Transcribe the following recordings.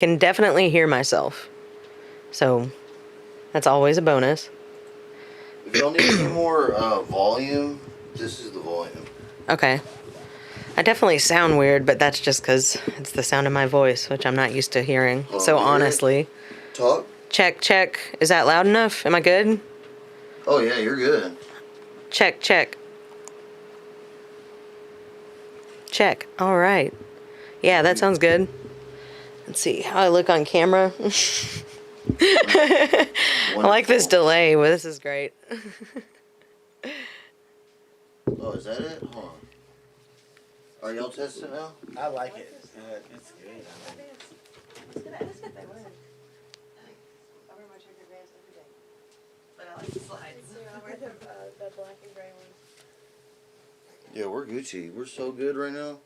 Can definitely hear myself. So that's always a bonus. If y'all need any more volume, this is the volume. Okay. I definitely sound weird, but that's just because it's the sound of my voice, which I'm not used to hearing. So Do you hear it? honestly. Talk. Check, check. Is that loud enough? Am I good? Oh yeah, you're good. Check, check. Check. All right. Yeah, that sounds good. Let's see how I look on camera. I like this delay. Well, this is great. Oh, is that it? Hold on. Are y'all testing now? I like it. It's good. Yeah, we're Gucci. We're so good right now.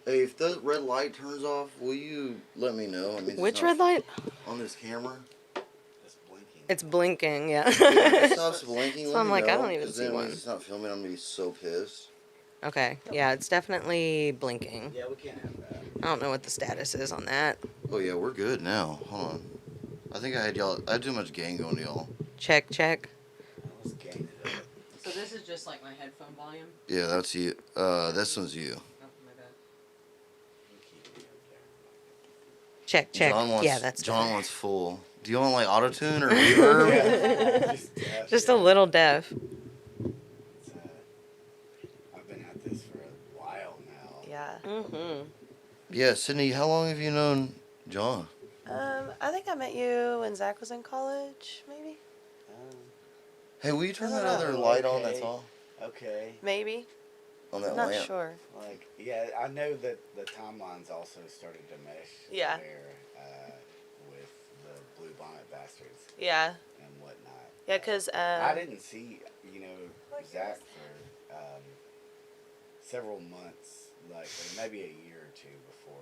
Hey, if the red light turns off, will you let me know? I mean, Which red light? On this camera. It's blinking. It's blinking, yeah. Yeah, if it stops blinking, So let I'm me like, know, I don't even 'cause see then one. It's not filming. I'm gonna be so pissed. Okay, yeah, it's definitely blinking. Yeah, we can't have that. I don't know what the status is on that. Oh yeah, we're good now. Hold on. I think I had too much gain going to y'all. Check, check. Let's gain it up. So this is just like my headphone volume? Yeah, that's you. This one's you. Oh, my bad. We keep it up there. Check, check. John wants, Yeah, that's John better. wants full. Do you want like auto tune or reverb? Deaf, Just yeah. a little deaf. It's, I've been at this for a while now. Yeah. Mm-hmm. Yeah, Sydney. How long have you known John? I think I met you when Zach was in college, maybe. Hey, will you turn I that don't other know. light on? Okay. That's all. Okay. Maybe. On that I'm not lamp. sure. Like, yeah, I know that the timelines also started to mesh. Yeah. There, with the Blue Bonnet Bastards Yeah. and whatnot. Yeah, because I didn't see, Zach for several months, like or maybe a year or two before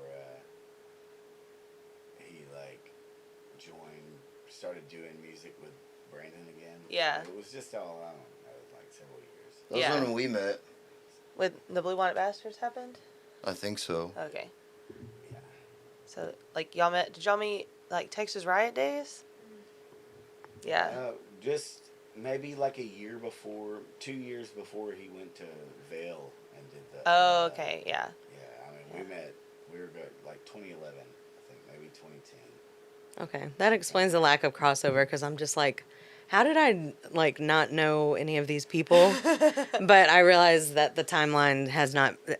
he started doing music with Brandon again. Yeah. It was just all I don't know, like several years. That's Yeah. when we met. with the Blue Bonnet Bastards happened. I think so. Okay. Yeah. So like y'all met? Did y'all meet like Texas Riot days? Yeah. Just maybe like a year before, 2 years before he went to Vail and did the. Oh, okay. Yeah. Yeah, I mean, we were good, like 2011, I think, maybe 2010. Okay, that explains the lack of crossover because I'm just like, how did I like not know any of these people? But I realized that the timeline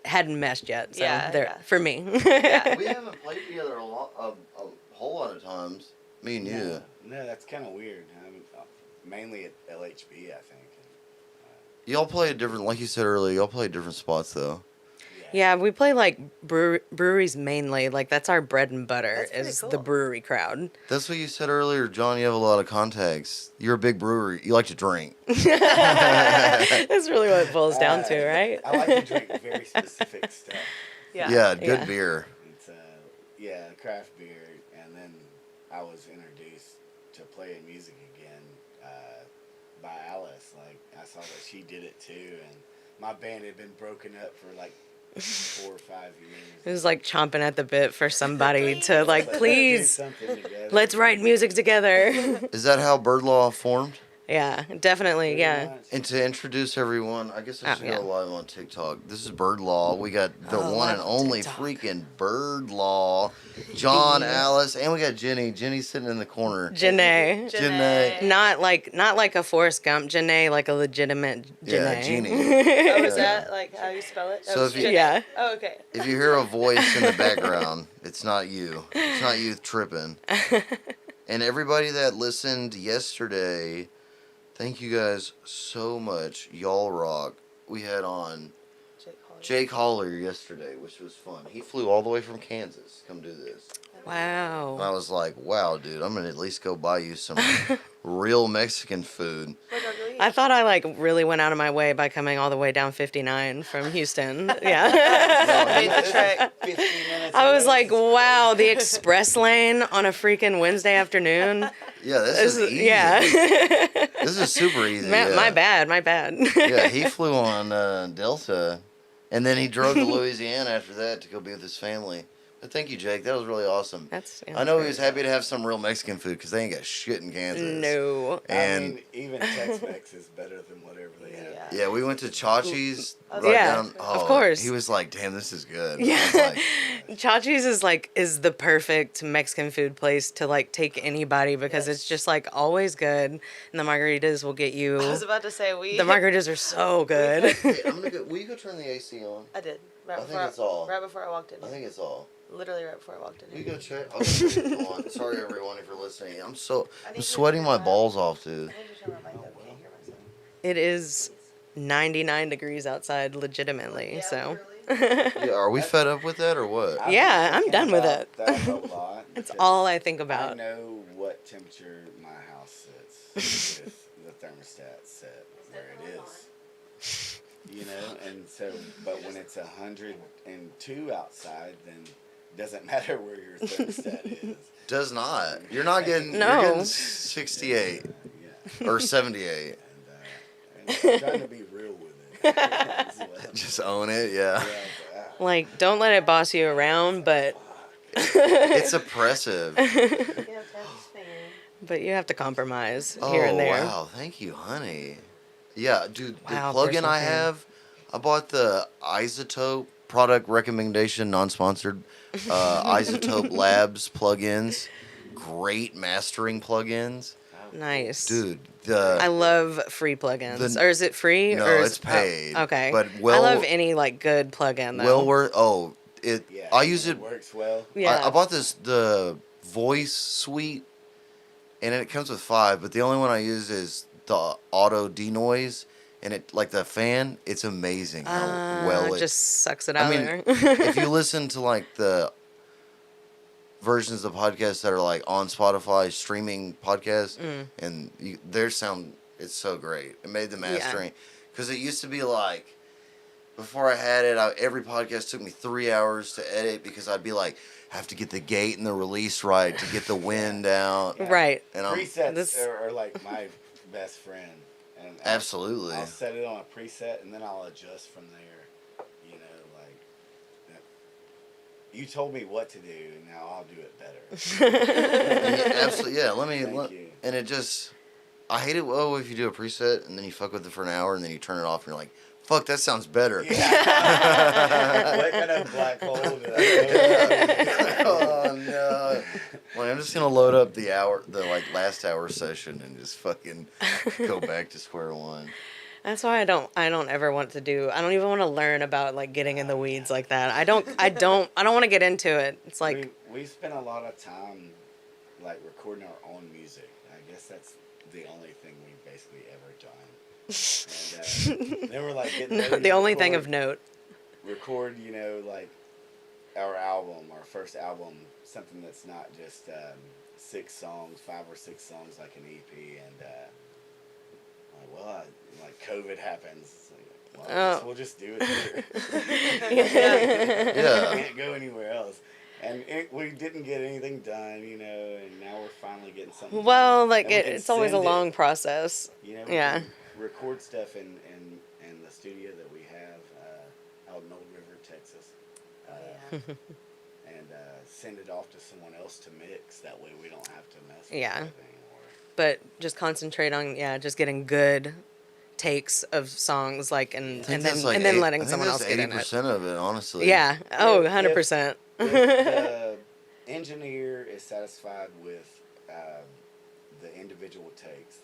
hadn't meshed yet. So Yeah, there yeah. for me. Yeah. We haven't played together a whole lot of times. Me and you. No, that's kind of weird. Mainly at LHB, I think. Y'all play at different, like you said earlier. Y'all play at different spots though. Yeah, we play like breweries mainly. Like that's our bread and butter That's pretty is the cool. brewery crowd. That's what you said earlier, John. You have a lot of contacts. You're a big brewery. You like to drink. That's really what it boils down to, right? I like to drink very specific stuff. Yeah. Yeah, good Yeah. beer. It's craft beer, and then I was introduced to playing music again by Alice. Like I saw that she did it too, and my band had been broken up for like 4 or 5 years. It was like chomping at the bit for somebody to like, Let's do please, something together. let's write music together. Is that how Bird Law formed? Yeah, definitely. Pretty Yeah. much. And to introduce everyone, I guess I Oh, should yeah. go live on TikTok. This is Bird Law. We got the Oh, one live and on only TikTok. freaking Bird Law. John, Yeah. Alice, and we got Jenny. Jenny's sitting in the corner. Janae. Janae. Not like a Forrest Gump Janae, like a legitimate Yeah, Janae. Jeannie. Oh, is Yeah. that like how you spell it? So Oh, if you- Janae. Yeah. Oh, okay. If you hear a voice in the background, it's not you. It's not you tripping. And everybody that listened yesterday, thank you guys so much. Y'all rock. We had on Jake Holler yesterday, which was fun. He flew all the way from Kansas to come do this. And I Wow. was like, wow, dude, I'm going to at least go buy you some real Mexican food. I thought I like really went out of my way by coming all the way down 59 from Houston. Yeah. Made the trek. 15 minutes I was away. like, wow, the express lane on a freaking Wednesday afternoon. Yeah, this is easy. Yeah. This is super easy. My yeah. my bad. Yeah, he flew on Delta, and then he drove to Louisiana after that to go be with his family. Thank you, Jake. That was really awesome. That's. I know he was happy to have some real Mexican food because they ain't got shit in Kansas. No. And I mean, even Tex-Mex is better than whatever they have. Yeah. yeah, we went to Chachi's. Oh, Right yeah, down, of course. He was like, "Damn, this is good." I was Yeah. like, Chachi's is the perfect Mexican food place to like take anybody because it's just like always good, and the margaritas will get you. I was about to say The margaritas are so good. hey, I'm gonna go. Will you go turn the AC on? I did. Right I think before it's all. Right before I walked in. I think it's all. Literally right before I walked in. Will you go check? I'll go check if you want. Sorry, everyone, if you're listening. I I'm need you sweating to my turn balls off, dude. I need to turn my mic up. Can't hear myself. It is 99 degrees outside, legitimately. Yeah, So literally. Yeah, are we fed up with that or what? I've been Yeah, I'm thinking done with about it. That a lot it's because all I think I about. know what temperature my house sits with the thermostat set where it is. You know, and so, but when it's 102 outside, then doesn't matter where your thermostat is. Does not. You're not getting. No. You're getting 68 Yeah. or 78. And I'm trying to be real with it. as well. Just own it. Yeah. Yeah, but, Like, don't let it boss you around, but It's oppressive. Yeah, that's fair. but you have to compromise Oh here and there. wow! Thank you, honey. Yeah, dude. Wow, The plugin personal I fan. have, I bought the Isotope product recommendation, non-sponsored. Isotope Labs plugins, great mastering plugins, Nice. dude. I love free plugins. Or is it free? No, or is, it's paid, okay. but I well- love any like good plugin though. well worth. Oh, it. yeah, I use it. works well. Yeah. I bought the voice suite, and it comes with 5. But the only one I use is the auto denoise, and it like the fan. It's amazing how well it it. just sucks it I out mean, there. if you listen to like the versions of podcasts that are like on Spotify streaming podcasts, and their sound, it's so great. It made the mastering because it used to be like before I had it, every podcast took me 3 hours to edit because I'd be like, have to get the gate and the release right to get the wind out. Right. And I'm Presets this- are like my best friend. And absolutely. I'll set it on a preset and then I'll adjust from there. You know, like you told me what to do, now I'll do it better. Absolutely, yeah. Thank you. And it just, I hate it. Oh, if you do a preset and then you fuck with it for an hour and then you turn it off and you're like, fuck, that sounds better. Yeah. What kind of black hole did I go Oh no! Like, I'm just gonna load up the like last hour session and just fucking go back to square one. That's why I don't ever want to do. I don't even want to learn about like getting in the weeds like that. I don't want to get into it. It's like we spent a lot of time like recording our own music. I guess that's the only thing we've basically ever done. And then we're like getting ready the to only thing record- of note. record, you know, like our album, our first album, something that's not just 6 songs, 5 or 6 songs like an EP, and like COVID happens. It's like, well, I guess we'll just do it here. Yeah. Can't go anywhere else. And we didn't get anything done, you know, and now we're finally getting something Well, done. like And we can it's always a send it. long process. You know, Yeah. we can record stuff in the studio that we have out in Old River, Texas, and send it off to someone else to mix. That way, we don't have to mess with Yeah. it anymore. But just concentrate on just getting good takes of songs like and then letting someone else get in it. 80% of it, honestly. Yeah. Oh, If- 100%. If the engineer is satisfied with the individual takes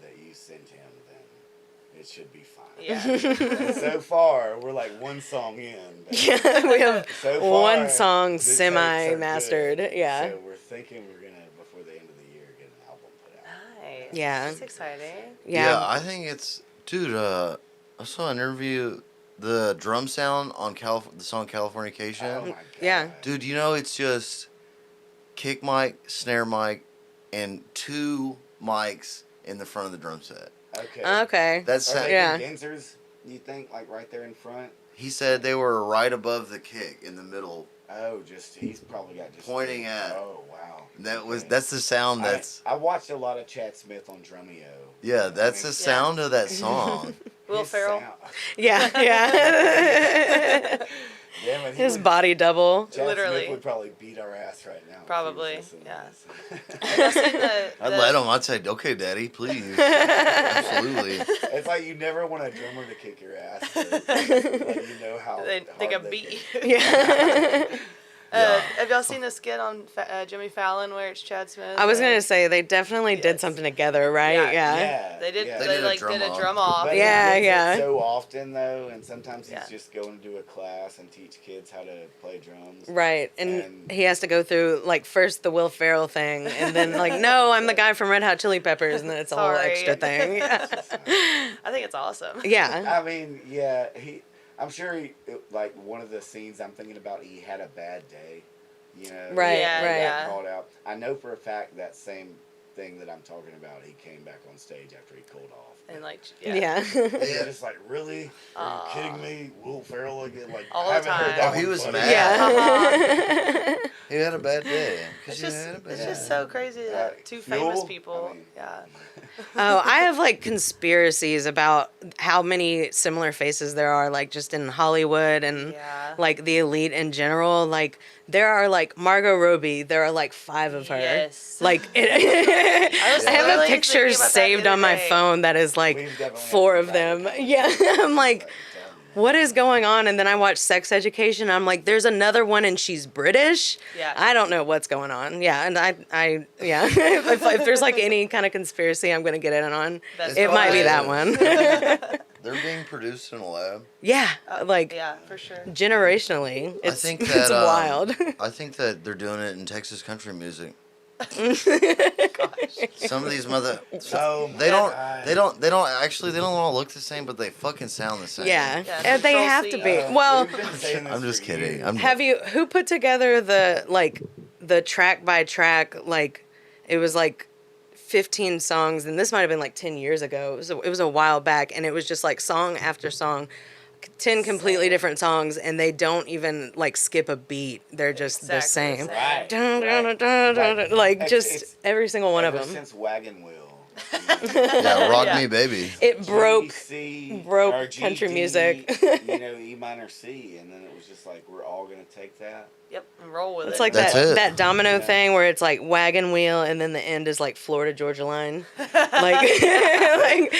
that you send him, then it should be fine. Yeah. And so far, we're like 1 song in. but Yeah, we have so far, one song the takes are semi-mastered. good. Yeah. So we're thinking we're gonna before the end of the year get an album put out. Nice. Yeah. That's exciting. Yeah. I think it's, dude. I saw an interview. The drum sound on the song Californication. Oh my god. Yeah. Dude, you know it's just kick mic, snare mic, and 2 mics in the front of the drum set. Okay. Okay. That's Are they Yeah. condensers? You think like right there in front? he said they were right above the kick in the middle. Oh, just he's probably got just Pointing at- Oh wow. Okay. That's the sound that's I watched a lot of Chad Smith on Drumeo. yeah, that's the Yeah. sound of that song. Will His Ferrell. sound- Yeah. Yeah. Damn it, His body double. Chad Literally. Smith would probably beat our ass right now. if he was Probably, listening to yeah. this. Have y'all seen I'd the let him. I'd say, okay, daddy, please. Absolutely. It's like you never want a drummer to kick your ass. 'Cause, like, you know how they hard think I they beat kick. you. Yeah. Yeah. Have y'all seen the skit on Jimmy Fallon where it's Chad Smith? I was and- gonna say they definitely did Yes. something together, right? Yeah. Yeah. Yeah, They did. yeah. They They, did a like drum did a off. drum off. But Yeah, he gets yeah. it so often though, and sometimes he's Yeah. just going to do a class and teach kids how to play drums. Right, and And- he has to go through like first the Will Ferrell thing, and then like, no, I'm the guy from Red Hot Chili Peppers, and then it's a whole Sorry. extra thing. Yeah. I think it's awesome. Yeah. I mean, yeah, I'm sure like one of the scenes I'm thinking about, he had a bad day, you know. Right, Yeah, he got yeah. Called out. I know for a fact that same thing that I'm talking about, he came back on stage after he cooled off. And like, Yeah. yeah. Yeah, just like, really? Are you kidding me? Will Ferrell again? Like, All I the haven't heard time. that Oh, he one was funny. mad. Yeah. He had a bad day. 'Cause It's you just, had a bad it's day. just so crazy that two famous Fuel? people. I mean- Yeah. Oh, I have like conspiracies about how many similar faces there are, like just in Hollywood and Yeah. like the elite in general. Like there are like Margot Robbie. There are like 5 of her. Yes. Like was I have a literally picture thinking about that the saved on other my day. phone that is like We've definitely 4 had of them. that Yeah, I'm like, Like, what is going on? And then I watched Sex Education. I'm like, there's another one and she's British. Yeah. I don't know what's going on. Yeah, and I yeah. if there's like any kind of conspiracy I'm gonna get in on, That's it might be all that it one. They're being produced in a lab. Yeah, like Yeah, for sure. generationally, it's think it's that, wild. I think that they're doing it in Texas country music. Some of these Oh they my don't God. they don't actually they don't all look the same, but they fucking sound the same. Yeah, Yeah, and they Control have to C. be. Oh, Well, we've been saying this I'm just for kidding. years. I'm who put together the track by track, like it was like 15 songs, and this might have been like 10 years ago. It was a while back, and it was just like song after song, 10 completely different songs, and they don't even like skip a beat. They're just the Exactly the same. same. Right. Dun, dun, right. dun, dun, Right. dun, like It's- just it's every single one of Ever them. since Wagon Wheel. Yeah, Rock Yeah. Me Baby. It broke. GC, broke or country GD, music. you know, E minor C, and then it was just like, we're all gonna take that. Yep, and roll with It's it. like That's that it. that domino Yeah. thing where it's like wagon wheel and then the end is like Florida Georgia line. Like like,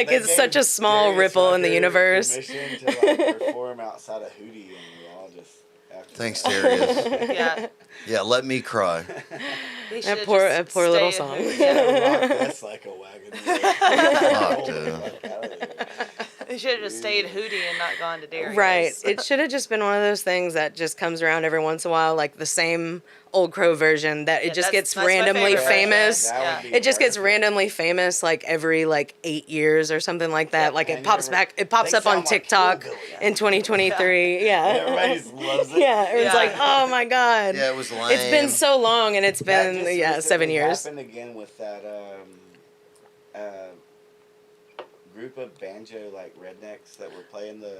They it's such a gave small Darius ripple in the Rucker universe. permission to like perform outside of Hootie, and we all just. After Thanks, that. Darius. Yeah. Yeah, Let Me Cry. He That should poor- just that poor little stay at song. home. Yeah, rock this like a wagon wheel. Fuck, dude. He should have just stayed Hootie and not gone to Darius. Right. It should have just been one of those things that just comes around every once in a while, like the same Old Crow version that it Yeah, just that's- gets that's my randomly favorite version. famous. That would be It just gets perfect. randomly famous like every like 8 years or something like that. Yep. Like it And pops you're- back, it pops they up on sound like TikTok hillbilly. in 2023. Yeah. Everybody loves it. Yeah, it's Yeah. like, oh my god. Yeah, it was lame. It's been so long, and it's That been just 7 recently years. Happened again with that group of banjo like rednecks that were playing the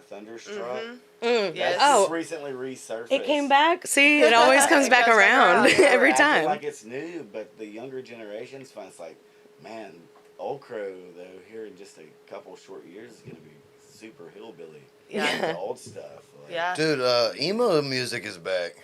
Thunderstruck. Mhm. Mm. Yes. That Oh, just recently resurfaced. it came back. See, it always comes It back comes back around around. People are every acting time. like it's new, but the younger generation's fun. It's like, man, Old Crow though here in just a couple short years is gonna be super hillbilly. Yeah. The old stuff. Like, Yeah. Dude, emo music is back.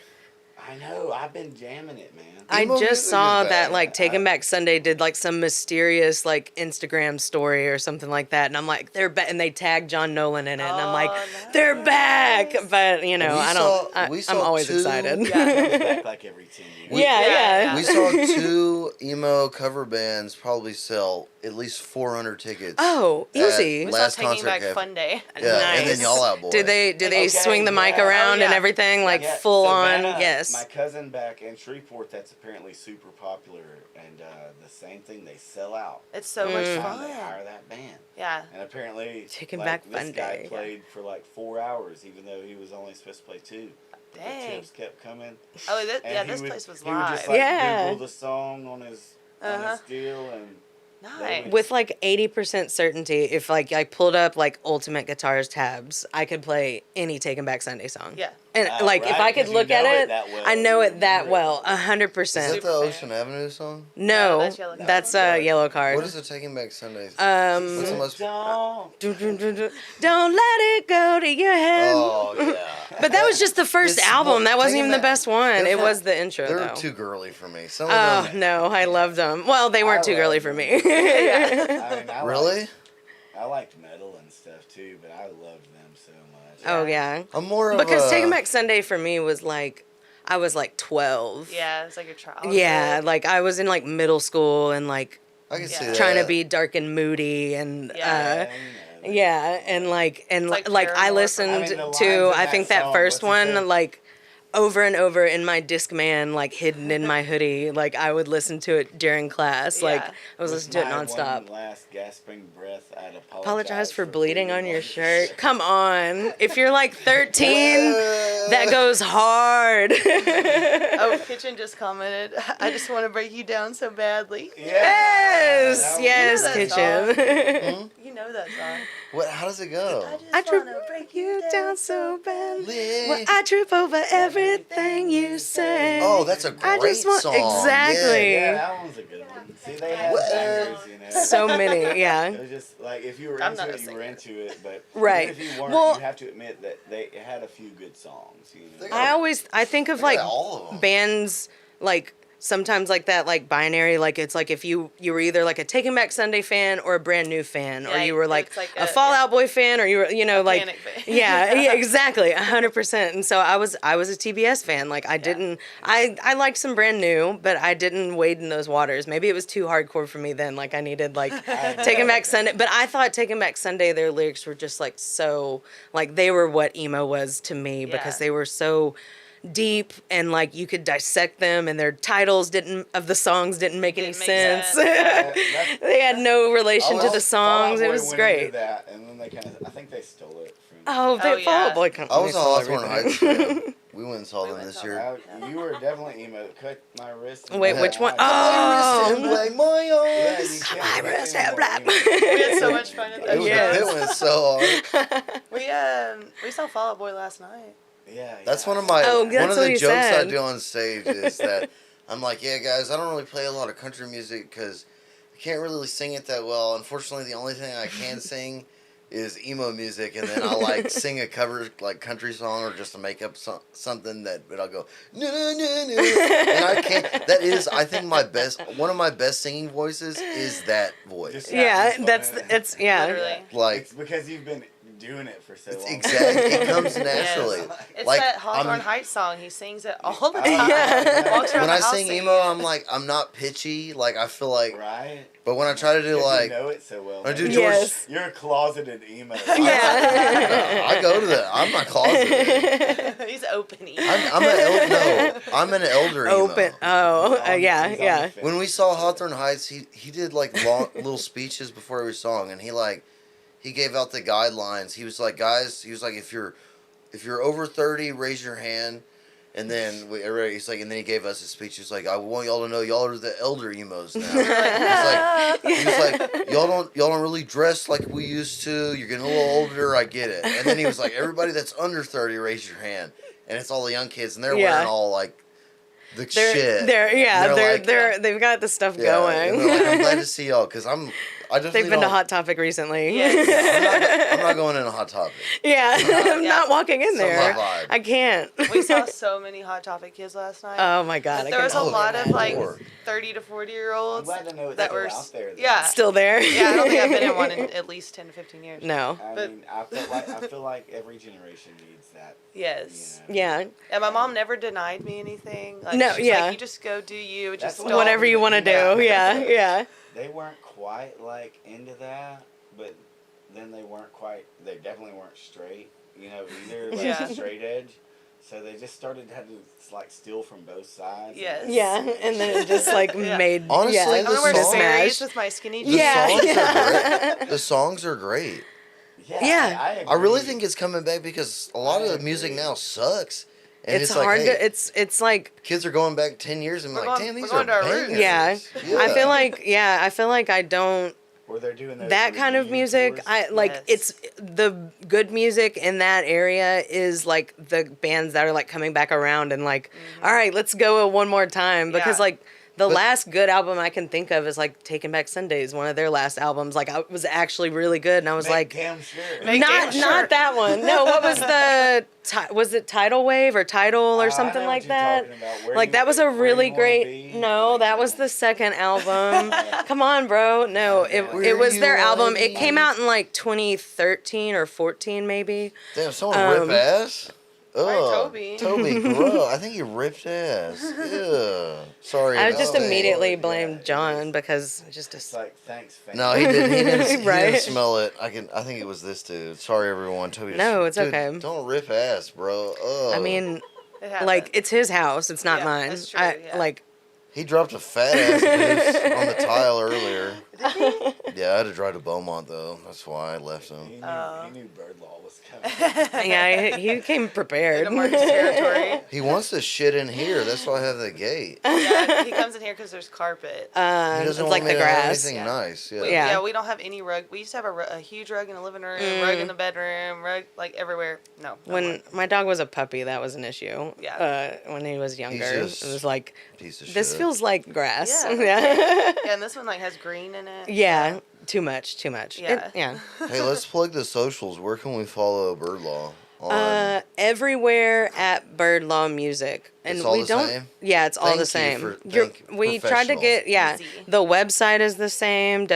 I know. I've been jamming it, man. I Emo music just is saw bad. that like Taking Back Sunday did like some mysterious like Instagram story or something like that, and I'm like, they're back, and they tagged John Nolan in it, and I'm like, Oh, they're nice. back. But you know, We I saw- don't. we I'm saw always 2 excited. It comes back like every 10 years. Yeah, Yeah, yeah. yeah. We saw 2 emo cover bands probably sell at least 400 tickets. Oh, At easy. We saw Last Taking concert Back came- Fun Day. Yeah, and then Nice. Y'all Out Boy. Did they Okay, swing the mic yeah. around Oh, and yeah. everything like Yeah, full on? Savannah, Yes. My cousin back in Shreveport, that's apparently super popular, and the same thing, they sell out. It's so Mm. much Every time fun. they hire that band, Yeah. and apparently, Taking like, Back this Fun guy Day. played for like 4 hours, even though he was only supposed to play 2. But the Dang. tips kept coming. Oh, And yeah, he this would, place was he would live. just like Yeah. Google the song on his Uh-huh. deal, and Nice. With like 80% certainty, if like I pulled up like Ultimate Guitars tabs, I could play any Taking Back Sunday song. Yeah. And Oh, like, if right, I could 'cause you look know at it it, that well. I know You it that remember it. well, Is 100%. that the Super fan. Ocean Avenue song? No, that's Yellow Card. that's a yellow card. What is it Taking Back Sundays? Um, What's the most? Don't let it go to your head. Oh yeah. But that was just the first It's- album. well, That wasn't Taking even the Back- best one. they're It not- was the intro, They're though. too girly for me. Some Oh, of them. no, I loved them. Well, they weren't I too girly love for them. me. Yeah. I mean, Really? I liked metal and stuff too, but I loved them so much. Oh, yeah. I'm more of Because a. Taking Back Sunday for me was like, I was like 12. Yeah, it's like your child. Yeah, like I was in like middle school and like I can see Yeah. that. trying to be dark and moody and Yeah. yeah, and like like like I Paramore. listened I mean, the lines to in I that think that song, first what's it one say? like over and over in my Discman, like hidden in my hoodie. Like I would listen to it during class. Like Yeah. I was listening to it nonstop. Last gasping breath, I'd Apologize for bleeding on your shirt. Come on. If you're like 13, that goes hard. Oh, Kitchen just commented, I just want to break you down so badly. Yes, yes, that Kitchen. You know that song. What? How does it go? I trip you down so badly. Well, I trip over everything you say. Oh, that's a I great just want song. exactly. Yeah, that one's a good one. See, they had What? bangers, you know. So many, It yeah. was just like if you were I'm into not a it, you were singer. into it, but Right. even if you weren't, Well- you have to admit that they had a few good songs. You know? I think of Look like at all of them. bands like sometimes like that like binary, like it's like if you were either like a Taking Back Sunday fan or a Brand New fan, or Yeah, you were like, it's like a a- Fall Out Boy fan, or you were A like Panic fan. yeah exactly 100%. And so I was a TBS fan. Like I didn't I liked some Brand New, but I didn't wade in those waters. Maybe it was too hardcore for me then. Like I needed like Taking Back Sunday, but I thought Taking Back Sunday, their lyrics were just like so like they were what emo was to me because Yeah. they were so deep and like you could dissect them, and their titles of the songs didn't make any Didn't make sense. sense. That's- They had no relation to love the songs. Fall Out It Boy was went into great. That, and then they kind of, I think they stole it from. Oh, Oh, they Fall Out yeah. Boy come. I was they a stole Hawthorne Heights everything. fan. We went and saw them went this and year. You were definitely emo. Cut my wrist. and Wait, my which one? eye. Oh. And like my Yeah, eyes. you Come can't on, get wrist, any more blah, emo. blah. We had so much fun at It that was Yes. it went so hard. We saw Fall Out Boy last night. Yeah, That's yeah. one of my Oh, one that's of what the he jokes I said. do on stage is that I'm like, yeah, guys, I don't really play a lot of country music because I can't really sing it that well. Unfortunately, the only thing I can sing is emo music, and then I'll like sing a cover like country song or just to make up something but I'll go no no no no, and I can't. That is, I think one of my best singing voices is that voice. Just Yeah, sounds that's fun. it's yeah. Literally. Like It's because you've been doing it for so it's long. exactly, it comes naturally. It's Like, that Hawthorne I'm- Heights song. He sings it all the Oh, time. yeah. Walks around When the I house sing singing emo, it. I'm like, I'm not pitchy. Like I feel like, Right? but when I try to do Because like, you know it so well. I do man. George. Yes. You're a closeted emo. Yeah. I go to the. I'm not closeted. He's open. I'm an elder emo. Open. Oh, yeah, He's on yeah. the fence. When we saw Hawthorne Heights, he did like long little speeches before every song, and he gave out the guidelines. He was like, guys, he was like, if you're over 30, raise your hand. And then he's like, and then he gave us a speech. He's like, I want y'all to know y'all are the elder emos now. He was like, y'all don't really dress like we used to. You're getting a little older. I get it. And then he was like, everybody that's under 30, raise your hand. And it's all the young kids, and they're Yeah. wearing all like the shit. They've got the stuff Yeah, and going. they're like, I'm glad to see y'all because I definitely They've been to don't- Hot Topic recently. I'm not going in a Hot Topic. Yeah, I'm Yeah. not walking in It's not there. my vibe. I can't. We saw so many Hot Topic kids last night. Oh my god, But I there was a can't. lot of like Lord. 30 to 40 year I'm olds glad to know it's that still were out there. though. yeah. Still there? Yeah, I don't think I've been in one in at least 10 to 15 years. No. I But- mean, I feel like every generation needs that. Yes. You know? Yeah. And my mom never denied me anything. Like, No, she's yeah. like, you just go do you. That's Just what don't. Whatever you want to do. Yeah, yeah. They weren't quite like into that, but then they definitely weren't straight, you know, either like Yeah. straight edge. So they just started to have to like steal from both sides. Yes. Yeah, and then it just like Yeah. made Honestly, yeah, the I'm gonna wear song- Sperry's mismatched. with my skinny The jeans. Yeah, songs yeah. are great. The songs are great. Yeah. I really agree. think it's coming back because a lot of the music now sucks. And It's like, hard hey, to. It's like kids are going back 10 years and We're like, going- damn, we're these going are to our roots. bangers. yeah. I feel like I don't. Where they're doing those that kind of reunion music, tours. I like. Yes. It's the good music in that area is like the bands that are like coming back around and like, all right, let's go one more time, because Yeah. like the But- last good album I can think of is like Taking Back Sundays, one of their last albums. Like, I was actually really good, and I was Make like, damn sure. Make not damn not sure. that one. No, what was the was it Tidal Wave or Tidal or I something know like what you're that? talking about. Where Like, you- that was a where you really wanna great. be. No, Like, that was the second album. Come on, bro. No, it Where was you their wanna album. It be. came out in like 2013 or 14 maybe. Damn, someone rip ass? Why, Ugh, Toby? Toby, bro. I think he ripped ass. Ew. Sorry. I about just that. immediately Yeah, blamed it John is. because It's like, thanks, fam. No, he didn't. He didn't. He Right. didn't smell it. I think it was this dude. Sorry, everyone. Toby. No, it's Dude, okay. Don't rip ass, bro. Ugh. I mean, It happens. like, it's his house. It's not Yeah, mine. that's true, I yeah. like. he dropped a fat ass deuce on the tile earlier. Yeah, I had to drive to Beaumont though. That's why I left He him. knew Bird Law was coming. Yeah, he came prepared. Into Mark's territory. He wants to shit in here. That's why I have the gate. Yeah, he comes in here because there's carpet. He It's doesn't like want me the to have grass. anything Yeah. nice. Yeah. Yeah. Yeah, we don't have any rug. We used to have a huge rug in the living room, rug in the bedroom, rug like everywhere. No. no When more. my dog was a puppy, that was an issue. Yeah. When he was younger, just- it was like, Piece of shit. this feels like grass. Yeah. Yeah. Yeah, and this one like has green in it. Yeah. Too much. Too much. Yeah. Yeah. Hey, let's plug the socials. Where can we follow Bird Law? On Everywhere at Bird Law Music, and It's all we the don't. same? Yeah, it's all Thank the you same. for- You're- thank you. we tried to get Easy. the website is the same,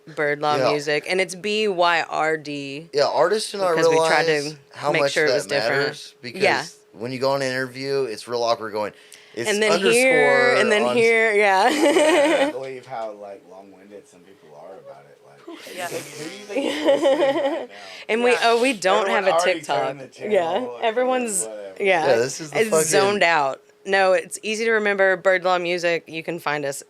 www.birdlawmusic, and it's BYRD. yeah, artists do not Because we tried realize to how make much sure it that was different. matters. Because Yeah. when you go on an interview, it's real awkward going. It's And then underscore here, and then on- here, I yeah. can't believe how like long-winded some people are about it. Like, Yeah. who do you think is listening right now? And Yeah. we don't Everyone have a already TikTok. turned the channel, Yeah, like, everyone's whatever. yeah. Yeah, this is the it's fucking- zoned out. No, it's easy to remember. Bird Law Music. You can find us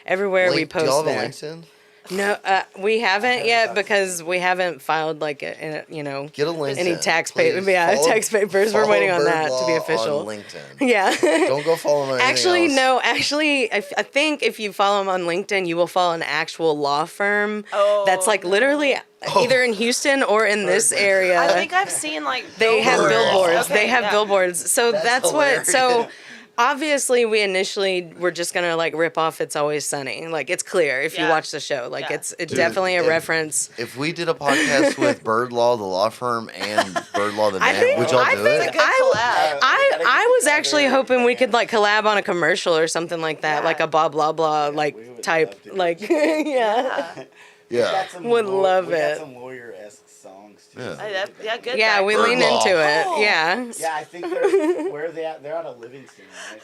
everywhere we Link- do post y'all have a there. LinkedIn? No, we haven't heard yet about because we haven't filed like Get a LinkedIn. any tax please. Yeah, Follow- tax papers. We're follow waiting on Bird that to be Law official. On LinkedIn. Yeah. Don't go follow him on anything Actually, else. no. Actually, I think if you follow him on LinkedIn, you will follow an actual law firm that's like Oh, literally either in Houston or in this area. I think I've seen like They have Billboards. billboards. Okay, They have yeah. billboards. So That's that's what. So hilarious. obviously, we initially were just gonna like rip off "It's Always Sunny." Like, it's clear if you Yeah. watch the show. Like, Yeah. it's Dude, definitely a if- reference. If we did a podcast with Bird Law, the law firm, and Bird Law, the I man, think- would y'all I do think it? Good collab. I was actually hoping we could like collab on a commercial or something like that, Yeah. like a blah blah blah like we would type love to. like yeah. Yeah. Yeah. Would love we it. got some lawyer-esque songs too. Yeah. Hey, yeah, good. Yeah, we Bird lean Law. into it. Oh. Yeah. Yeah, I think they're where are they at? They're out of Livingston, right?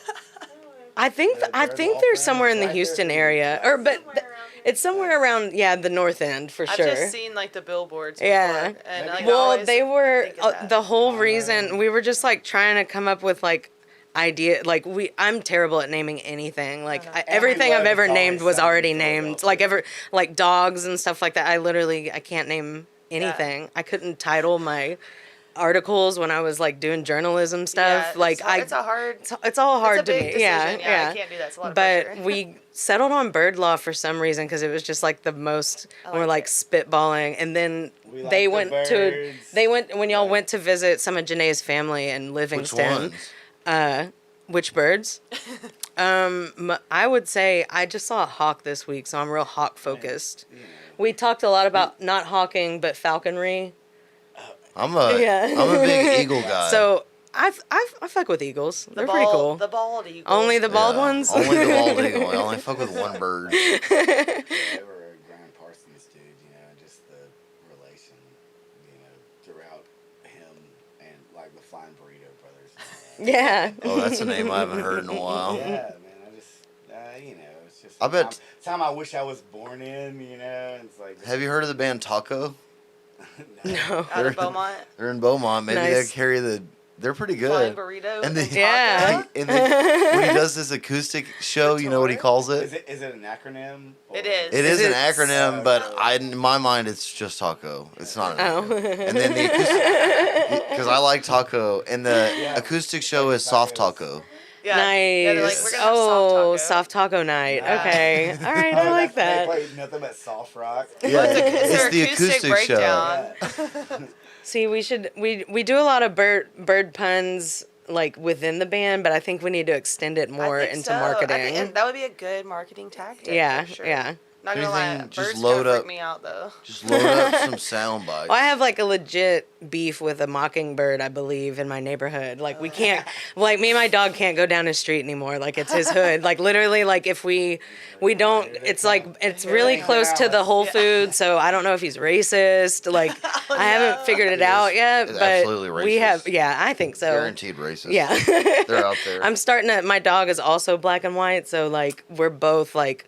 I think They're they're all somewhere in the friends, right Houston there. area, or but it's somewhere around the north end for I've sure. just seen like the billboards. Yeah. Before, and, like, I Well, always they were think of that. the whole reason we were just like trying to come up with like idea like I'm terrible at naming anything like everything I've ever Everywhere named it's was always already sunny in named Philadelphia. like dogs and stuff like that. I can't name anything. I couldn't title my articles when I was like doing journalism stuff. Yeah, like it's a hard. it's all hard it's a to big me. Yeah, decision. yeah. I can't do that. It's a lot of But pressure. we settled on Bird Law for some reason because it was just like the most. I We're like like spitballing, and then We like they the went birds. when y'all Yeah. went to visit some of Janae's family in Which Livingston. ones? Which birds? I would say I just saw a hawk this week, so I'm real hawk focused. We talked a lot about not hawking but falconry. I'm a Yeah. am a big eagle guy. So I fuck with eagles. They're the pretty cool. The bald eagle. Only the bald Yeah, ones. Only the bald eagle. I only fuck with one bird. They were a Graham Parsons dude, just the relation, throughout him and like the Flying Burrito Brothers. And all that. Yeah. Oh, that's a name I haven't heard in a while. Yeah, man, I just, it's just. I bet- Time I wish I was born in, and it's like. Have you heard of the band Taco? No. Out of Beaumont. They're in Beaumont. Maybe Nice. they carry the. They're pretty Flying good. burrito. And they- Yeah. And when he does this acoustic show, you know what he calls Is it? it an acronym? It is. It is an it- acronym, but in my mind, it's just Taco. It's not an Oh. acronym. And then the acoustic, because I like Taco, and the Yeah. acoustic show is Soft Taco. Yeah. Nice. Yeah, they're like, we're gonna have oh, soft taco. night. Nice. Okay. All right. Oh, I like They that. play nothing but soft rock. Yeah, It's their the acoustic acoustic show. breakdown. See, we do a lot of bird puns like within the band, but I think we need to extend it more I think into so. marketing. I think, and that would be a good marketing tactic. yeah, for sure. yeah. Not gonna lie, Anything, just birds load kind of up. freak me out though. Just load up some sound bites. Well, I have like a legit beef with a mockingbird, I believe, in my neighborhood. Like we can't, like me and my dog can't go down his street anymore. Like it's his hood. Like literally, like if we don't, it's like it's really close to the Whole Foods. So I don't know if he's racist. Like I haven't figured it out yet, It's but absolutely we have. racist. Yeah, I think so. Guaranteed racist. Yeah. They're out there. I'm starting to. My dog is also black and white, so like we're both like,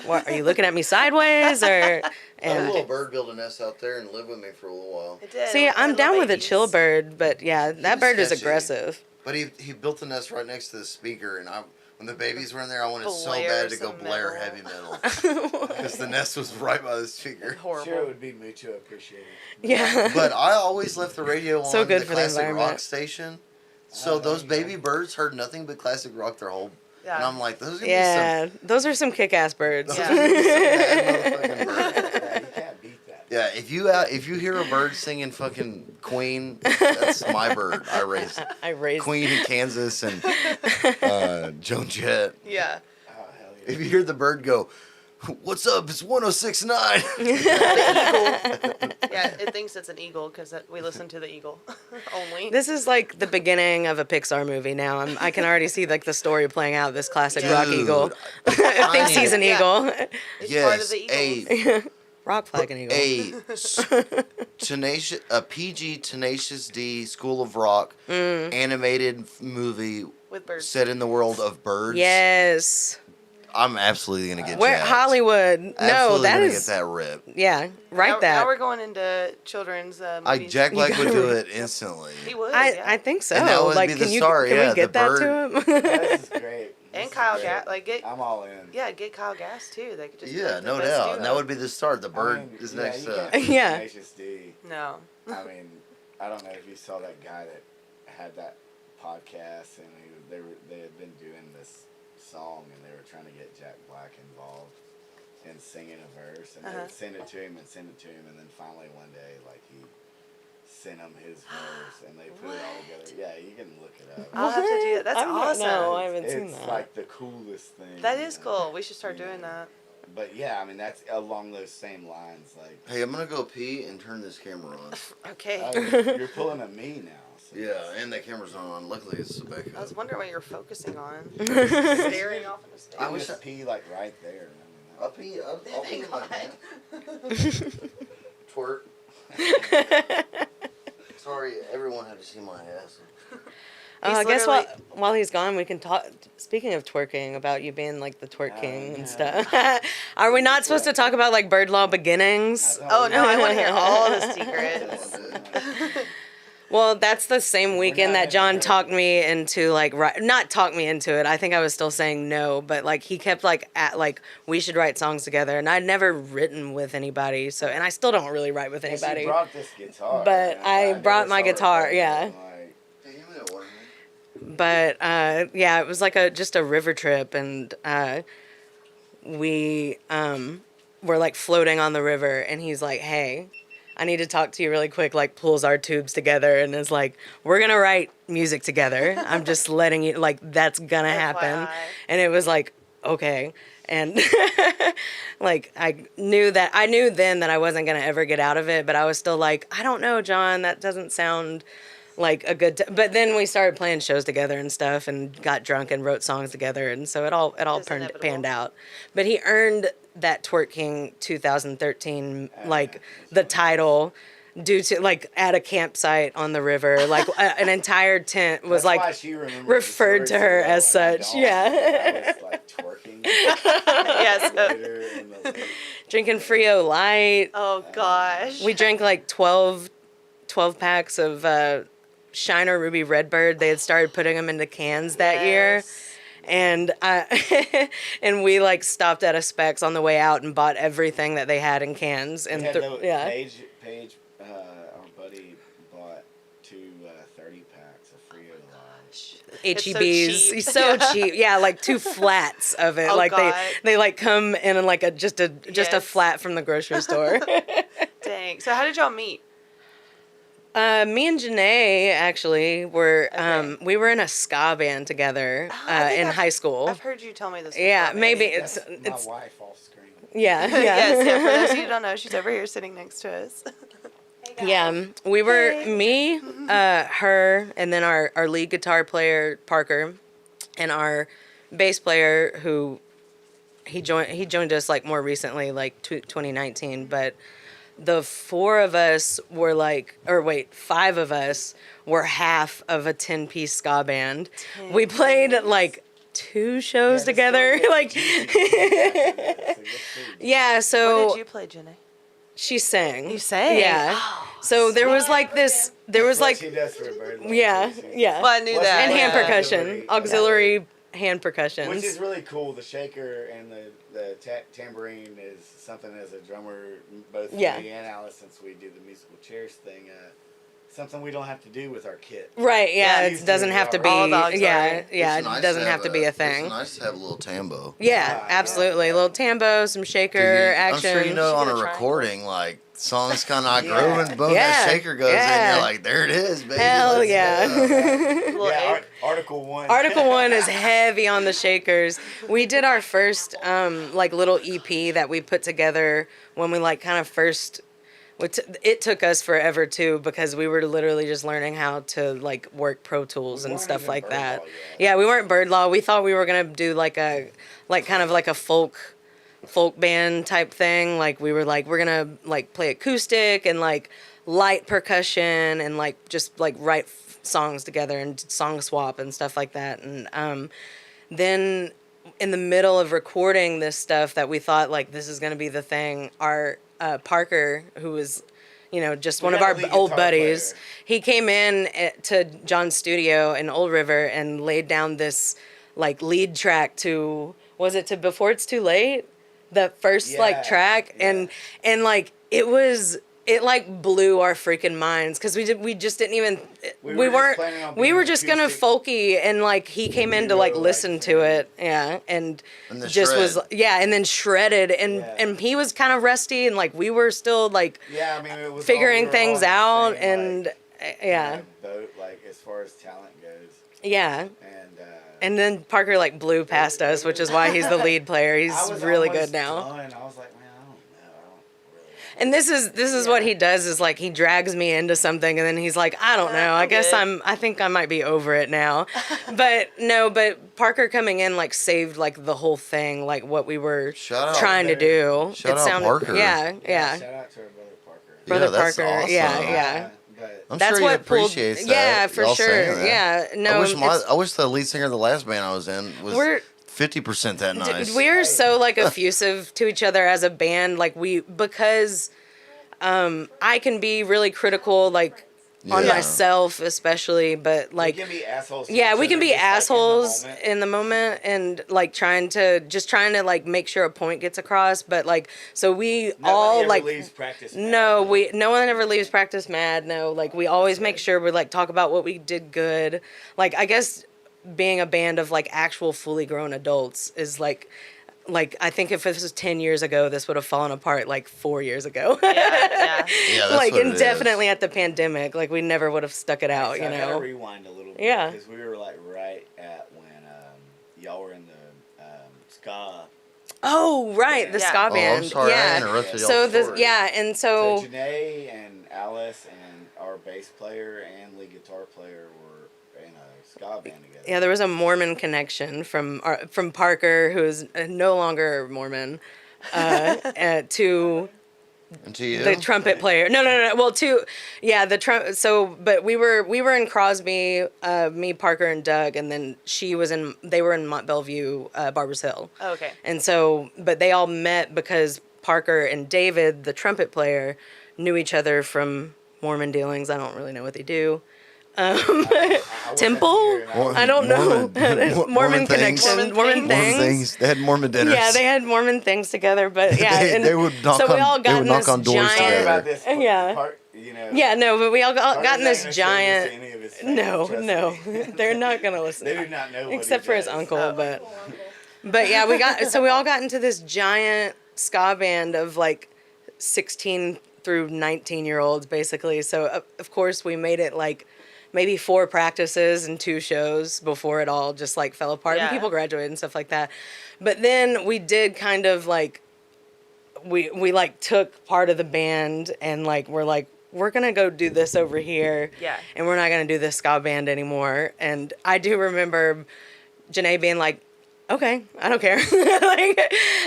what are you looking at me sideways or? A And little bird built a nest out there and lived with me for a little while. It did. see, It I'm had down little with a babies. chill bird, but yeah, that was bird is sketchy. aggressive. But he built the nest right next to the speaker, and when the babies were in there, I wanted so Blare bad to go some blare metal. heavy metal because the nest was right by the speaker. Horrible. Sure, it would be mutual appreciated. Yeah. But I always left the radio on So good the for the classic rock environment. station, so Oh, those there you baby go. birds heard nothing but classic rock their whole. Yeah. And I'm like, those are gonna Yeah, those are some kick-ass birds. be some, Yeah. those are gonna be some bad motherfucking birds. Yeah, you can't beat that. Yeah, if you hear a bird singing fucking Queen, that's my bird. I raised I raised. Queen in Kansas and Joan Jett. Yeah. Oh, hell yeah. If you hear the bird go, "What's up? It's 106.9." Yeah, it thinks it's an eagle because we listen to the eagle only. This is like the beginning of a Pixar movie. Now I can already see like the story playing out. This classic rock Dude, eagle. It thinks he's an Yeah. eagle. It's yes, part of the eagles. Rock flag and eagle. a PG Tenacious D School of Rock animated movie With birds. set in the world of birds. Yes. I'm absolutely gonna get Where jacked. Hollywood? No, Absolutely that gonna is. get that rip. Yeah, write now, that. Now we're going into children's movies. Jack Black would gotta do read- it instantly. He would. I yeah. think so. And that would like, be can the you? start, Can yeah, we get the that bird. to him? This is great. And This Kyle is great. Gass, like get I'm all in. yeah, get Kyle Gass too. They could just be, Yeah, like, the no best doubt. duo. And that would be the start. The bird I mean, is yeah, next you up. can't beat Yeah. Tenacious D. No. I mean, I don't know if you saw that guy that had that podcast and they had been doing this song and they were trying to get Jack Black involved in singing a verse and they Uh-huh. would send it to him and then finally one day like he sent him his verse and they put it all together. Yeah, you can look it up. I'll have to do that. That's awesome. No, I haven't it's seen that. like the coolest thing. That is you know? cool. We should start doing that. But yeah, I mean that's along those same lines. Like, Hey, I'm gonna go pee and turn this camera on. Okay. you're pulling at me now. So Yeah, and the camera's on. Luckily, it's back I was up. wondering what you're focusing on. Staring off into space. I wish just I- pee like right there. I'll pee. I'll pee in my God. pants. Twerk. Sorry, everyone had to see my ass. I He's guess literally- while he's gone, we can talk. Speaking of twerking, about you being like the twerk king and yeah. stuff. Are we not supposed to talk about like bird law beginnings? Oh no, I want to hear all the secrets. Well, that's the same weekend not that John gonna- talked me into like not talked me into it. I think I was still saying no, but like he kept like we should write songs together, and I'd never written with anybody, so and I still don't really write with Yes, anybody. you brought this guitar. But and I never brought my saw her guitar, play it. yeah. I'm like, Hey, give me that water, man. But yeah, it was like just a river trip, and we were like floating on the river, and he's like, "Hey, I need to talk to you really quick." Like pulls our tubes together and is like, "We're gonna write music together. I'm just letting you like that's gonna happen." FYI. And it was like, okay. And like I knew then that I wasn't gonna ever get out of it, but I was still like, I don't know, John, that doesn't sound like a good but then we started playing shows together and stuff and got drunk and wrote songs together, and so it all It's panned inevitable. out. But he earned that Twerk King 2013 like the title due to like at a campsite on the river, like an entire tent was that's why like she remembers the referred story to her so well, as and I such, don't. yeah. I was like twerking. Yes. later in the lake. drinking Frio Light. Oh gosh. We drank like 12 packs of Shiner Ruby Redbird. They had started putting them into cans that year. Yes. And and we like stopped at a Specs on the way out and bought everything that they had in cans. And We had yeah. Paige, our buddy, bought two 30 packs of Frio Live. It's so HEBs. cheap. So cheap. Yeah, like 2 flats of it. Oh, like God. they like come in like just a Yes. flat from the grocery store. Dang. So how did y'all meet? Me and Janae actually were Okay. we were in a ska band together I think in high school. I've heard you tell me this. Yeah, before, maybe maybe. it's That's my wife off screen. yeah, yeah. Yes, yeah. For those of you who don't know, she's over here sitting next to us. Yeah, we were Hey. me, her, and then our lead guitar player Parker, and our bass player who he joined us like more recently, like 2019. But the 4 of us were like, or wait, 5 of us were half of a 10-piece ska band. We played like 2 shows together, like yeah. So What did you play, Jenny? she sang. You sang? Yeah. Oh, So there was like this. There was like she does for bird love, yeah, too. yeah. Well, I knew What's that. And hand Yeah. percussion, auxiliary hand percussions. Which is really cool. The shaker and the tambourine is something as a drummer, both Yeah. me and Alice, since we do the musical chairs thing, something we don't have to do with our kit. Right, yeah, Yeah, it doesn't have to be. all the auxiliary. Yeah, yeah, It's it nice doesn't have to be a It's thing. nice to have a little tambo. Yeah, Yeah. absolutely. A little tambo, some shaker I'm action. sure you know Should on get a a triangle. recording, like songs kind of not Yeah. grooving, boom, Yeah. that shaker goes in, Yeah. you're like, there it is, baby. Hell let's yeah. go. Little Yeah, egg. Article 1. Article 1 is heavy on the shakers. We did our first like little EP that we put together when we like kind of first. It took us forever too because we were literally just learning how to like work Pro Tools We and weren't stuff even like Bird that. Law yet. Yeah, we weren't Bird Law. We thought we were gonna do like kind of like a folk band type thing. Like we were like we're gonna like play acoustic and like light percussion and like just like write songs together and song swap and stuff like that. And then in the middle of recording this stuff that we thought like this is gonna be the thing, our Parker, who was just one of got our a lead old guitar buddies, player. he came in to John's studio in Old River and laid down this like lead track to Before It's Too Late, the first like Yeah, track. yeah. And like it like blew our freaking minds because we just didn't even We we were just weren't planning on we being were just gonna acoustic. folky and like he came in to like Zero, listen like, to it, yeah, and And the just was shred. and then shredded and Yeah. and he was kind of rusty and like we were still like Yeah, I mean, it was figuring all, we were all things in the out same, and like, yeah boat, like as far as talent goes, yeah. and And then Parker like blew past us, which is why he's the lead player. He's I was really almost good now. done. I was like, man, I don't know, I don't really. And this is what he does is like he drags me into something and then he's like, I don't know. I I'm guess good. I think I might be over it now. but Parker coming in like saved like the whole thing, like what we were Shout out. trying to do. Shout out Parker. Yeah, Shout yeah. out to our brother Parker. Brother Yeah, that's Parker. awesome. Yeah, yeah. But I'm That's sure he what pulled. appreciates that. Yeah, for y'all sure. saying that. Yeah. No, I wish the lead singer of the last band I was in was We're- 50% that nice. We're so like effusive to each other as a band, like because I can be really critical, like on Yeah. myself especially, but like we can be assholes. to yeah, each we can other be just, like, assholes moment. in the moment and like trying to like make sure a point gets across, but like so we Nobody all ever like leaves practice mad. no one ever leaves practice mad. No, like we always make sure we like talk about what we did good. Like I guess being a band of like actual fully grown adults is like I think if this was 10 years ago, this would have fallen apart like 4 years ago. Yeah. Yeah, that's like what and it is. definitely at the pandemic, like we never would have stuck it out, So you I gotta know. rewind a little bit. Yeah. Because we were like right at when y'all were in the ska. Oh, right, the Yeah. ska Oh, band. I'm sorry, I yeah. interrupted y'all. So the story. and So so Janae and Alice and our bass player and lead guitar player were in a ska band together. yeah, there was a Mormon connection from Parker, who is no longer Mormon, to And to you? the trumpet player. No. Well, the trumpet. So, but we were in Crosby, me, Parker, and Doug, and then they were in Mont Bellevue, Barbers Hill. Oh, okay. And so, but they all met because Parker and David, the trumpet player, knew each other from Mormon dealings. I don't really know what they do. I wasn't Temple? here, and I was- I don't know. Mormon Mormon things. connection. Mormon Mormon things. things. They had Mormon dinners. Yeah, they had Mormon things together, but yeah, They- and they would knock so we on- all they got would in knock this on doors giant. Sorry together. about this. Yeah. Part, you know. Yeah, no, but we all got in Carter's not this gonna show giant. this to any of his fans, No, trust no, me. they're not gonna listen. They do not know what Except he for his does. uncle, Oh. but Cool uncle. yeah, we all got into this giant ska band of like 16 through 19-year-olds basically. So of course we made it like maybe 4 practices and 2 shows before it all just like fell apart and Yeah. people graduated and stuff like that. But then we did kind of like we like took part of the band and like we're gonna go do this over here. Yeah. And we're not gonna do this ska band anymore. And I do remember Janae being like, okay, I don't care.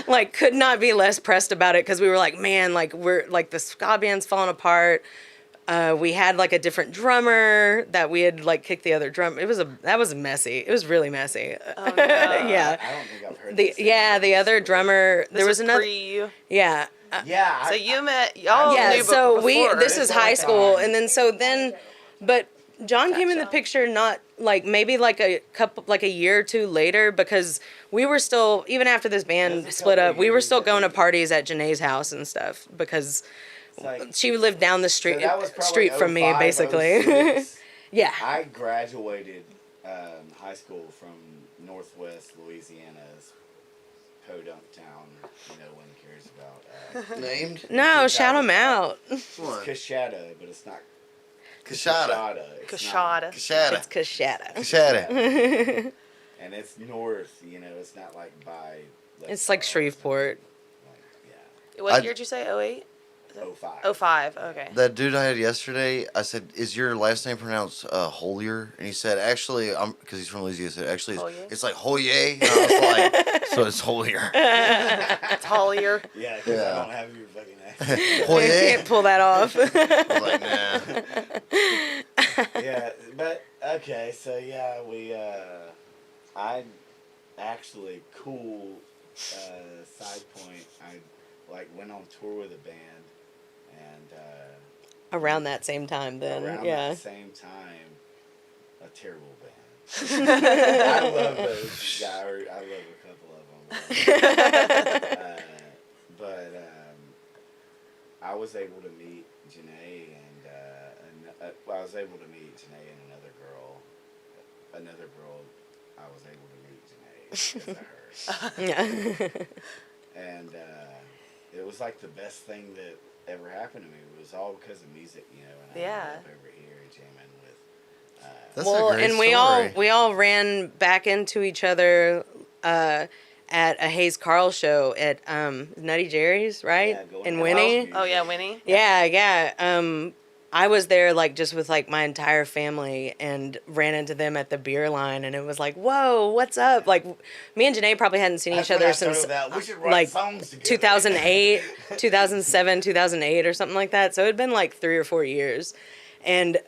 like could not be less pressed about it because we were like, man, like we're like the ska band's falling apart. We had like a different drummer that we had like kicked the other drum. That was messy. It was really messy. Oh, no. Yeah. I don't think I've heard The this. the other drummer. This There was another. pre-you. Yeah. Yeah. So you met y'all Yeah. knew So before. this is high school, time. and then but John came in the Gotcha. picture not like maybe like a year or 2 later because we were still even after this It band was a split couple up, we were years still that going to we- parties at Janae's house and stuff because It's like, she lived down the so street that was probably street from me 05, basically. 06. Yeah. I graduated high school from Northwest Louisiana's Podunk town. No one cares about. Named No, shout them out. It's what? Coshada, but it's not Kashada. It's not- Kashada. Kashada. It's Coshada. Kashada. And it's north. You know, it's not like by. It's like Shreveport. Yeah. What I- year did you say? 08? 05. 05. Okay. That dude I had yesterday, I said, "Is your last name pronounced Holier?" And he said, "Actually, I'm because he's from Louisiana." He said, "Actually, Holier? it's like Hoyer." And I was like, "So it's Holier." It's Hollier. Yeah, because Yeah. I don't have your fucking accent. You Hoyer. can't pull that off. I was like, "Nah." Yeah, but okay, so yeah, I actually side point. I like went on tour with a band, and Around that same time then. around Yeah. that same time, a terrible band. I love those guys. I love a couple of them. But I was able to meet Janae and I was able to meet Janae and another girl. Another girl, I was able to meet Janae because of her. Yeah. And it was like the best thing that ever happened to me. It was all because of music, you know. And I Yeah. ended up over here jamming with. That's a Well, great and story. we all ran back into each other at a Hayes Carl show at Nutty Jerry's, right? Yeah, going In to Winnie. house Oh yeah, Winnie. Yeah, yeah. I was there like just with like my entire family and ran into them at the beer line and it was like, whoa, what's up? Like me and Janae probably hadn't seen That's each when other I started since that. We should write like songs together. 2008, 2007, 2008 or something like that. So it had been like 3 or 4 years. And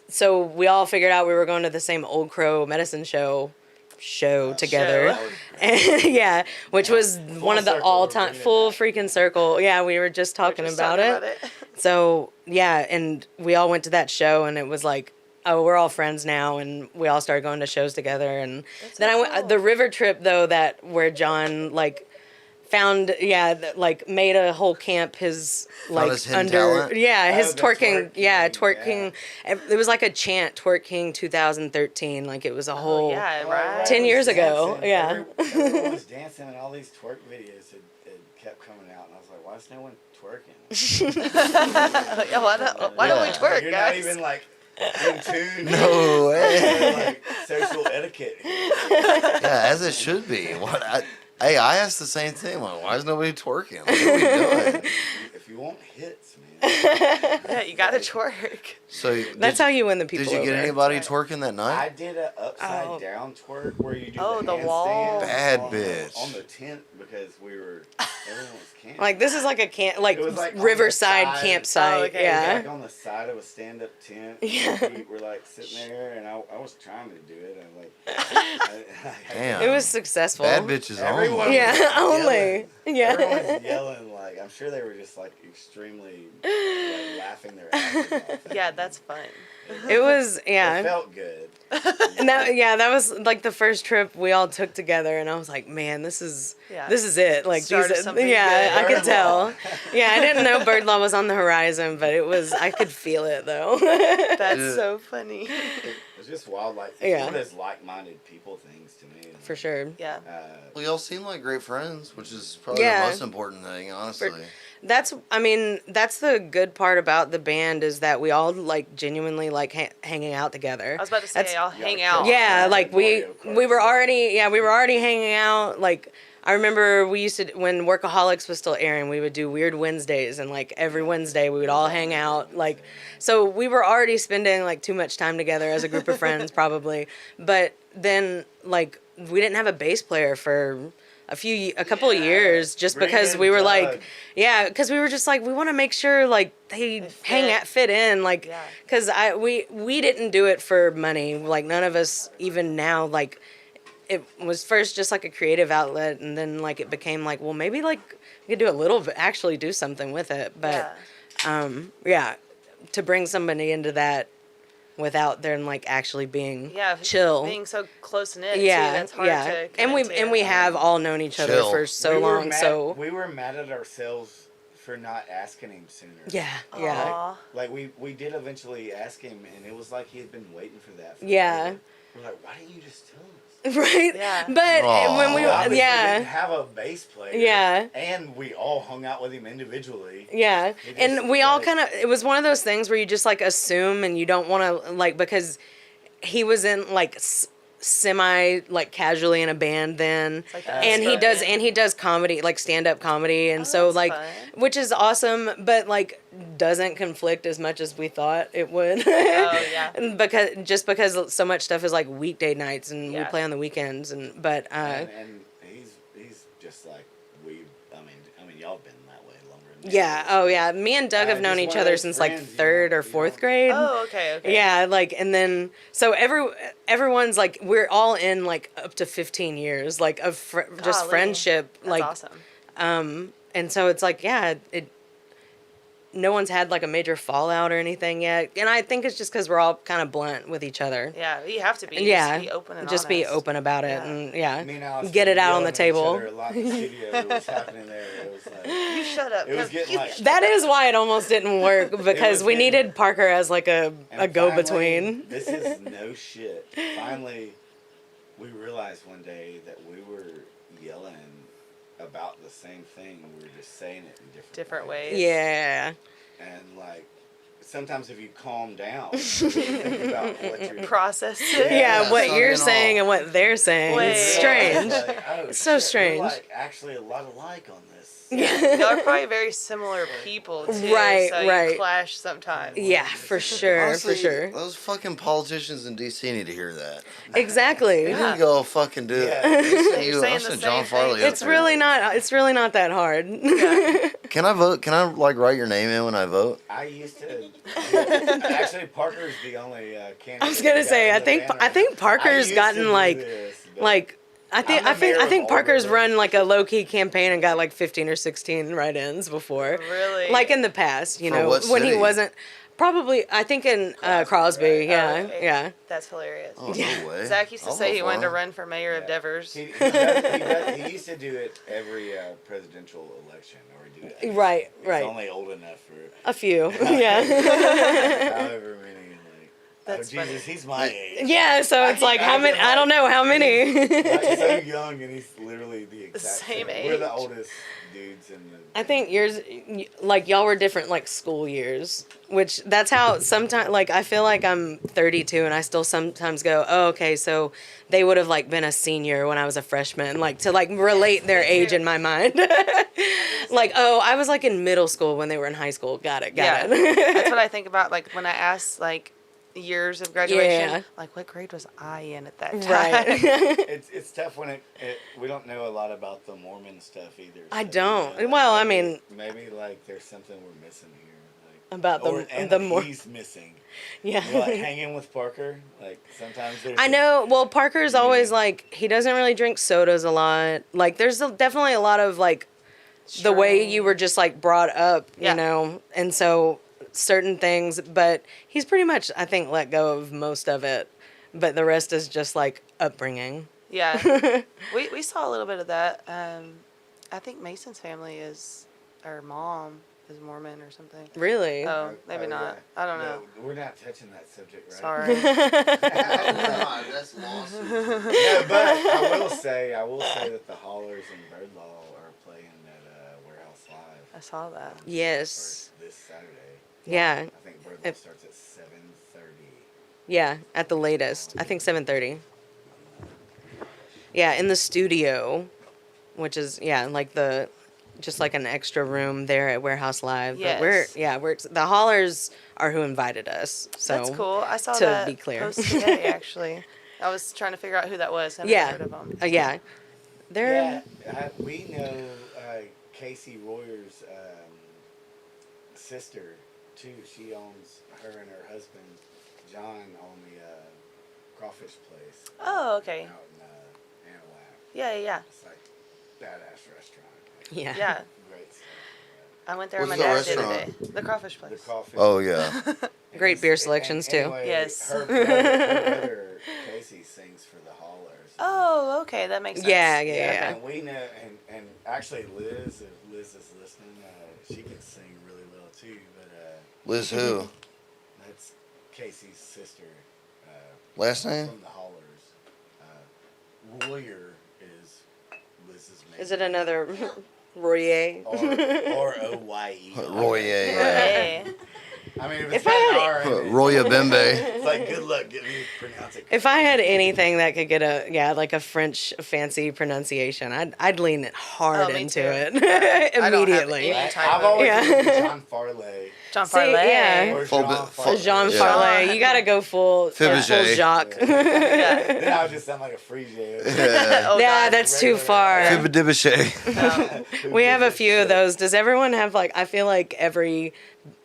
so we all figured out we were going to the same Old Crow medicine show together. That was- And, yeah, which was one of the circle, all-time we're bringing it full back. freaking circle. Yeah, we were just talking Just about talking it. So, yeah, and we all went to that show and it was like, oh, we're all friends now and we all started going to shows together and That's then so I went cool. the river trip though that where John like found like made a whole camp his like his hidden under talent? yeah his Oh, the twerking yeah twerking, twerking it was like a chant twerking 2013 like it was a whole Oh, yeah, Oh, right. 10 was year ago, dancing. yeah. Everyone was dancing, and all these twerk videos had kept coming out, and I was like, "Why is no one twerking?" Yeah, why don't we Yeah. twerk, You're guys? not even like in tune. No way. to, like social etiquette. Yeah, as it should be. Hey, I asked the same thing. Like, why is nobody twerking? What are we doing? If you want hits, man. Yeah, you gotta twerk. So that's how you win the people Did you get over. anybody Right. twerking that I night? did a upside Oh. down twerk where you do Oh, the the wall. handstand Bad on bitch. on the tent because everyone was camping. Like this is like a camp, like It was, like, on the riverside side. campsite. Oh, okay. It was, Yeah. like on the side of a stand-up tent. Yeah. My feet were like sitting there, and I was trying to do it. I'm like, Damn. It was successful. Bad bitches Everyone only. Yeah, was only. yelling. Yeah. Everyone's yelling like, I I'm sure they were just like extremely like, laughing their asses off. Yeah, that's fun. It was, It yeah. felt good. And that was like the first trip we all took together, and I was like, man, this is Yeah. it. Like, Start of something yeah, good. I could Bird law. tell. Yeah, I didn't know bird law was on the horizon, but I could feel it though. That's Yeah. so funny. It's just wildlife. It's Yeah. one of those like-minded people things to me. For sure. Yeah. Well, y'all seem like great friends, which is probably Yeah. the most important thing, honestly. That's the good part about the band is that we all like genuinely like hanging out together. I was about to say, That's- y'all Yeah, hang we out. could. Yeah, Yeah, like Mario Kart. we were already hanging out. Like I remember we used to, when Workaholics was still airing, we would do Weird Wednesdays, and like every Wednesday we would all hang out. Like, so we were already spending like too much time together as a group of friends probably. But then like we didn't have a bass player for a couple of years just Bring because in we were Doug. like, yeah, because we were just like, we want to make sure like they fit in, like, Yeah. because we didn't do it for money, like none of us even now, like it was first just like a creative outlet, and then like it became like, well, maybe like we could do a little bit, actually do something with it, but yeah, to bring somebody into that without them like actually being chill. Being so close knit. Yeah, too, that's hard yeah, to and we commit to. we have all known each other Chill. for so We were long, mad- so we were mad at ourselves for not asking him sooner. yeah, yeah, Aw. Like we did eventually ask him, and it was like he had been waiting for that. Yeah. forever. We're like, why didn't you just tell us? right. Yeah. But Aw. when we, Obviously yeah, didn't have a bass player. Yeah. And we all hung out with him individually. yeah, It and just, we all like- kind of, it was one of those things where you just like assume, and you don't want to like, because he was in like semi like casually in a band then, like the and expert band. he does comedy, like stand-up comedy, and so that's like fun. which is awesome, but like doesn't conflict as much as we thought it would. Oh, yeah. And because so much stuff is like weekday nights, and we Yeah. play on the weekends, and but And he's just like I mean y'all been that way longer than me. yeah, oh yeah, me and Doug have Uh, known just each one of other those since like friends, you third know, or you fourth know. grade. Oh, okay. Yeah, like, and then so everyone's like, we're all in like up to 15 years like of just Golly. friendship, That's like awesome. and so it's like, yeah, no one's had like a major fallout or anything yet, and I think it's just because we're all kind of blunt with each other. Yeah, you have to be. Yeah, Just be open and just be honest. open about it, Yeah. and yeah, Me and Alex get were it out on yelling the at each table. other a lot in the studio. What was happening there? It was like You shut up. it was Kev. getting You like shut That is why it almost didn't work, because was we getting- needed Parker as like a and go-between. finally, This is no shit. Finally, we realized one day that we were yelling about the same thing. We were just saying it in different ways. Yeah, And like sometimes if you calm down, you think about what you're Process Yeah, it. yeah, what some you're and saying all. and what they're saying. Wait. It's strange. Like, oh, It's so shit, strange. We're like actually a lot alike on this. Y'all are probably very similar people too. Right, so right. You clash sometimes. Yeah, for sure, Honestly, for sure. Those fucking politicians in DC need to hear that. Exactly. They need to go fucking do it. Yeah. I'll send You're you- saying I'll the send same John thing. Farley up It's there. really not that hard. Can I vote? Can I like write your name in when I vote? I used to. Actually, Parker's the only candidate. I was gonna we got say, in I the think band I right think now. Parker's I used to gotten do like this, but like I think I'm the mayor of Old Parker's River. run like a low key campaign and got like 15 or 16 write-ins before. Really? Like in the past, you For know, what when he city? wasn't probably, I think in Crosby, right? yeah, Oh, okay. yeah. That's hilarious. Oh, Yeah. no way. Zach used to I'll say vote he for wanted to him. run for mayor of Yeah. Devers. He used to do it every presidential election, or he did it. Right, He's right. only old enough for A few, yeah. however many. Like, That's oh Jesus, funny. he's my age. Yeah, so it's like how many? I don't know how many. Like, so young, and he's literally the exact same We're the age. oldest dudes in the. I think yours, like y'all were different, like school years, which that's how sometimes, like I feel like I'm 32 and I still sometimes go, oh, okay, so they would have like been a senior when I was a freshman, like to like relate their age in my mind. Like, oh, I was like in middle school when they were in high school. Got it. That's what I think about. Like when I ask like years of graduation, Yeah. like what grade was I in at that time? Right. It's tough when we don't know a lot about the Mormon stuff either. I so, don't. you know, Well, I maybe- mean- maybe like there's something we're missing here. Like, About the more. he's missing. Yeah. You're like hanging with Parker. Like sometimes there's. I know. Well, Parker's always like, he doesn't really drink sodas a lot. Like, there's definitely a lot of like the way you were just like brought up, Yeah. you know, and so certain things, but he's pretty much, I think, let go of most of it, but the rest is just like upbringing. Yeah. we saw a little bit of that. I think Mason's family or mom is Mormon or something. Really? Oh, maybe not. yeah. I don't know. No, we're not touching that subject, right? Sorry. God, that's lawsuit. No, but I will say that the Haulers and Birdlaw are playing at Warehouse Live. I saw that. Yes. This Saturday. Yeah. I think Birdlaw If- starts at 7:30. Yeah, at the latest. I think 7:30. Yeah, in the studio, which is like just like an extra room there at Warehouse Live. But Yes. we're the Haulers are who invited us. So That's cool. I saw to that be clear. post today, actually. I was trying to figure out who that was. I haven't Yeah. heard of them. Yeah. They're Yeah, we know Casey Royer's sister too. She owns her and her husband John own the crawfish place. Oh, okay. Out in Anahuac. Yeah. It's like badass restaurant. yeah. Yeah. Great stuff. I went there with my What's dad the the other day. restaurant? The crawfish The place. crawfish. Oh yeah. And Great he's- beer and selections, too. anyway, Yes. Her brother Casey sings for the Haulers. Oh, okay. That makes sense. Yeah. And we know, and actually Liz, if Liz is listening, she can sing really well too. But Liz who? that's Casey's sister. Last name? From the Haulers. Royer is Liz's name. Is it another Royer? or Oye? Royer. Hey. I mean, if If it's got I an R in it, Roya Bembe. it's like good luck getting me to pronounce it. If I had anything that could get like a French fancy pronunciation, I'd lean it hard Oh, me into too. it I don't have immediately. any type I've of- always Yeah. looked at John Farley. John See, Farley. yeah. Or Full Jean bit- Farley. Jean Yeah. Farley, you gotta go full Fabergé. Jacques. Yeah. Then I would just sound like a free J. Yeah. Oh, Yeah, God. that's too far. Fibadibashay. No. We have a few of those. Does everyone have like? I feel like every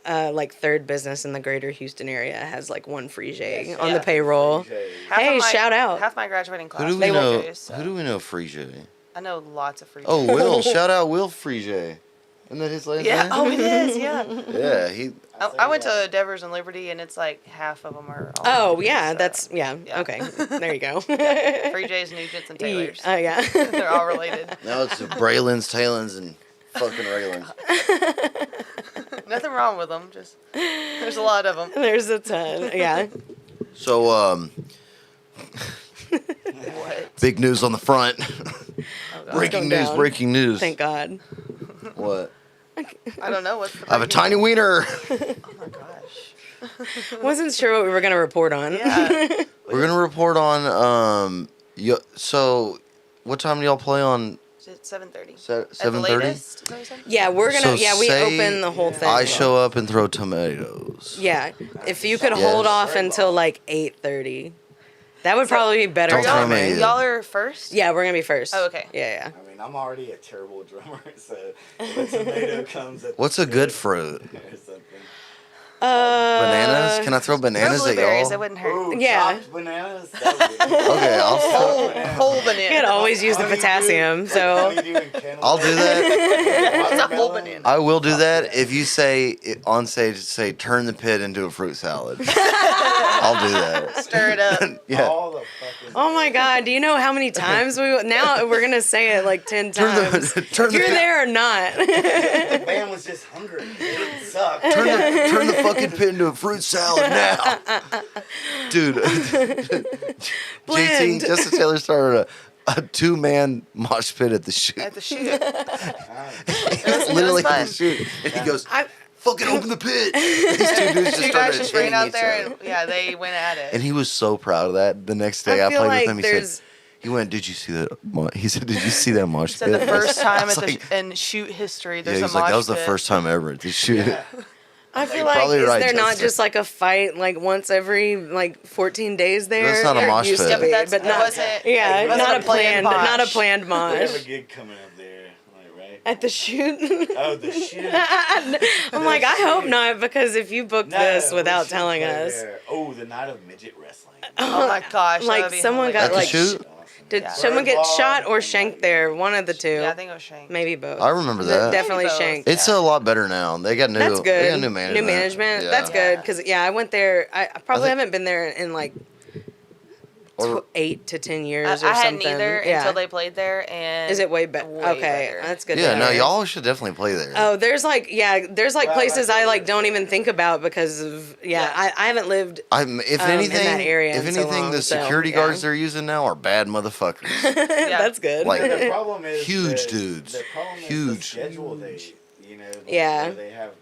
like third business in the greater Houston area has like one free J Yes, on yeah. the payroll. Half Hey, of my- shout out. Half my graduating class. Who do we they know? will do, so. Who do we know? Frige. I know lots of free. Oh, Will. Shout out Will Frige. Isn't that his last Yeah. name? Oh, it is. Yeah. Yeah, he. I went to Devers and Liberty, and it's like half of them are. Oh all yeah, so. that's yeah. Yeah. Okay, there you go. Free J's, Nugents, and Taylors. Oh yeah. They're all related. Now it's Braylons, Talons, and fucking Raylins. Nothing wrong with them. Just there's a lot of them. There's a ton. Yeah. So, What? big news on the front. Oh, God. breaking going news, down. breaking news. Thank God. What? I don't know what's the. I have a breaking- tiny wiener. Oh my gosh. Wasn't sure what we were gonna report on. Yeah. We're gonna report on so what time do y'all play on? It's 7:30. 7:30. Is that what you said? Yeah, we're gonna. So yeah, we say open the whole thing. I show up and throw tomatoes. Yeah, if you could Yes. hold off until like 8:30, that would probably be better Don't tell timing. me. Y'all are first. Yeah, we're gonna be first. Oh, okay. Yeah, I mean, I'm already a terrible drummer, so if a tomato comes at What's a good fruit? or something. yeah. Bananas? Can I throw Throw bananas at blueberries. It y'all? wouldn't hurt. Ooh, Yeah. chopped bananas? That would be Okay, I'll Whole, banana. whole You banana. could always use the Honeydew- potassium, so honeydew and cantaloupe. I'll do that. It's a whole Watermelon. banana. I will do that if you say on stage, say turn the pit into a fruit salad. I'll do that. Stir it up. Yeah. All the fucking. oh my God, do you know how many times now we're gonna say it like 10 Turn times? the turn You're the there or not? The band was just hungry. It didn't suck. turn the fucking pit into a fruit salad now, dude. Blend. JT Justin Taylor started a 2-man mosh pit at the shoot. At the shoot. It's literally fun. at the shoot, and he goes, I- "Fucking open the pit." These two dudes just Two started guys just ran hitting out each there other. and yeah, they went at it. And he was so proud of that. The next day, I I, feel played like with him. He there's- said, "He went, did you see that?" He said, "Did you see that mosh Said pit?" the first I time was at the like, in shoot history, yeah, there's he a was like, mosh "That was the pit. first time ever at the shoot." Yeah. I feel You're like probably is right, there not Justin. just like a fight like once every like 14 days there? That's not a There mosh used to pit. be, Yeah, but but it not. wasn't. Yeah, it wasn't not a planned, mosh. not a planned We have a mosh gig coming up there, like, right? at the shoot. Oh, the shit. I'm like, I hope not, because if you booked this No, without we should telling play us, there. Oh, the night of midget wrestling. Oh my gosh. Like, that'd be someone got, At the like, shoot? Did Yeah. someone get Bird shot Law or and, shanked like, there? One of the two. Yeah, I think it was Shank. Maybe both. I remember that. Definitely Maybe both. shanked. It's a lot better now. They got new. That's good. They got new management. New management. Yeah. That's good because I went there. I probably think- haven't been there in like Or- 8 to 10 I years or hadn't something. either yeah. until they played there, and Is it way better? way Okay, better. that's good. Yeah, to no, hear. y'all should definitely play there. Oh, there's like Well, places that's I what like we're don't saying. even think about because of Yeah. I haven't lived. If in anything, that area if in so anything, long, the so, security yeah. guards they're using now are bad motherfuckers. That's good. Like- The problem is Huge the, dudes. The problem is the Huge. schedule they, Yeah. where they have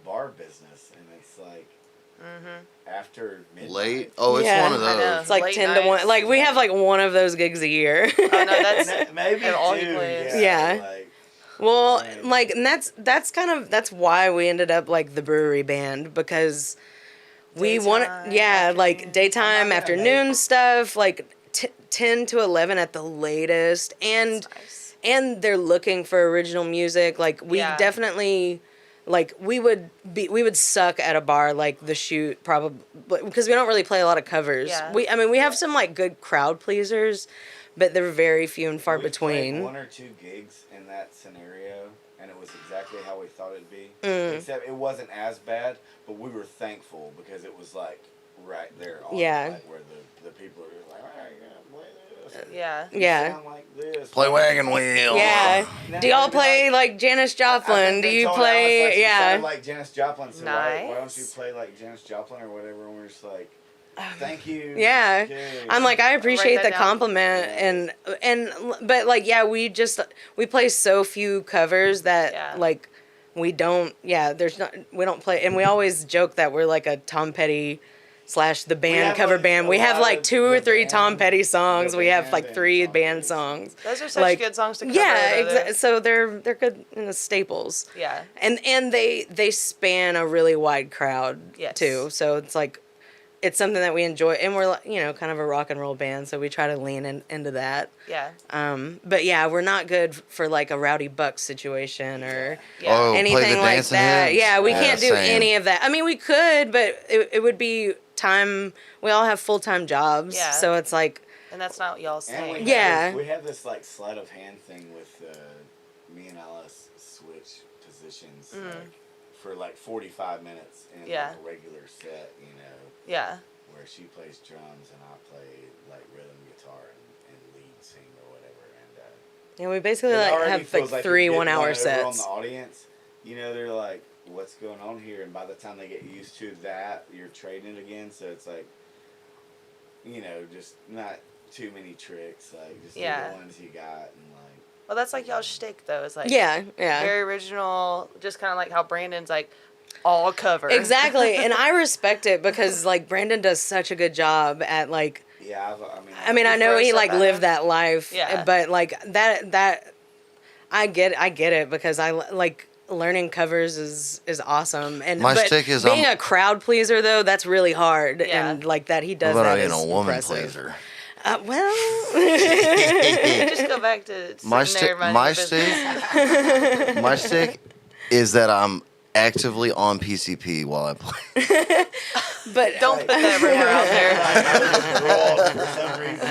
bar business, and it's like after midnight. Late. Oh, it's Yeah. one of I know. those. it's like Late 10 to 1. nights. Like we have like one of those gigs a year. Oh, no, that's Maybe And all two, he plays. Yeah. Like, Well, Right. like, and that's why we ended up like the brewery band because we want, Daytime, yeah, like afternoon. daytime, I'm not gonna afternoon make- stuff, like 10 to 11 at the latest, and nice. and they're looking for original music. Like we Yeah. definitely. Like we would suck at a bar like the Shoot probably because we don't really play a lot of covers. Yeah. We have some like good crowd pleasers, but they're very few and far we played between. 1 or 2 gigs in that scenario, and it was exactly how we thought it'd be. Mm. Except it wasn't as bad, but we were thankful because it was like right there on Yeah. like, where the people are like, all right, yeah, play this. Yeah. You Yeah. sound like this. Play wagon wheel. Yeah. Now Do y'all they'd be play like Janis I Joplin? think Do they you told Alice, play? like, she Yeah. sounded like Janis Joplin. So why don't you Nice. play like Janis Joplin or whatever? And we're just like, thank you. Yeah. Okay. I'm like I appreciate that the down. compliment and but like yeah we play so few covers that Yeah. like we don't we don't play and we always joke that we're like a Tom Petty / the band have, cover like, band. a We have lot like of 2 or the 3 band- Tom Petty songs. the We have band like and 3 Tom band Petty songs. Those are such Like, good songs to cover. Yeah, though, they're- exactly. So they're good staples. Yeah. And they span a really wide crowd Yes. too. So it's like it's something that we enjoy and we're kind of a rock and roll band, so we try to lean into that. Yeah. But yeah, we're not good for like a Rowdy Bucks situation or Yeah. Oh, play anything the like dancing that. hymns? Yeah, we Yeah, can't do same. any of that. I mean, we could, but it would be time. We all have full-time jobs, Yeah. so it's like And that's not what y'all's And saying. Yeah. we have this like sleight of hand thing with me and Alice switch positions like, for like 45 minutes in Yeah. like a regular set, Yeah. where she plays drums and I play like rhythm guitar and lead sing or whatever. And we basically it like already have feels like you're 3 getting 1-hour one over sets. on the audience, they're like, "What's going on here?" And by the time they get used to that, you're trading it again. So it's like, just not too many tricks. Like just do Yeah. the ones you got and like. Well, that's like y'all's shtick, though. It's like Yeah. very original, just kind of like how Brandon's like all cover. Exactly, and I respect it because like Brandon does such a good job at like. Yeah, I mean, I know throws he stuff like at lived him. that life, Yeah. but like that, I get it because I like learning covers is awesome. And My but shtick is being a crowd pleaser though, that's really hard, Yeah. and like that he What does about that being is a woman impressive. pleaser? Well, Just go back to My sitting there stick, minding my your business. stick, my stick is that I'm actively on PCP while I play. but Don't put that rumor out there. For some reason. I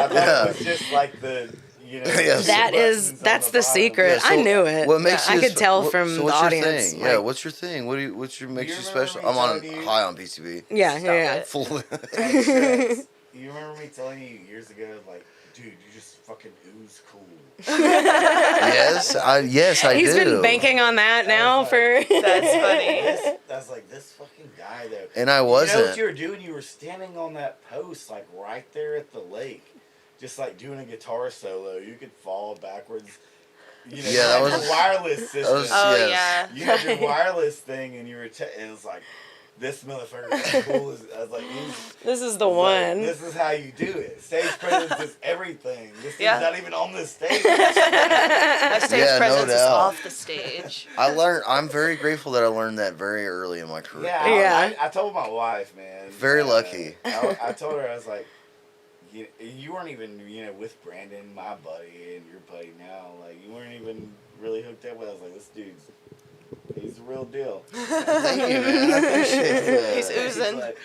thought it was just like the. Yes. that's the secret. Yeah, I so knew it. What makes I you could tell what- from so the what's your audience. Thing? Yeah, like- what's your thing? What's your makes You you remember special? me I'm on telling you- high on PCP. yeah, Stop yeah. it. Full. You remember me telling you years ago, like, dude, you just fucking ooze cool. yes, I He's do. been banking on that now like- for. That's funny. I was like, this fucking guy though. And I You know wasn't. what you were doing? You were standing on that post, like right there at the lake, just like doing a guitar solo. You could fall backwards. Yeah, you that had was- your wireless system. was- Oh Yes. yeah. You had your wireless thing, and you were. It was like, this motherfucker is cool. I was like, This is the like, one. this is how you do it. Stage presence is everything. This Yeah. is not even on the stage. My stage Yeah, no presence is doubt. off the stage. I'm very grateful that I learned that very early in my career. Yeah, Yeah. I told my wife, man. Very lucky. I told her, I was like, you weren't even, with Brandon, my buddy, and your buddy now. Like, you weren't even really hooked up with. I was like, this he's the real deal. Thank you, man. I appreciate that. He's oozing. Like,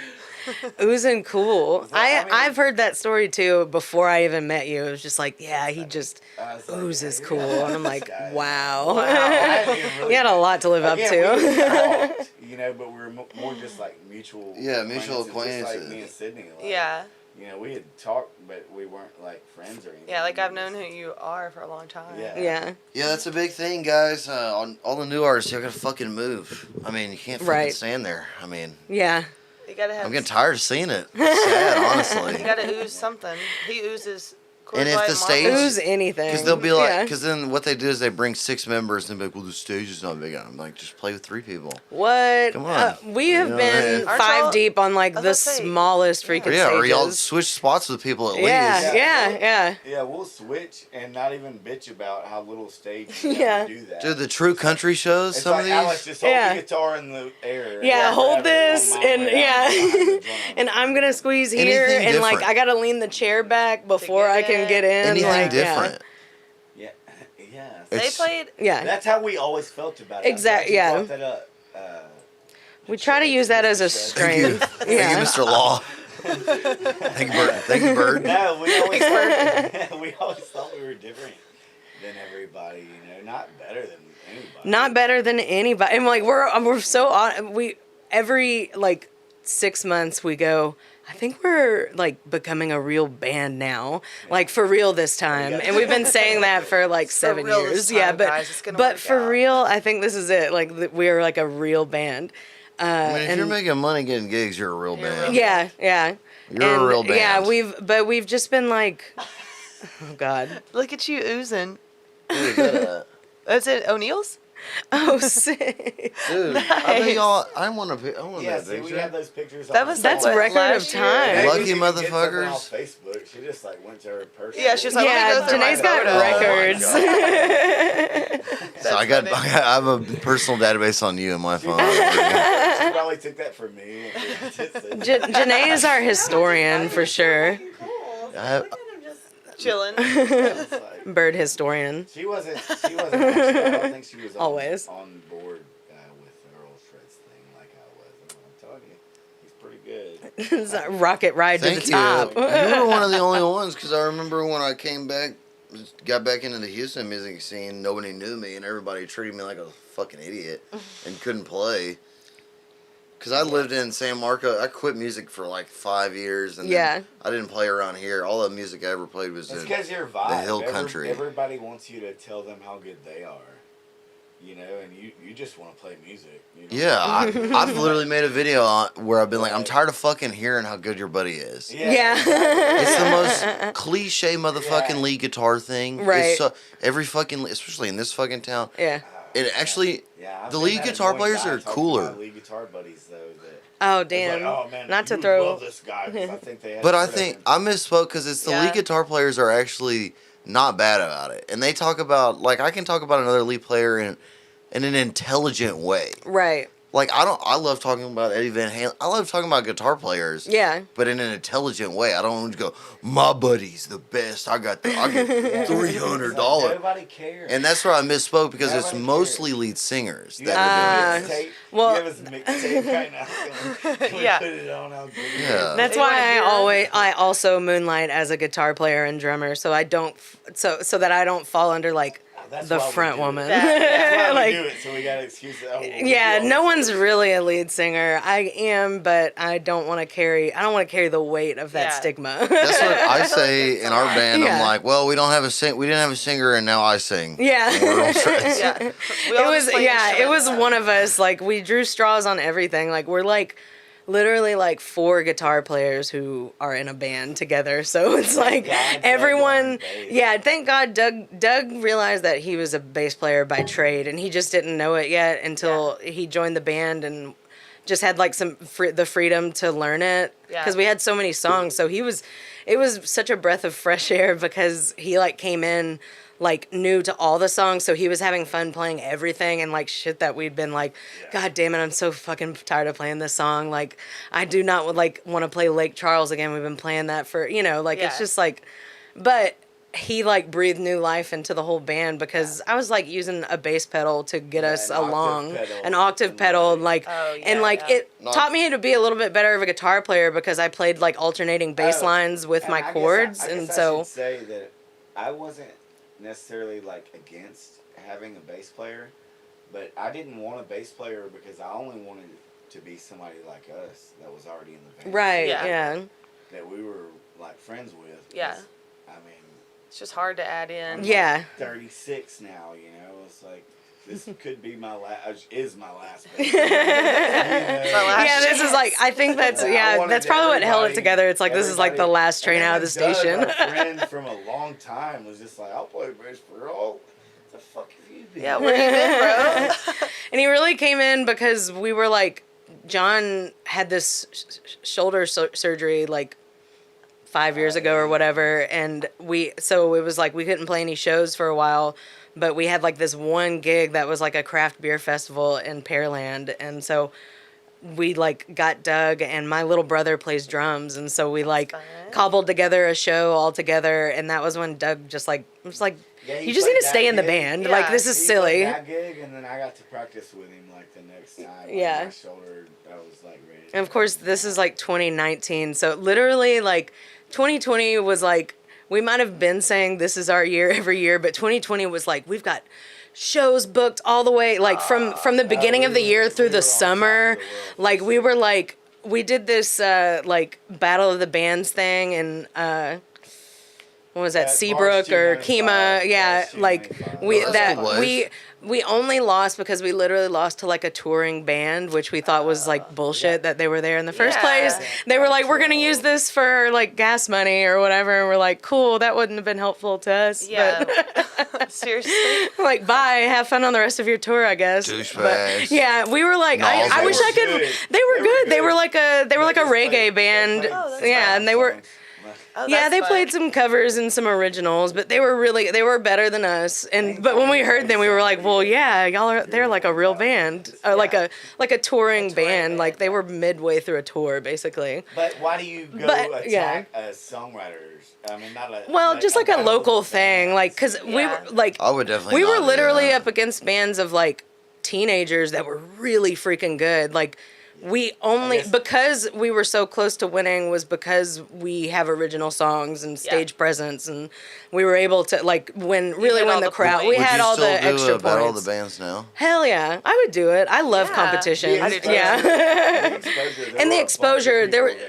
Oozing cool. I mean- I've heard that story too before I even met you. It was just like, yeah, he just I was like, oozes yeah, cool. And I'm this like, guy- wow. I hadn't even really- He had a lot to live up Again, to. we talked, you know, but we were more just like mutual. Yeah, mutual Just like acquaintances. me and Sydney. Like, Yeah. You know, we had talked, but we weren't like friends or anything. Yeah, like I've We known just- who you are for a long time. Yeah. Yeah. Yeah, that's a big thing, guys. On all the new artists, you gotta fucking move. I mean, you can't fucking Right. stand there. I mean, Yeah. You gotta have. I'm getting tired of seeing it. It's sad, honestly. You gotta ooze something. He oozes. Coors And if Light the and stage- Marlboro. Ooze anything. Because they'll be like, Yeah. because then what they do is they bring 6 members and be like, well, the stage is not big enough. I'm like, just play with 3 people. What? Come on. We have You know, been Aren't 5 y'all- deep on like I was the gonna say, smallest freaking Yeah, or y'all stages. switch spots with people at Yeah, least. yeah. Yeah, we'll switch and not even bitch about how little stage we have Yeah. to do that. Dude, the true country shows, it's some like of these. Alex, just hold Yeah. the guitar in the air. Yeah, and hold grab it this, on my and way yeah. out behind the drum. And I'm gonna squeeze here, Anything and like different. I gotta lean the chair back before I can get in. Anything like, different. Yeah, yeah. They It's- played. Yeah. That's how we always felt about it. Exact- I'm glad you yeah. brought that up. We try to use that as a Thank you. strength. Thank you, Yeah. Mr. Law. Thank you, Bird. Thank you, Bird. No, we always we always thought we were different than everybody. You know, not better than anybody. Not better than anybody. And like we're so on. We every like 6 months we go. I think we're like becoming a real band now, like for real this time. And we've been saying that for like 7 real years. this Yeah, time, but guys. It's gonna but work for out. real, I think this is it. Like we're like a real band. I mean, if and- you're making money getting gigs, you're a real You're a band. real- Yeah, yeah. You're a real band. Yeah, we've just been like, oh God. Look at you oozing. Really good at That's it. O'Neill's. Oh, sick. Dude, I bet y'all. I want Yeah, that see, we picture. have those pictures. That on was the That's wall. what, record of last year? time. Maybe Lucky she could get something motherfuckers. off Facebook. She just like went to her personal. Yeah, she was like, Yeah, let me go through my Janae's got photos. records. So I got. I have a personal database on you in my phone. She probably took that from me. Janae is our historian for sure. I, Chilling. It's like- Bird historian. She wasn't. Actually, I don't think she was Always. on board with the Earl Shreds thing like I was. I'm telling you, he's pretty good. It's a rocket ride thank to you. the top. You were one of the only ones because I remember when I came back, got back into the Houston music scene. Nobody knew me, and everybody treated me like a fucking idiot and couldn't play. Because I lived in San Marco. I quit music for like 5 years, and Yeah. then I didn't play around here. All the music I ever played was It's in. because you're vibe. hill country. Everybody wants you to tell them how good they are. You know, and you just want to play music. You know? Yeah, I've literally made a video where I've been like, I'm tired of fucking hearing how good your buddy is. Yeah. It's the most cliche motherfucking Yeah. lead guitar thing. Right. It's so, every fucking, especially in this fucking town. Yeah. It actually, Yeah, I've the been lead that guitar annoying players guy are talking to cooler. my lead guitar buddies though. That Oh it's damn. like, oh man, Not to you throw. love this guy 'cause I think they. Had but to I put think him I misspoke because it's the Yeah. lead guitar players are actually not bad about it, and they talk about like I can talk about another lead player in an intelligent way. Right. Like I love talking about Eddie Van Halen. I love talking about guitar players. Yeah. But in an intelligent way. I don't want to go, my buddy's the best. I get Yeah. $300. Nobody cares. And that's where I misspoke because it's Nobody mostly lead singers You that Ah. are doing this. mixtape. well- You have his mixtape right now. Can we Yeah. put it on? How good it Yeah. is? That's They wanna why hear- I also moonlight as a guitar player and drummer, so I don't so that I don't fall under like That's the why we front do it. woman. That's why Like, we do it, so we got to excuse it. Oh, we yeah, do all no this one's stuff. really a lead singer. I am, but I don't want to carry the weight of that Yeah. stigma. That's what I say in our band. I'm Yeah. like, well, we didn't have a singer, and now I sing. Yeah. We're all friends. Yeah. We It all was just play it was instruments. one of us. Like we drew straws on everything. Like we're like literally like 4 guitar players who are in a band together. So it's like God, Doug everyone. learned bass. Yeah, thank God Doug realized that he was a bass player by trade, and he just didn't know it yet until he joined the band and just had like the freedom to learn it Yeah. because we had so many songs. So it was such a breath of fresh air because he like came in like new to all the songs, so he was having fun playing everything and like shit that we'd been like, God damn it, I'm so fucking tired of playing this song. Like I do not want to play Lake Charles again. We've been playing that for like it's Yeah. just like, but he like breathed new life into the whole band because I was like using a bass pedal to get us an octave along, pedal, an octave and, pedal, like- and like it Not- taught me to be a little bit better of a guitar player because I played like alternating bass Oh, lines with and my I guess chords, I and guess so I should say that I wasn't necessarily like against having a bass player, but I didn't want a bass player because I only wanted to be somebody like us that was already in the band. right, Yeah. yeah. That we were like friends with. Yeah. 'cause, I mean, It's just hard to add I'm in. Yeah. 36 now, you know. It's like this could be my last. Is my last. Band. Yeah, this is like I think that's I wanted that's probably what held it everybody- together. It's like this is like the everybody- last train and out of the then Doug, station. Our friend from a long time was just like, I'll play bass for all. The fuck have you been? Yeah, where you been, bro? And he really came in because we were like, John had this shoulder surgery like 5 years ago or whatever, and so it was like we couldn't play any shows for a while, but we had like this one gig that was like a craft beer festival in Pearland, and so we like got Doug, and my little brother plays drums, and so we like fun. cobbled together a show all together, and that was when Doug just like was like, Yeah, he you just need played to stay that in the gig. band. Yeah. Like this is He silly. played that gig, and then I got to practice with him like the next time. Like, Yeah. my shoulder, I was like ready. And of course, this is like 2019. So literally, like 2020 was like we might have been saying this is our year every year, but 2020 was like we've got shows booked all the way, like from the beginning of the year through we were the on top summer. of the world. Like we were like we did this like Battle of the Bands thing and. What was that? At Seabrook March or 295, Kima? Yeah, March like 295. we That's that cool, boys. we only lost because we literally lost to like a touring band, which we thought was like bullshit that they were there in the first Yeah. place. They were like, we're gonna use this for like gas money or whatever, and we're like, cool, that wouldn't have been helpful to us. Yeah. But Seriously. like, bye, have fun on the rest of your tour, I guess. Douchebags. But, yeah, we were like, No, I they wish were I could. good. They were good. They were like a They just reggae played- band. they played Oh, that's Yeah, some and they were. songs. Oh, Yeah, that's they fun. played some covers and some originals, but they were better than us. And but when we heard them, we were like, well, yeah, they're like a real band, like a touring band. Like they were midway through a tour, basically. But why do you go But, yeah. attack songwriters? I mean, not a. Well, just like a battle local of thing, bands. like because we Yeah. were like I would definitely. we were not do literally that. up against bands of like teenagers that were really freaking good. Like we only guess- because we were so close to winning was because we have original songs and stage presence, and we were able to like win had win all the the crowd. points. We Would had you all still the do extra a battle points. of the bands now? Hell yeah, I would do it. I love Yeah. competitions. I do too. Yeah. The exposure, there And the were a bunch of exposure, there people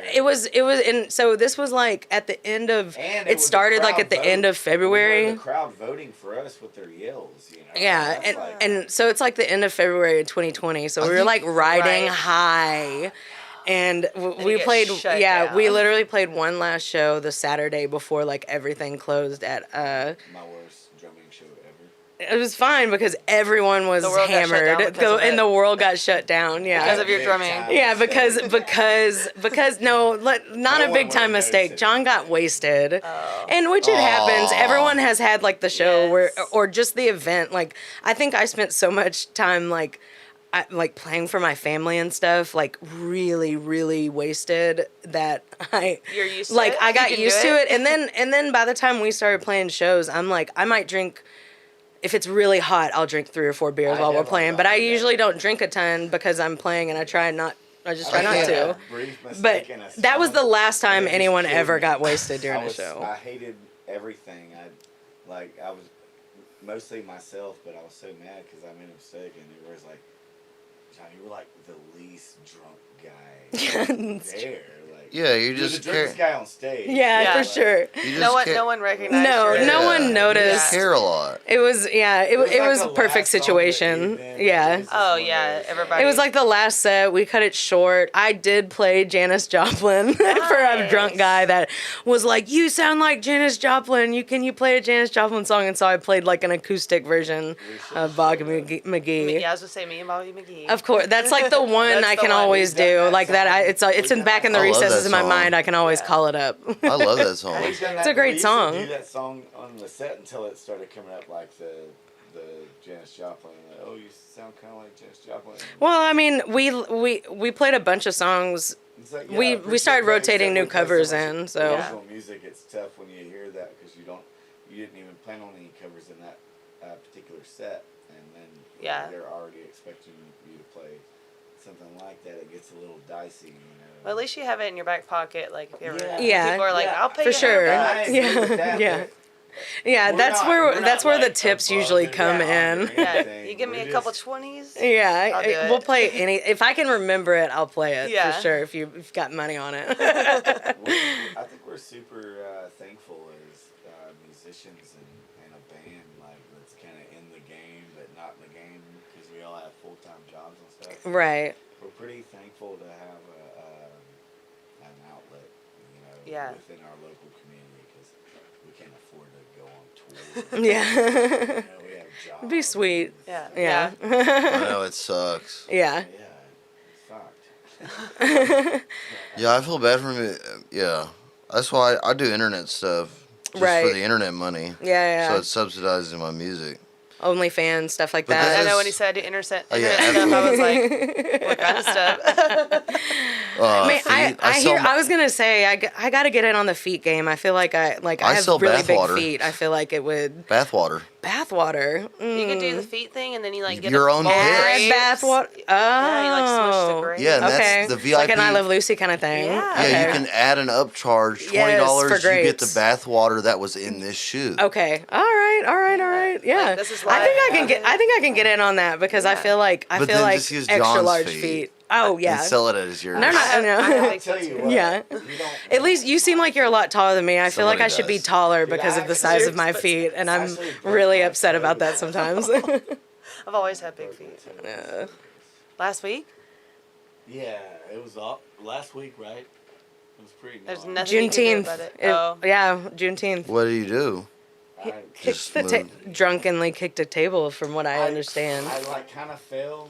it was, and so this was like at the end of. And It was the started like crowd at the vote. end of We February. were the crowd voting for us with their yells, you know. Yeah, That's and like- and so it's like the end of February of 2020. So I we were think- like riding Right. high, and we you get played. shut Yeah, we down. literally played one last show the Saturday before like everything closed at. my worst drumming show ever. It was fine because everyone was The world got shut down hammered, because of and it. the world got shut down. Yeah, Because of your Big drumming. time yeah, mistake. because no, not No a one big would time notice mistake. it. John got wasted, Oh. and which it happens. Aw. Everyone has had like the show where, Yes. or just the event. Like I think I spent so much time like playing for my family and stuff, like really wasted that You're used to like it? I You got can used do to it? it, and then by the time we started playing shows, I'm like I might drink. If it's really hot, I'll drink 3 or 4 beers I while we're definitely playing. don't But I do that. usually don't drink a ton because I'm playing, and I just try I not had to. a brief mistake But in a that was the song, last and time it just anyone killed ever me. got wasted during a I show. hated everything. I was mostly myself, but I was so mad because I made a mistake, and it was like, John, you were like the least drunk guy there. Like, Yeah, you you're just the drunkest guy on stage. Yeah, Yeah. for Like, sure. You just No one recognized No, you. no Yeah. one You noticed. just care a lot. It was it was it like was the a perfect last song of the situation. evening. Yeah. It was just Oh, one of yeah, those, everybody- It was like the last set. We cut it short. I did play Janis Joplin for a drunk Nice. guy that was like, "You sound like Janis Joplin. Can you play a Janis Joplin song?" And so I played like an acoustic version of Bobby McGee. Yeah, I was gonna say me and Bobby McGee. Of course, that's like the one That's I the can one. always We've done do. that Like that, song. it's in We've back done in the that. I love recesses that of my song. mind. I can always Yeah. call it up. I love that song. We've done It's a that- great we used to song. do that song on the set until it started coming up like the Janis Joplin. Like, oh, you sound kind of like Janis Joplin. Well, I mean, we played a bunch of songs. It's like, we for started kids, like I rotating said, new we play so covers much in, so- original music, it's tough when you hear that because you don't you didn't even plan on any covers in that particular set, and then Yeah. they're already expecting you to play something like that, it gets a little dicey, you know. Well, at least you have it in your back pocket. Like if you ever, Yeah. people are like, Yeah. "I'll pay For you sure. I agree with that, Yeah. but Yeah, we're that's not- where we're that's not, where the like, tips above usually and come beyond or in. Yeah, anything. you give me We're a couple just- 20s. Yeah, I'll do it. we'll play any. If I can remember it, I'll play it Yeah. for sure. If you've got money on it. I think we're super thankful as musicians and a band like that's kind of in the game but not in the game because we all have full-time jobs and stuff. Right. We're pretty thankful to have an outlet, you know, Yeah. within our local community because we can't afford to go on tour. Yeah. You know, we have jobs. It'd be sweet. Yeah. Yeah. I know it sucks. Yeah. Yeah, it sucked. Yeah, I feel bad for me. Yeah, that's why I do internet stuff just Right. for the internet money. Yeah. So Yeah. it's subsidizing my music. OnlyFans, stuff like But that. I that know when is- he said internet Oh, yeah, stuff, I was like, what kind of stuff? I mean, I sell hear. my- I was gonna say I got to get in on the feet game. I feel like I I have sell really big bathwater. feet. I feel like it would bathwater. bathwater. You could do the feet thing, and then you like get Your a own bowl of pits. Add grapes. bathwater. Oh, Yeah, you like smush the grapes. Yeah, and okay. that's the VIP. Like an I Love Lucy kind of thing. Yeah. Yeah, Okay. you can add an upcharge, $20. Yes, for You get the grapes. bathwater that was in this shoe. Okay. All right. Yeah. Like, this is I think I live. can get. I think I can get in on that because I Yeah. feel like But then just use extra John's large feet. feet. Oh yeah. And sell it as yours. No, no, I have no. big Tell feet, you too. what, Yeah. you don't- At least you seem like you're a lot taller than me. I feel like I Somebody should be does. taller Dude, because I of the actually- size of my feet, and I'm actually broke really my upset toe about that before. sometimes. I've always had big feet. Yeah. Last week, Yeah, it was up last week, right? It was pretty. there's gnarly. nothing you can do Juneteenth. about it. Oh, Yeah, Juneteenth. What do you do? I, Just Kicked the move. drunkenly kicked a table, from what I understand. I like kind of fell.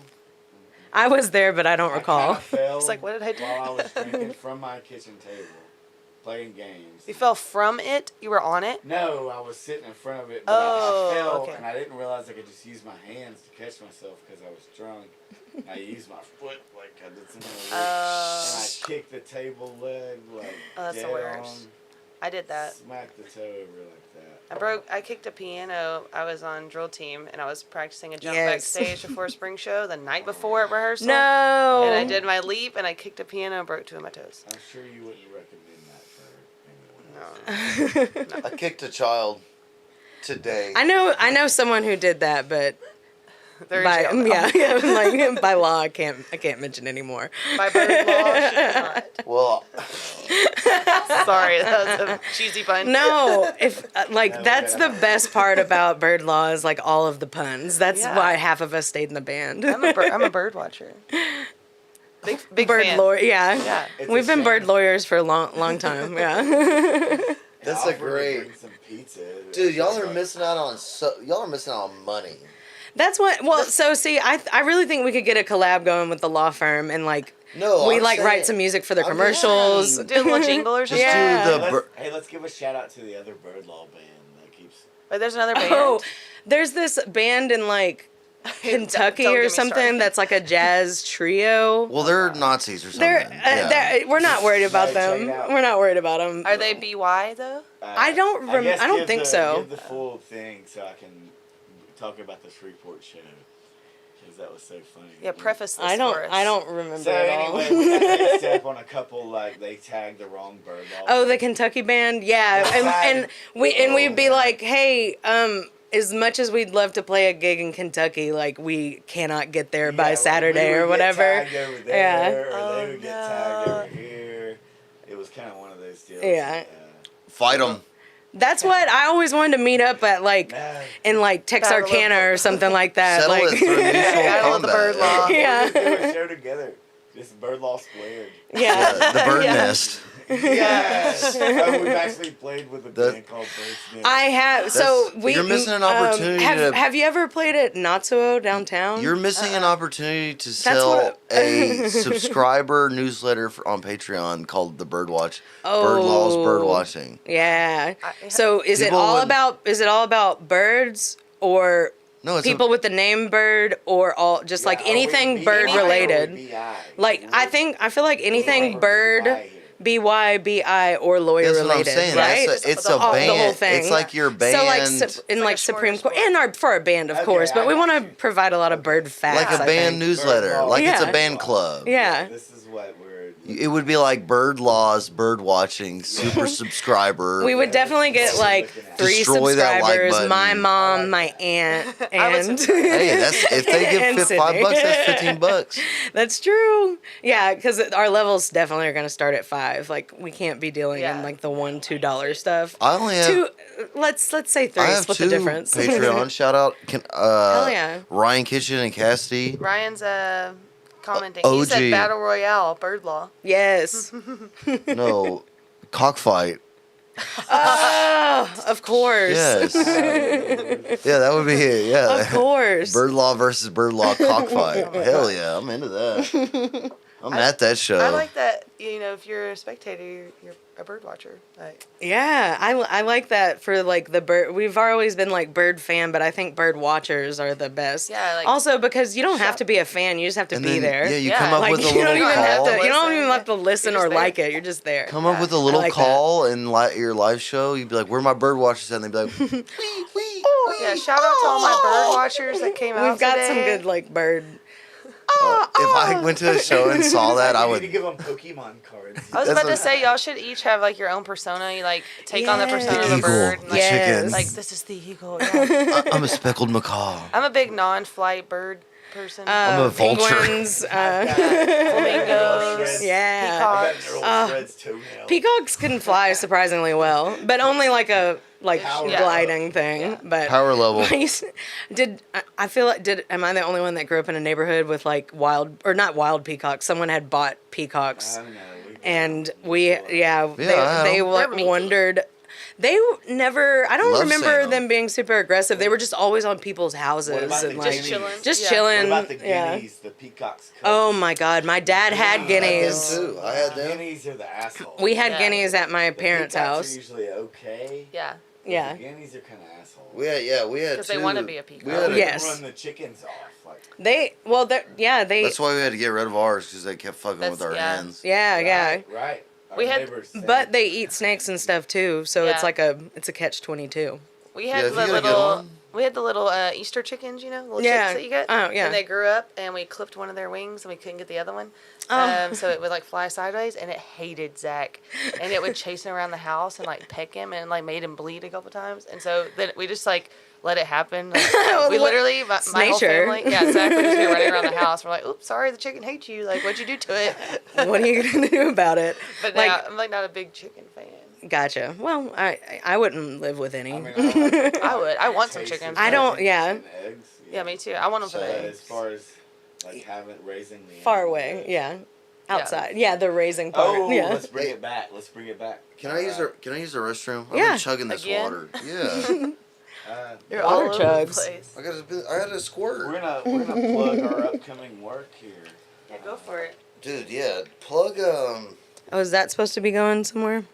I was there, but I don't I recall. kinda fell It's like, what did I do? While I was drinking from my kitchen table, playing games. you fell from it. You were on it. No, I was sitting in front of it, but Oh, I fell, okay. and I didn't realize I could just use my hands to catch myself because I was drunk. I used my foot like I did something weird, and I kicked the table leg like Oh, that's the dead worst. on, I did that. smacked the toe over like that. I kicked a piano. I was on drill team and I was practicing a jump Yes. backstage before spring show the night before at rehearsal. No. And I did my leap and I kicked a piano and broke two of my toes. I'm sure you wouldn't recommend that for anyone else. No. I kicked a child today. I know someone who did that, but They're in by jail now. yeah, like by law, I can't mention anymore. By bird law, she cannot. Well, Sorry, that was a cheesy pun. No, if like No, that's we the gotta- best part about bird law is like all of the puns. That's Yeah. why half of us stayed in the band. I'm a bird watcher. Big bird fan. lawyer, yeah. Yeah. It's We've a been shame. bird lawyers for a long time. Yeah. That's I a offered to great- bring some pizza. dude, y'all It's are like- missing out on y'all are missing out on money. That's what. Well, so see, I really think we could get a collab going with the law firm and like No, we I'm like saying- write some music for the I'm commercials. saying- Do a little jingle or Just something. Yeah. do the. Let's give a shout out to the other bird law band that keeps. Wait, there's another band. Oh, there's this band in like Kentucky Don't get or me something started. that's like a jazz trio. Well, they're Nazis or something. We're not worried about Right, check them. it out. We're not worried about them. Are they BY though? I don't guess I don't give think the- so. Give the full thing so I can talk about the Shreveport show because that was so funny. Yeah, preface this I don't. for us. I don't remember So at anyway, all. we got mixed up on a couple like they tagged the wrong bird law. Oh, the Kentucky band, yeah, and we'd be like, hey, as much as we'd love to play a gig in Kentucky, like we cannot get there by Saturday or whatever. Tagged over there, Yeah. or they Oh, would get tagged no. over here. It was kind of one of those deals. Yeah. Fight them. That's what I always wanted to meet up at, like No. in like Texarkana or something like that. Settle like, it through mutual Battle of the combat. Bird Law. Yeah. We'll just do a show together. Just bird law squared. yeah. The bird Yeah. nest. Yes. Oh, we've actually played with a The- band called Bird's Nest. I have. So That's- we. you're missing an opportunity to- Have you ever played at Natsuo downtown? You're missing an opportunity to what sell a subscriber newsletter on Patreon called the Birdwatch. Bird Laws Oh. Bird Watching. Yeah. I- So is it People all would- about? Is it all about birds or No, it's people with the name bird or all just like Yeah, anything we bird BI or related? we BI? Like I feel like anything Or bird BI here. BYBI or lawyer That's what I'm related, saying. right? It's The a whole- band. the whole thing. It's like your band. So like in like like a Supreme Court smorgasbord. for a band, of Okay, course, but I we got want you. to provide a lot of bird facts. like a I band think. newsletter. Bird law. Like it's a Yeah. band club. Yeah. This is what we're. It would be like bird laws, bird watching, super subscriber. We would definitely get like 3 Destroy that like subscribers. button. My I mom, like my that. aunt, I would and subscribe. Hey, that's if they And give $5, Sydney. that's $15. That's true. Yeah, because our levels definitely are going to start at 5. Like we can't be dealing in Yeah. like the $1-2 stuff. I only have 2. Let's say 3. I have Split 2 the difference. Patreon shout out. Hell yeah. Ryan Kitchen and Cassidy. Ryan's commenting. OG. He said Battle Royale, Bird Law. Yes. No, cockfight. Oh, of course. Yes. Yeah, that would be it. Yeah. Of course. Bird law versus bird law cockfight. Hell yeah, I'm into that. I'm at that show. I like that. You know, if you're a spectator, you're a bird watcher. Like, Yeah, I like that for like the bird. We've always been like bird fan, but I think bird watchers are the best. Yeah, like- also because you don't have to be a fan, you just have to And be then, there. Yeah, you Yeah. come up like with a you little don't even have call. to. You don't Listen. even have to listen You're or just there. like it. You're just there. Come up with a I little like call and your live show. You'd be like, "Where are my bird watchers?" at?" And they'd be like, "Wee, wee, yeah, shout out to all my bird watchers that came out We've got today. some good like bird. If I went to a show and saw that, I You need to would. give them Pokemon cards. I was That's about to what- say, y'all should each have like your own persona. You like take on the persona of The a eagle, bird. And, the like, chicken. like, this is the eagle. Yeah. I'm a speckled macaw. I'm a big non-flight bird person. I'm a vulture. Penguins, Flamingos. yeah. I bet Peacocks. Earl Fred's toenail. Peacocks can fly surprisingly well, but only like a Power gliding thing. But Power level. I feel like am I the only one that grew up in a neighborhood with like wild or not wild peacocks? Someone had bought peacocks, I don't know. and we I had they 'em. like They're meaty. wondered. They never. I don't Love remember seeing 'em. them being super aggressive. They were just always on people's houses What about and the like Just chilling. just Yeah. chilling. What about the yeah. guineas, the peacocks? Oh my God, my dad had I had guineas. them too. I had them. Guineas are the assholes. We had Yeah. guineas at my The parents' peacocks house. Are usually okay. Yeah. Yeah. The guineas are kind of assholes. We had 'Cause two. they wanna be a peacock. We had a- Yes. Run the chickens off. Like, They That's why we had to get rid of ours because they kept fucking with That's- our yeah. hens. yeah. Right. Our We had- neighbors said- But they eat snakes and stuff too, so it's Yeah. like it's a catch-22. We Yeah, had if you the get a good little. one. We had the little Easter chickens, you know, little Yeah. chicks that you get. Oh, yeah. And they grew up, and we clipped one of their wings, and we couldn't get the other one. Oh. So it would like fly sideways, and it hated Zach, and it would chase him around the house and like peck him and like made him bleed a couple times. And so then we just like let it happen. Like, we literally, my whole nature. family, yeah, Zach would just be running around the house. We're like, "Oops, sorry, the chicken hates you. Like, what'd you do to it?" What are you gonna do about it? But Like- now I'm like not a big chicken fan. Gotcha. Well, I wouldn't live with any. I mean, I like I would. I want some tasty chicken. I don't- chickens yeah. and eggs. Yeah, me too. I want them So for the as eggs. far as like having raising the Far animal away, goes. yeah. Outside, yeah, the raising part. Oh, yeah. let's bring it back. Let's bring it back. Can I use the restroom? I've Yeah. been chugging this Again? water. Yeah. They're Water all over the chugs. place. I had a squirt. We're gonna plug our upcoming work here. Yeah, go for it. Dude, yeah. Plug Oh, is that supposed to be going somewhere?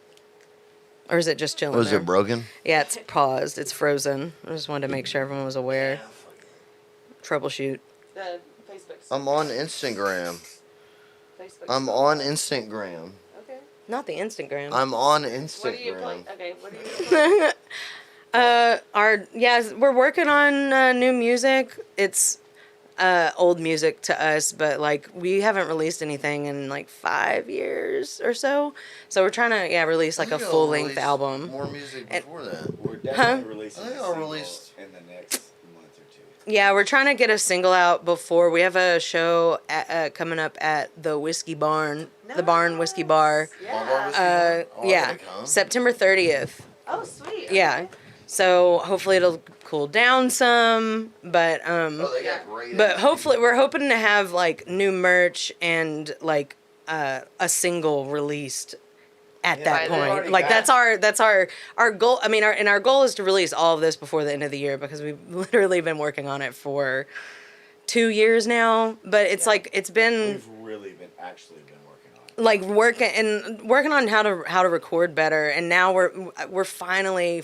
Or is it just chilling was there? it broken? Yeah, it's paused. It's frozen. I just wanted to make sure everyone was aware. Troubleshoot. The Facebook. I'm on Instagram. Facebook. I'm on Instagram. Okay. Not the Instagram. I'm on What are you playing? Instagram. Okay. What are you? We're working on new music. It's old music to us, but like we haven't released anything in like 5 years or so. So we're trying to release like I a think I'll full length release album. More music And- before that. We're definitely releasing I think a I'll single release- in the next month or two. Yeah, we're trying to get a single out before we have a show coming up at the Whiskey Barn, the Barn Whiskey Bar. Barbara Whiskey Bar? Oh, I Yeah, gotta come. September 30th. Oh, sweet. Yeah, so hopefully it'll cool down some, but Oh, they got great. But hopefully, we're hoping to have like new merch and like a single released at Yeah, that Right, they've point. already Like got- that's our goal. I mean, our goal is to release all of this before the end of the year because we've literally been working on it for 2 years now. But it's like it's been We've really been working on it. like working on how to record better, and now we're finally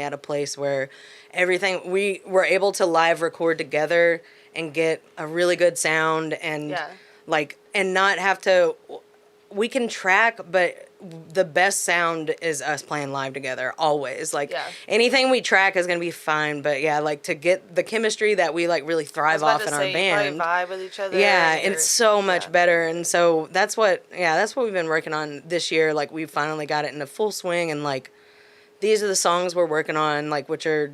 at a place where everything we were able to live record together and get a really good sound and Yeah. like and not have to we can track, but the best sound is us playing live together always. Like Yeah. anything we track is gonna be fine, but yeah, like to get the chemistry that we like really I was thrive about off to in our say, you probably band. vibe with each other. Yeah, and and you're- it's so much yeah. better, and so that's what we've been working on this year. Like we finally got it into full swing, and like these are the songs we're working on, like which are.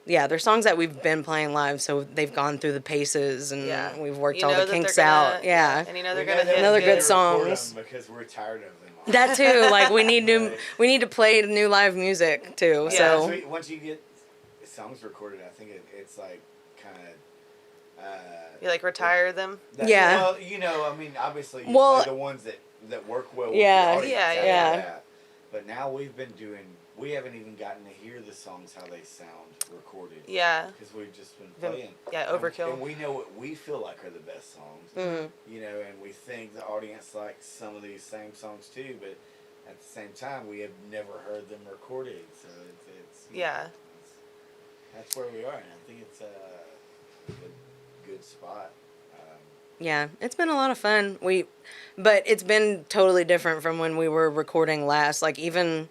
Yeah, they're songs that we've been playing live, so they've gone through the paces and Yeah. we've worked You all know the that kinks they're gonna- out. Yeah. And you know they're We gonna know hit Another good record songs. them because we're tired of them. That too, like we need Right. to play new live music too. Yeah. So Once you get songs recorded, I think it's like kind of. You like retire them. Yeah. Well, you know, I mean, obviously, you Well- play the ones that work well. Yeah. With the audience, Yeah, I yeah. get that. But now we haven't even gotten to hear the songs how they sound recorded. Yeah. Because we've just been Been- playing. yeah, And- overkill. And we know what we feel like are the best songs. mhm. You know, and we think the audience likes some of these same songs too, but at the same time, we have never heard them recorded. So it's Yeah. that's where we are, and I think it's a good spot. Yeah, it's been a lot of fun. But it's been totally different from when we were recording last. Like even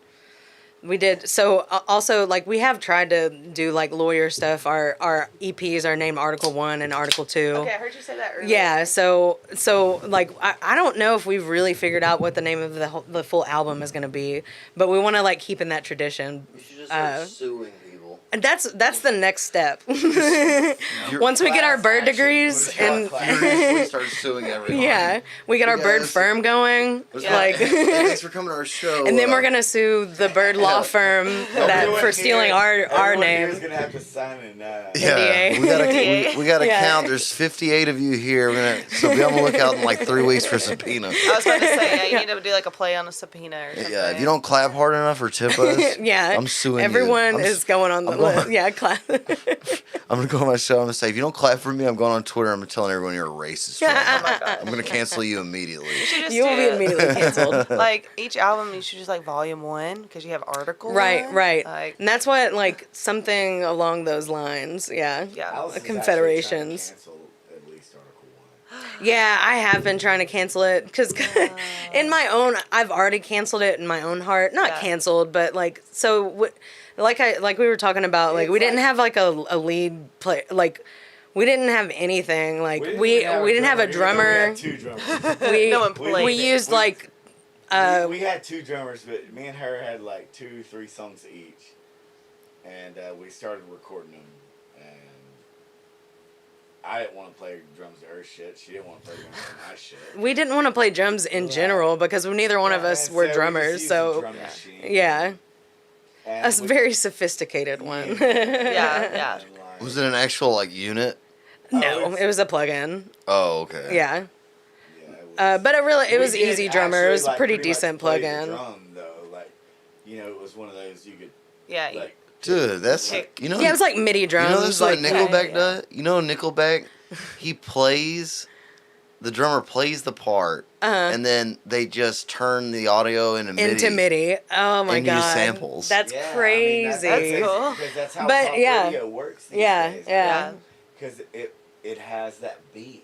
we did so also like we have tried to do like lawyer stuff. Our EPs are named Article 1 and Article 2. Okay, I heard you say that earlier. Yeah, so like I don't know if we've really figured out what the name of the full album is going to be, but we want to like keep in that tradition. You should just start Uh, suing people. And that's the next step. You're- Once we get our Class bird action. degrees What is that, and class? Furiously start suing everyone. yeah, we get our bird Yes. firm going, What's like, that? Hey, thanks for coming to our show. and then we're gonna sue the bird law firm that Everyone for stealing here- our everyone here is name. gonna have to sign an. Yeah, NDA. we gotta we gotta Yeah. count. There's 58 of you here. So be on the lookout in like 3 weeks for subpoena. I was about to say, yeah, you need to do like a play on a subpoena or something. Yeah, if you don't clap hard enough or tip us, Yeah, I'm suing everyone you. is going on the I'm going- list. Yeah, class. I'm gonna go on my show. I'm gonna say if you don't clap for me, I'm going on Twitter. I'm telling everyone you're a racist. Oh my God. I'm gonna cancel you immediately. You should just You will do be it. immediately canceled. Like each album, you should just like volume 1 because you have articles. Right, right. Like, And that's what like something along those lines. Yeah. yeah. Alice is Confederations. actually trying to cancel at least Article 1. Yeah, I have been trying to cancel it because in my own, I've already canceled it in my own heart. Not Yeah. canceled, but like so. Like we were talking about, like It's we didn't like- have like a lead play. Like we didn't have anything. Like we didn't have a We drummer. had two drummers. We No one played we it. used We- like we had two drummers, but me and her had like 2-3 songs each, and we started recording them. And I didn't want to play drums to her shit. She didn't want to play drums to my shit. we didn't want to play drums in Right. general because neither one of us And were so we just drummers. used the So drum machine. yeah, And a very sophisticated one. Yeah, yeah. and, like, Was it an actual like unit? No, it's- it was a plug-in. Oh, okay. Yeah. yeah, it But it was we did easy drummer. It actually, was like, pretty pretty much decent play the plug-in. drum, though, like, you know, it was one of those you could Yeah. like. Dude, that's Kick. you know. Yeah, it was like MIDI you drums. know this is what like, Nickelback yeah. does. You know Nickelback, he plays. The drummer plays the part, and then they just turn the audio into MIDI. into MIDI. Oh my And use god, samples. That's Yeah, I mean, crazy. That's cool. Because that's how But, pop yeah. radio works these Yeah, days. yeah. Because it has that beat.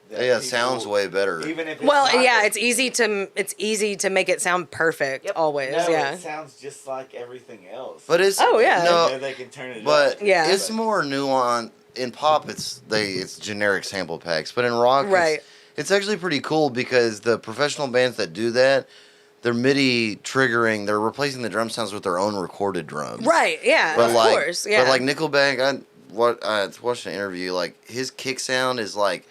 that Yeah, it people- sounds way better. Even if it's Well, not yeah, the- it's easy to make it sound perfect. Yep. Always, No, yeah. it sounds just like everything else. But it's Oh, yeah. They know no, they can turn it but up. Yeah. it's more nuanced. In pop, it's generic sample packs, but in rock, Right. it's actually pretty cool because the professional bands that do that, they're MIDI triggering. They're replacing the drum sounds with their own recorded drums. Right, yeah, But of like, course, yeah. But like Nickelback, I watched an interview. Like his kick sound is like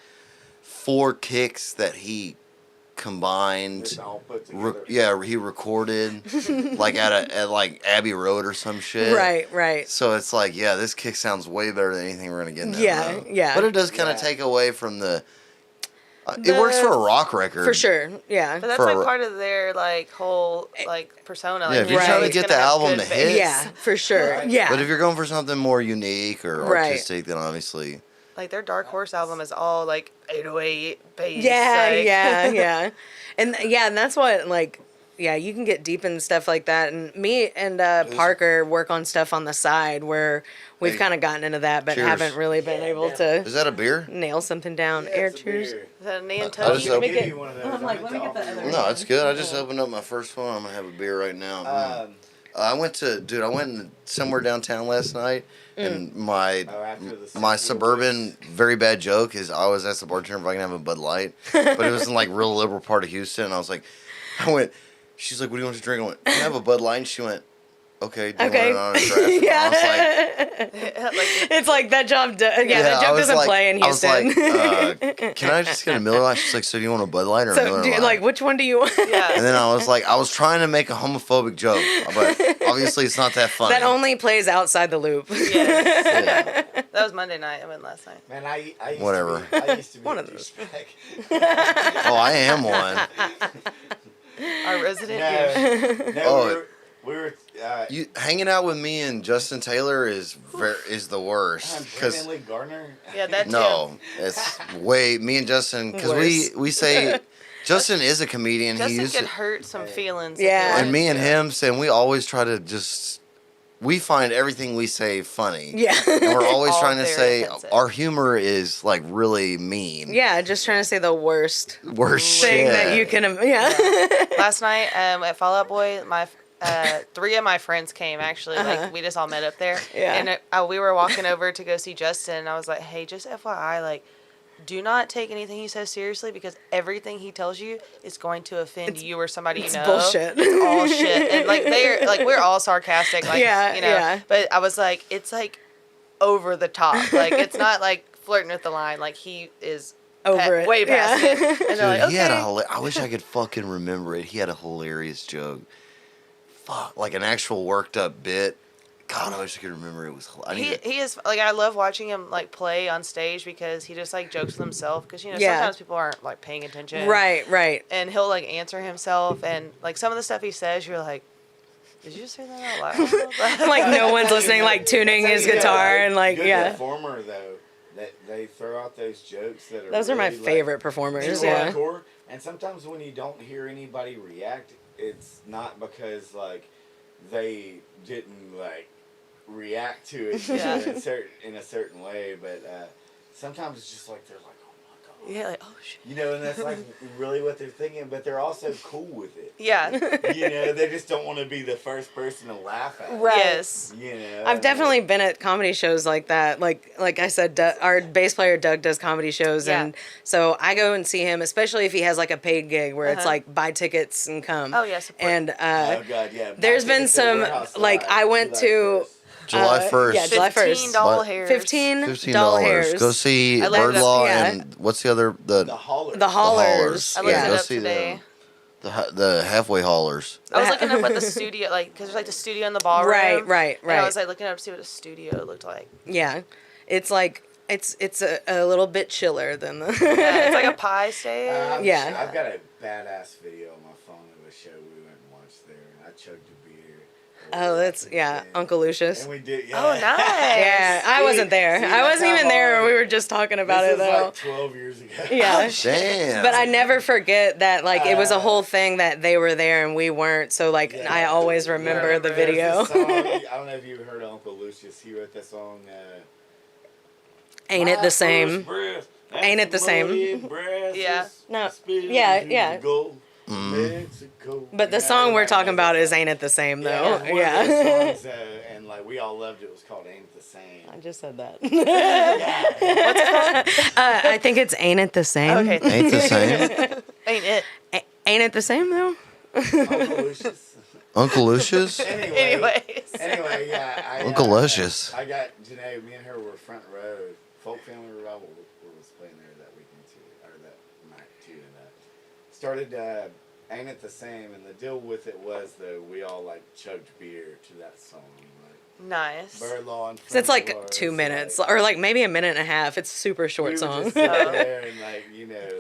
4 kicks that he combined. It's all put Re- together. yeah, he recorded like at like Abbey Road or some shit. right, right. So it's like, yeah, this kick sounds way better than anything we're gonna get in that Yeah, row. yeah. But it does kind of Yeah. take away from the. It works for a rock record. For sure, yeah. But that's For like a- part of their like whole like persona. Yeah, Like, if you're trying to it's get gonna the have album good to bass. hit- Yeah, for sure. Right. Yeah. But if you're going for something more unique or Right. artistic, then obviously. Like their Dark Horse album is all like 808 bass. yeah, like- yeah, yeah. And yeah, and that's what like yeah, you can get deep in stuff like that. And me and Parker work on stuff on the side where we've Hey, kind of gotten into that, but cheers. haven't really been able Is to that a beer? nail something down. Yeah, Air it's a cheers. beer. Is that a I Nantucket? just I'll opened- give you one of those. I'm like, I let me meant get to the offer other you No, it's good. I just opened up my first one. I'm gonna have a beer right now. one. I went somewhere downtown last night, and After the my St. suburban very bad joke is I always ask the bartender if I can have a Bud Light, but it was in like real liberal part of Houston, and she's like, "What do you want to drink?" I went, "Can I have a Bud Light?" And she went, "Okay." Do you Okay. want it on a draft? And I was like, Like, It's like that job. That I joke was doesn't like- play in I was Houston. like, "Can I just get a Miller Lite?" She's like, "So do you want a Bud Light or a so, Miller do you, Lite?" like, which one do you want? yeah. And then I was trying to make a homophobic joke, but obviously it's not that funny. That only plays outside the loop. Yes. Yeah. That was Monday night. I went last night. Man, I used Whatever. To be, I used to be One a of those. douchebag. Oh, I am one. Our resident douche. No, Oh. we were You hanging out with me and Justin Taylor is the worst. Cause Brandon Lee Gardner. Yeah, that too. no, it's way me and Justin because we say Justin is a comedian. He Justin used could to, hurt some feelings. Yeah. if he and me wanted and to. him saying we always try to just we find everything we say funny. Yeah. And we're always All trying to very say offensive. our humor is like really mean. Yeah, just trying to say the worst Worst thing shit. that you can. Yeah. Last night at Fall Out Boy, my 3 of my friends came actually. Like we just all met up there. Yeah. And we were walking over to go see Justin. And I was like, hey, just FYI, like, do not take anything he says seriously because everything he tells you is going to offend you or somebody you It's know. bullshit. It's all shit. And like we're all sarcastic. Like Yeah, you know. yeah. But I was like, it's like over the top. Like it's not like flirting with the line. Like he is Over it. way past Yeah. it. And Dude, they're like, he had okay. I wish I could fucking remember it. He had a hilarious joke. Fuck, like an actual worked up bit. God, I wish I could remember it. He is like I love watching him like play on stage because he just like jokes with himself because you know Yeah. sometimes people aren't like paying attention Right. and he'll like answer himself and like some of the stuff he says you're like did you just say that out loud? Like no one's listening, like tuning his guitar and like good yeah. performer though, that they throw out those jokes that are. Those are my really, like, favorite performers. super Yeah. hardcore. And sometimes when you don't hear anybody react, it's not because like they didn't like react to it Yeah. in a certain way, but sometimes it's just like they're like, oh my god, Yeah, like oh shit. you know, and that's like really what they're thinking, but they're also cool with it. Yeah. You know, they just don't want to be the first person to laugh at it. Right. Yes. You know, I've definitely been at comedy shows like that. Like I said, our bass player Doug does comedy shows, Yeah. and so I go and see him, especially if he has like a paid gig where it's Uh-huh. like buy tickets and come. Oh yeah, support. And Oh god, yeah. there's My been tickets at some, Warehouse like, Live, I went July to- 1st. July 1st. yeah, July 1st. $15 hairs. $15 hairs. Go see I love Bird Law yeah. and what's the other The Holler. The Haulers. Haulers. I looked Yeah. it go up see today. them. The halfway haulers. I was looking up what the studio like because there's like the studio in the ballroom. Right. And I was like looking up to see what a studio looked like. Yeah, it's like it's a little bit chiller than the. Yeah, it's like a pie stage. Yeah. I've got a badass video on my phone of a show we went and watched there, and I chugged a beer. Oh, that's yeah, Uncle Lucius. And we did. Oh, nice. Yeah, I wasn't there. See, I wasn't that's even how there. long- We were just talking about this it was though. like 12 years ago. Yeah. Damn. But I never forget that, like, it was a whole thing that they were there and we weren't. So, like, Yeah. I always remember the There's video. this song, I don't know if you heard of Uncle Lucius. He wrote that song. Ain't it My the same? first breath, Ain't it the same? muddy breath Yeah. is No. spilling Yeah, into yeah. the Gulf of Mm. Mexico. But the You know, song we're everybody talking knows about that is song. Ain't It the Same, Yeah, though? it's one of Yeah. those songs, and like we all loved it. It was called "Ain't It the Same." I just said that. Yeah. I think it's Ain't It the Same? Okay. Ain't the same. Ain't it? Ain't it the same, though? Uncle Lucius. Uncle Lucius? Anyways. Anyway, yeah. Uncle Lucius. I got Janae. Me and her were front row. Folk Family Revival was playing there that weekend too, or that night too. And started Ain't It the Same, and the deal with it was though we all like chugged beer to that song. Like Nice. Bird Law and So it's like Friends of 2 Ours, minutes, like, or like maybe a minute and a half. It's a super we short would song. just sit there and like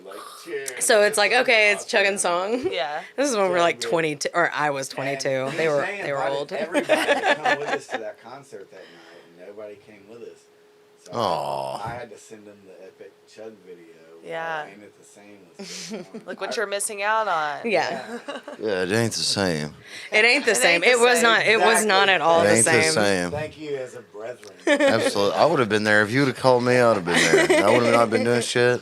like cheers. So it's like, okay, it's chugging song. Yeah. This is when we're like Yeah. 22, or I was 22. And They were Janae they were invited old. Everybody to come with us to that concert that night, and nobody came with us. So Aw. I had to send him the Epic Chug video. Yeah. Ain't It the Same was going on. Look what you're missing out on. Yeah. Yeah, it ain't the same. It ain't the It same. ain't the It was same. not. It was not at all It the ain't the same. same. Thank you as a brethren. Absolutely. I would have been there. If you would have called me, I would have been there. I would have not been doing shit.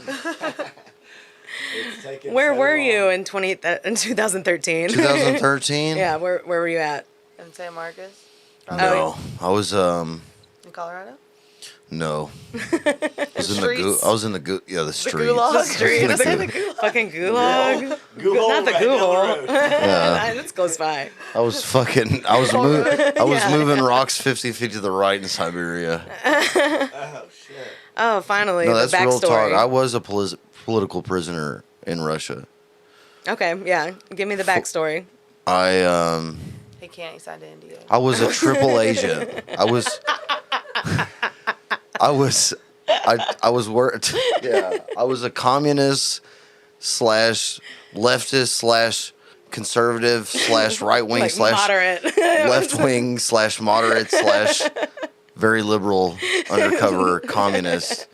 It's taken Where so were you long. in 2013? 2013? Yeah, where were you at? In San Marcos, No. I was, in Colorado. no. I was in the Streets. I was in the the streets. gulag. The street. I was in The the gulag. fucking gulag. Google Not the right down Google. road. Yeah. That's close by. I was moving rocks 50 feet to the right in Siberia. Oh shit. Oh, finally, No, the that's real talk. backstory. I was a political prisoner in Russia. Okay, yeah. Give me the backstory. He can't. He signed an NDA. I was a triple agent. I was a communist slash leftist slash conservative slash right wing Like slash moderate. left wing slash moderate slash very liberal undercover communist.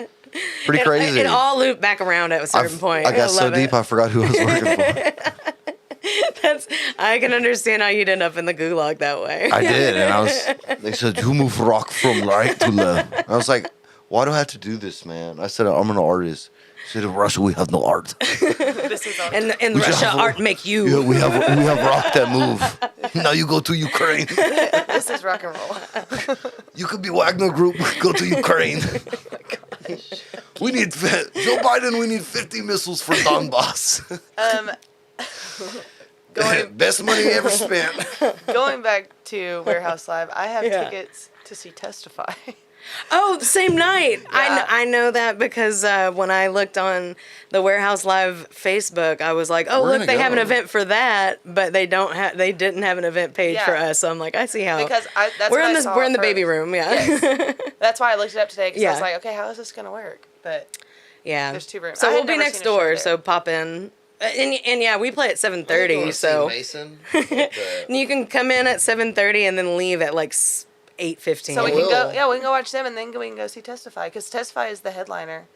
Pretty crazy. It all looped back around at a certain point. I got so love deep it. I forgot who I was working for. I can understand how you'd end up in the gulag that way. I did, and they said, you move rock from right to left. And I was like, why do I have to do this, man? I said, I'm an artist. She said, in Russia, we have no art. This is on. And in We Russia, have- art make you. Yeah, we have rock that move. Now you go to Ukraine. This is rock and roll. You could be Wagner Group. Go to Ukraine. We need Joe Biden. We need 50 missiles for Donbass. Going Best money ever spent. going back to Warehouse Live, I have Yeah. tickets to see Testify. Oh, the same night. Yeah. I know that because when I looked on the Warehouse Live Facebook, I was like, oh, We're look, gonna they have an go. event for that, but they didn't have an event page Yeah. for us. So I'm like, I see how. Because that's we're when in I this. saw We're it in the baby first. room. Yeah. Yes. That's why I looked it up today because I Yeah. was like, okay, how is this gonna work? But Yeah. There's 2 rooms. So I had we'll be never next seen a show door. there. So pop in. And yeah, we play at 7:30. So Mason. you can come in at 7:30 and then leave at like 8:15. so we I can go. will. Yeah, we can go watch them and then we can go see Testify because Testify is the headliner.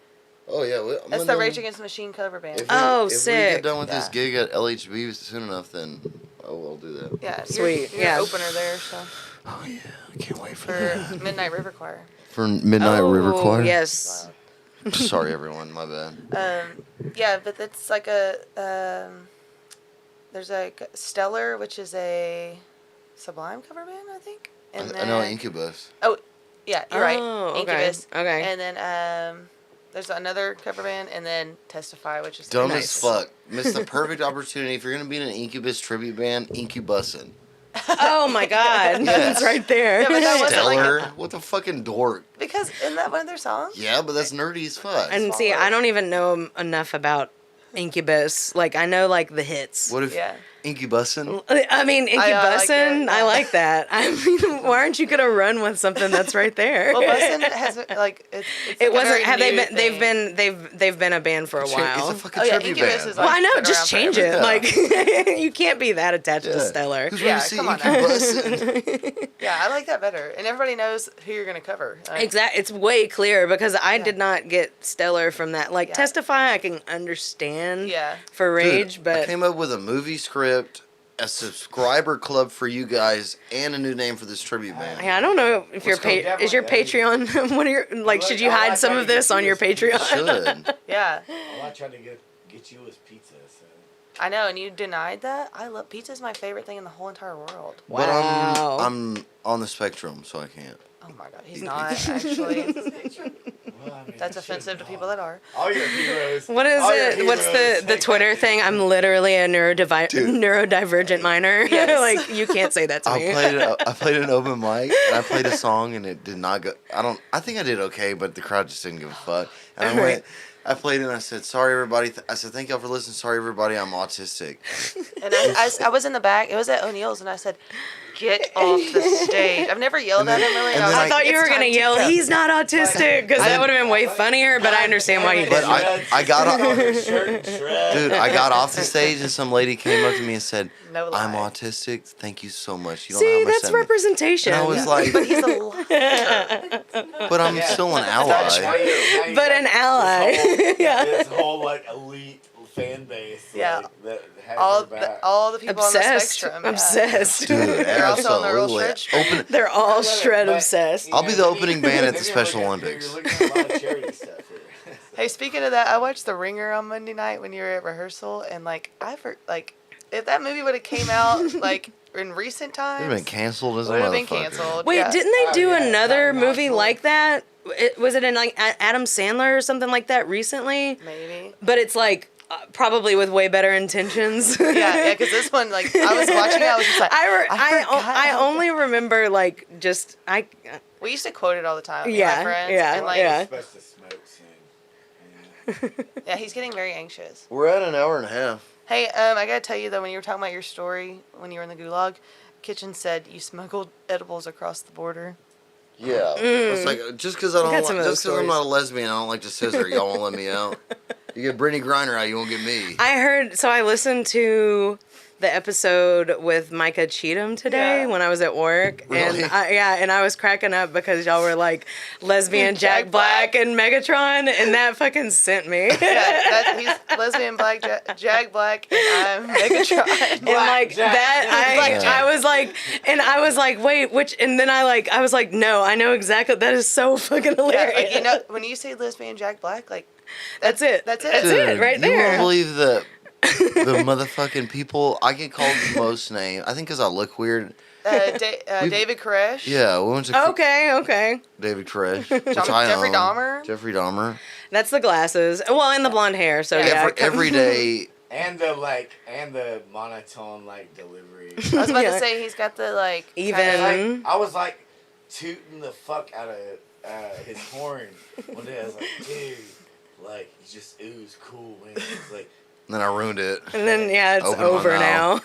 Oh yeah, That's the Rage Against the Machine cover band. If Oh, if we sick. get done with this Yeah. gig at LHB soon enough, then I'll do that. Yeah, Sweet, You're yeah. opener there, so Oh yeah, I can't wait for for Midnight River Choir. for Midnight River Oh, Choir. Yes. Sorry everyone, my bad. Yeah, but it's like a there's like Stellar, which is a Sublime cover band, I think. And I know Incubus. Oh, yeah, you're right. Oh, okay, Incubus. okay. And then there's another cover band, and then Testify, which is Dumb Nice. as fuck. Missed the perfect opportunity. If you're gonna be in an Incubus tribute band, Incubusin. Oh my God. That's right there. Yeah, but that wasn't like Stellar. What the fucking dork. because isn't that one of their songs? Yeah, but that's nerdy as fuck. And see, I don't even know enough about Incubus. Like, I know like the hits. What if Yeah. Incubusin? I mean, I like Incubusin, it. I like that. I mean, why aren't you gonna run with something that's right there? Well, Bussin' hasn't like it's it like a wasn't. very Have they new been? They've thing. been. They've been a band for a while. It's a fucking Oh, yeah, tribute Incubus band. is Well, I know. been Just around change it. forever. Like, you can't be that attached to Stellar. Because Yeah, when you see come on now. Incubusin, Yeah, I like that better, and everybody knows who you're gonna cover. Like, Exactly. It's way clearer because I did not get Stellar from that. Like, Yeah. Testify, I can understand. Yeah. For Rage, Dude, but I came up with a movie script, a subscriber club for you guys, and a new name for this tribute band. yeah, I don't know if your called- is your Patreon. What are your like? Should you hide some of this on your Patreon? Should. Yeah, All I tried to get you was pizza. So. I know, and you denied that. I love pizza's my favorite thing in the whole entire world. But Wow. I'm on the spectrum, so I can't. Oh my god, he's not actually. Well, I mean, That's you offensive to should people know. that are. All your heroes. What is all your it? What's heroes. the Twitter thing? I'm literally a neurodivergent minor. Yes. Like, you can't say that to me. I played an open mic and I played a song and it did not go. I think I did okay, but the crowd just didn't give a fuck. And I played it and I said, sorry everybody. I said, thank y'all for listening. Sorry everybody, I'm autistic. And I was in the back. It was at O'Neill's, and I said, get off the stage. I've never yelled at him really. and I was then I like, thought you "It's were gonna time to yell, go." "He's not autistic," because that would have been way funnier. But I understand why you But didn't. I got on off, her shirt and shred. dude. I got off the stage and some lady came up to me and said, No lie. "I'm autistic. Thank you so much. You don't know See, how much that's that means." representation. And I was like, But he's a liar. "But I'm Yeah. still an Now ally." you But got an ally. This Yeah. this whole like elite fan base. Yeah. Like, that has all your back. all the people on the Obsessed. spectrum. Yeah. Obsessed. Dude, They're also on the real absolutely. shred streak. Open, They're all I love it, shred but, obsessed. you I'll know, be the maybe- opening band at the maybe you're Special looking- Olympics. You're looking at a lot of charity stuff here. Hey, speaking of that, I watched The Ringer on Monday night when you were at rehearsal, and like if that movie would have came out like in recent They've times, been canceled as a would have been motherfucker. canceled. Wait, yeah. didn't they Oh, do yeah, another Johnny movie Knoxville. like that? Was it in like Adam Sandler or something like that recently? Maybe. But it's like probably with way better intentions. Yeah, because this one, like, I was watching it, I was just like, I forgot only remember like just we used to quote it all the time. Yeah, My friends, yeah, and like, yeah. He's supposed to smoke soon. yeah, he's getting very anxious. We're at an hour and a half. Hey, I gotta tell you though, when you were talking about your story when you were in the gulag, Kitchen said you smuggled edibles across the border. Yeah, it's like just because I don't, got some of those just because I'm stories. not a lesbian, I don't like to scissor. Y'all won't let me out. You get Brittany Griner out, you won't get me. I heard. So I listened to the episode with Micah Cheatham today Yeah. when I was at work, Really? and I was cracking up because y'all were like lesbian Jack Black and Megatron, and that fucking sent me. Yeah, he's lesbian Black Jag Black, and I'm Megatron. And like Jack. that, Black Jack. I was like, wait, which? And then I was like, no, I know exactly. That is so fucking Yeah, hilarious. like, you know, when you say lesbian Jack Black, like that's it. that's it. That's it, right You there. won't believe the motherfucking people. I get called the most name. I think because I look weird. We've- David Koresh. Yeah, we went to Okay. David Koresh, which I Jeffrey own. Dahmer? Jeffrey Dahmer. That's the glasses. Well, and the blonde hair. So yeah. Every day. And the monotone like delivery. I was about Yeah. to say he's got the like Even- kinda, Like, I was like tooting the fuck out of his horn one day. I was like, dude, like he just ooze cool wind. It's like, And then I ruined it. And then it's Open my over now.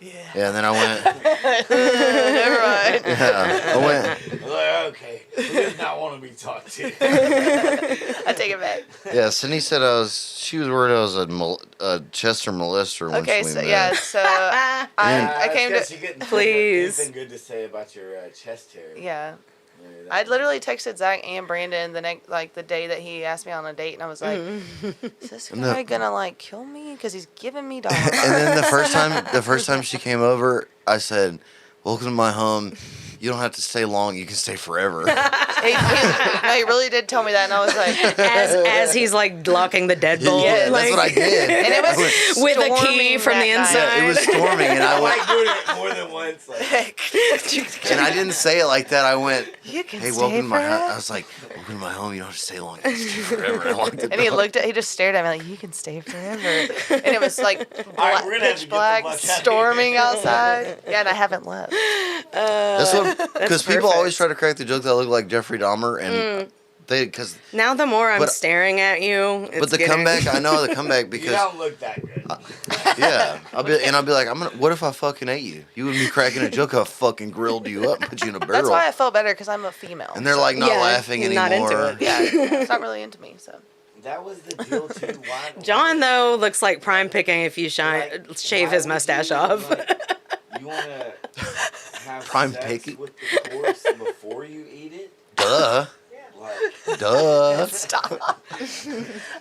Yeah, and then I went. never mind. Yeah, I went. I was like, okay, he does not want to be talked to. I take it back. Yeah, Sydney said she was worried I was a Chester molester when Okay, we so met. yeah, so I came to Please. Anything good to say about your chest hair? yeah. Yeah, that- I literally texted Zach and Brandon the day that he asked me on a date, and I was like, "Is this No. guy gonna like kill me? Because he's giving me dollars." And then the first time she came over, I said, "Welcome to my home. You don't have to stay long. You can stay forever." he really did tell me that, and I was like, as he's like locking the deadbolt. Yeah, that's like, what I did. and it was with a storming key from the that night. inside. Yeah, it was storming, and I I went, like doing it more than once. Like, and I didn't say it like that. I went, You can "Hey, stay welcome to my forever. house." I was like, "Welcome to my home. You don't have to stay long. You can stay forever." I locked it And he door. he just stared at me like, "You can stay forever." And it was like right, we're gonna have to pitch get the black, fuck outta storming here. outside. Yeah, and I haven't left. That's what, because people perfect. always try to crack the joke that I look like Jeffrey Dahmer, and because Now the more I'm But- staring at you, it's but the getting- comeback, I know the comeback you because don't look that good. yeah, I'll be like, what if I fucking ate you? You wouldn't be cracking a joke. I fucking grilled you up and put you in a barrel. That's why I felt better because I'm a female. And they're like not Yeah, laughing he's anymore. not into it. yeah, it's not really into me. So That was the deal too. Why? John though looks like prime picking if you like, shave why his would mustache you, off. like, you want to have Prime sex picky? with the corpse before you eat it? Duh, Like, duh. stop.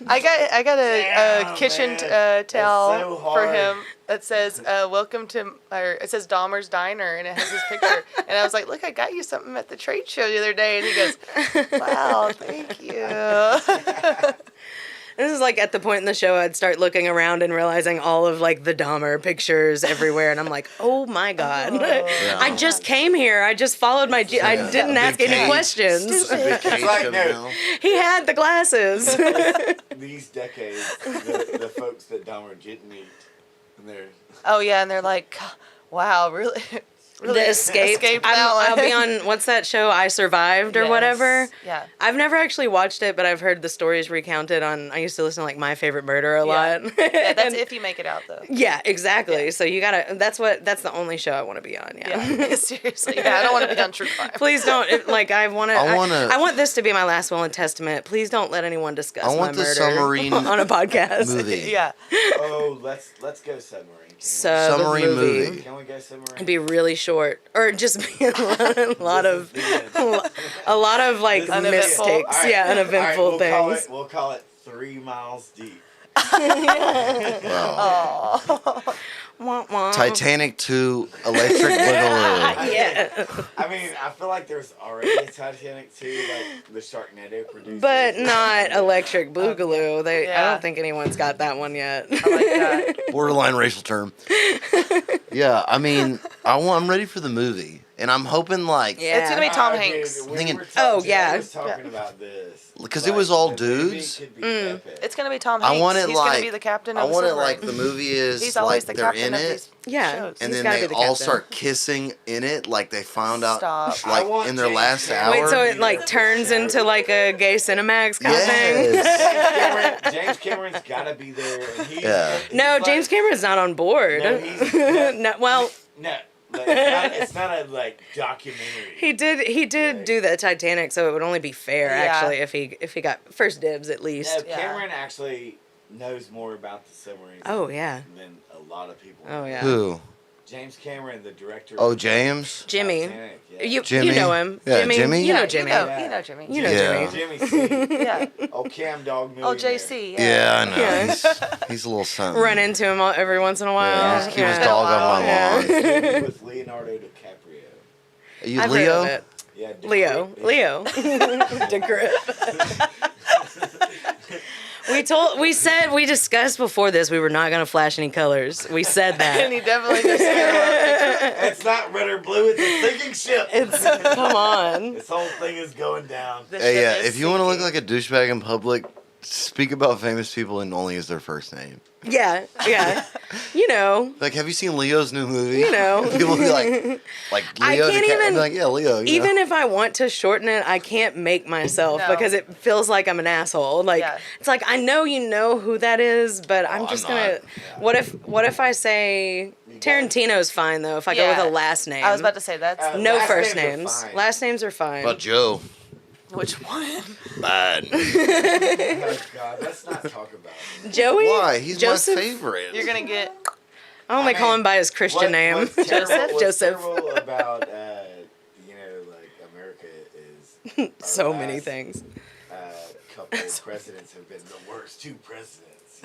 I got a Damn, kitchen man. towel That's so for hard. him that says "Welcome to," or it says Dahmer's Diner, and it has his picture. And I was like, "Look, I got you something at the trade show the other day." And he goes, "Wow, thank you." This is like at the point in the show I'd start looking around and realizing all of like the Dahmer pictures everywhere, and I'm like, oh my god, I just came here. I just followed my. I didn't Big ask any cage. questions. Big cage like, coming no. out. He had the glasses. these decades, the folks that Dahmer didn't eat, and they're Oh yeah, and they're like, "Wow, really?" Really The Escape. that I'll one. be on, what's that show? I Survived or Yes. whatever. Yeah. I've never actually watched it, but I've heard the stories recounted on. I used to listen to like My Favorite Murder a Yeah. lot. Yeah, that's And- if you make it out though. Yeah, exactly. Yeah. So you gotta. That's the only show I want to be on. Yeah. Yeah. Seriously. Yeah, I don't want to be on True Crime. Please don't. Like I want to. I I want this to be my last will and testament. Please don't let anyone discuss I want my the murder submarine on a podcast. movie. Yeah. Oh, let's go submarine. Submarine movie. Can we go submarine? It'd be really short, or just be a lot of a lot of like This is Uneventful. mistakes. All right. Yeah, uneventful All right, things. We'll call it 3 miles deep. Wow. Oh. Wah, wah. Titanic 2 Electric Boogaloo. Yeah, I mean, I feel like there's already a Titanic too, like the Sharknado producers. but not Electric Boogaloo. I Yeah. don't think anyone's got that one yet. I like that. Borderline racial term. Yeah, I mean, I'm ready for the movie. And I'm hoping like Yeah. It's gonna be Tom Dude, Hanks. we Thinking- were Oh, Jay yeah. was talking about this. 'Cause it was all the movie dudes. could be Mm. epic. It's gonna be Tom I Hanks. want it He's like gonna be the captain I of the want it submarine. like the movie is He's like always the they're captain in of it. these Yeah, shows. And he's then gotta they be the all captain. start kissing in it, like they found out, Stop. I like want in their James last Cameron. hour. Wait, so it like turns into like a gay Cinemax kind of thing? Yes. James Cameron's got to be there. And he's, Yeah. he's No, like- James Cameron's not on board. No, he's- No, well, No, like, it's not a like documentary. he did Right. do the Titanic, so it would only be fair Yeah. actually if he got first dibs at No, least. Yeah. Cameron actually knows more about the submarines. Oh yeah. Than a lot of people. Oh yeah. Who? James Cameron, the director. Oh, of James. Jimmy. Titanic, yeah. You Jimmy. know him. Yeah, Jimmy. Jimmy. You know Yeah, Jimmy. Yeah. You know Jimmy. You know Yeah. Jimmy. Jimmy C. Yeah. Oh, Cam Dog Oh, Millionaire. JC. Yeah, I know. Yeah. He's a little something. Run into him every once in a while. Yeah, just keep his Yeah. dog off my Yeah. lawn. Jimmy with Leonardo DiCaprio. Are you I've Leo? heard of it. Yeah, Leo. Leo. DeGrip. We discussed before this we were not gonna flash any colors. We said And that. he definitely just It's not red or blue, it's a sinking ship. Come on. This whole thing is going down. the Hey, ship yeah, is if you want to look sinking. like a douchebag in public, speak about famous people and only use their first name. Yeah, yeah. You know. Like, have you seen Leo's new movie? You know. People be like I Leo. can't even- like, yeah, Leo. you Even know? if I want to shorten it, I can't make myself No. because it feels like I'm an asshole. Like Yeah. it's like I know you know who that is, but I'm I'm just not. gonna. What if I say Tarantino's fine though? If I go Yeah. with a last name. I was about to say that's No Last first names are names. fine. Last names are fine. About Joe. which one? Bad. Oh, God, let's not talk about it. Joey. Why? He's Joseph. my favorite. You're gonna get I only I call mean, him by his Christian name. What's terrible, what's Joseph. terrible about, like America is our So many last, things. Couple of presidents have been the worst two presidents.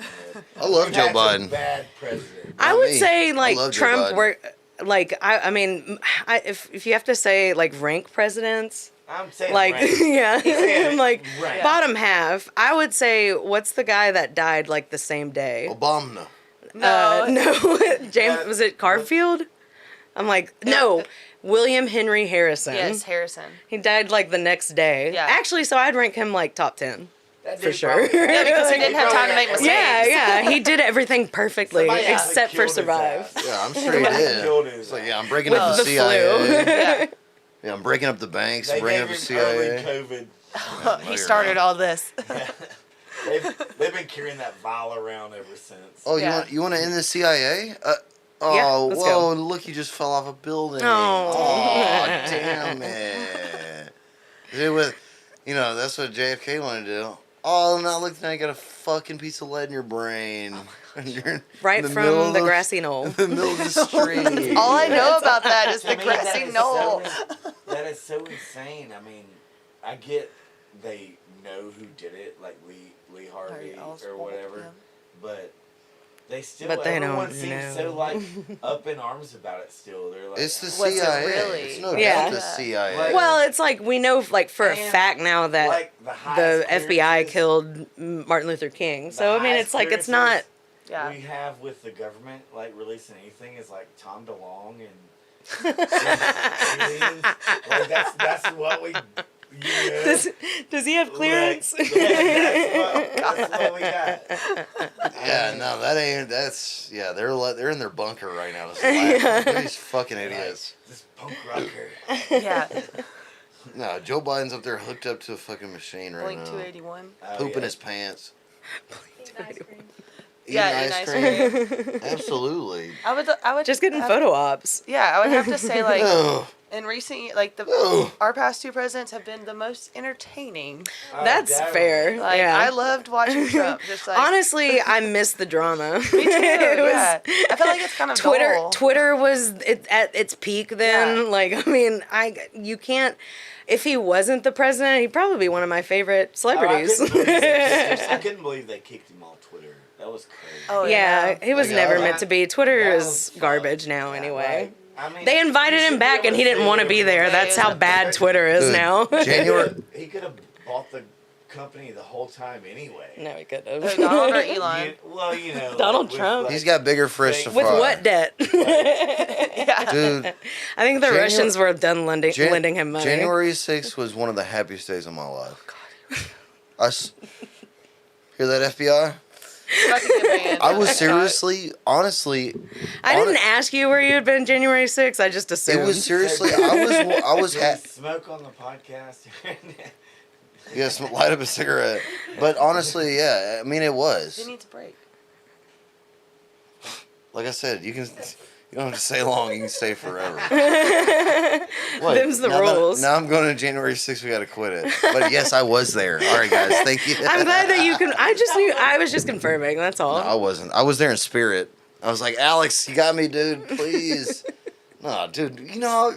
I love We've Joe had some Biden. Bad president. I Not would me. say I like love Joe Trump Biden. work. Like I mean, if you have to say like rank presidents, I'm saying like rank. yeah, Yeah, like rank. bottom half, I would say what's the guy that died like the same day? Obama. No, James Uh, was it Garfield? I'm like no, William Henry Harrison. yes, Harrison. He died like the next day. Yeah. Actually, so I'd rank him like top 10. That for dude sure. probably- Yeah, because he Like, didn't have time to make mistakes. Yeah, yeah, he did everything perfectly Somebody actually except for killed his survive. ass. Yeah, I'm sure he Somebody did. killed his It's like, ass. yeah, I'm breaking With up the the CIA. flu. Yeah. Yeah, I'm breaking up the banks, They bringing gave up the him early CIA. COVID. He started all this. They've been carrying that vial around ever since. Oh, Yeah. you want to end the CIA? Oh, Yeah, let's whoa! go. Look, you just fell off a building. Oh. Aw, damn it! It was, that's what JFK wanted to do. Oh, now look, now you got a fucking piece of lead in your brain. And you're in Right the middle from of the grassy knoll. in the middle of the street. All I know about that is To the me, grassy that is knoll. that is so insane. I mean, I get they know who did it, like Lee Harvey or whatever, but they still. But they everyone don't seems know. so like up in arms about it. Still, they're like, It's the Was it CIA. really? It's no Yeah. doubt the CIA. Like- Well, it's like we know like for a And, fact now that like the, the highest FBI clearances killed Martin Luther King. So I mean, highest it's like it's clearances not. Yeah. we have with the government like releasing anything is like Tom DeLonge and aliens. Like that's what we Yeah. Does he have clearance? That's what we got. Yeah, no, that ain't. That's yeah. They're in their bunker right now. Just laughing. Look at these fucking idiots. This punk rocker. Yeah. No, Joe Biden's up there hooked up to a fucking machine right Blink now, 281. Oh, pooping yeah. his pants, Yeah, eating ice ice cream. Absolutely. I would Just getting have- photo ops. Yeah, I would have to say like Ugh. in recent like Ugh. our past two presidents have been the most entertaining. Oh, That's definitely. fair. Like yeah. I loved watching Trump. Just like Honestly, I miss the drama. me too. Yeah, I feel like it's kind of dull. Twitter was at its peak then. Yeah. Like, I mean, you can't. If he wasn't the president, he'd probably be one of my favorite celebrities. I couldn't believe they kicked him off Twitter. That was crazy. Oh yeah, he was Like, never oh, meant to be. Twitter that is was garbage now, Yeah, anyway. like, I mean, They invited you him should back, be and he able didn't say want to be there. whatever That's you how want. bad Twitter is Dude, now. January. He could have bought the company the whole time anyway. No, he could Oh, have. Donald or Elon? You know, Donald with, Trump. like, He's got bigger fish to With With fry. what debt? Yeah. Dude, I think the Janu- Russians were done lending him money. January 6th was one of the happiest days of my life. Hear that, FBI? About to get banned. I was seriously, honestly, I didn't ask you where you had been January 6th. I just assumed. it was seriously, I was Did we happy. smoke on the podcast. Yes, light up a cigarette. But honestly, yeah, I mean, it He was. needs a break. Like I said, you don't have to stay long, you can stay forever. Them's the now rules. Now I'm going to January 6th, we got to quit it. But yes, I was there. All right, guys, thank you. I'm glad that you can. I was just confirming. That's all. No, I wasn't. I was there in spirit. I was like, Alex, you got me, dude. Please. No, dude. You know,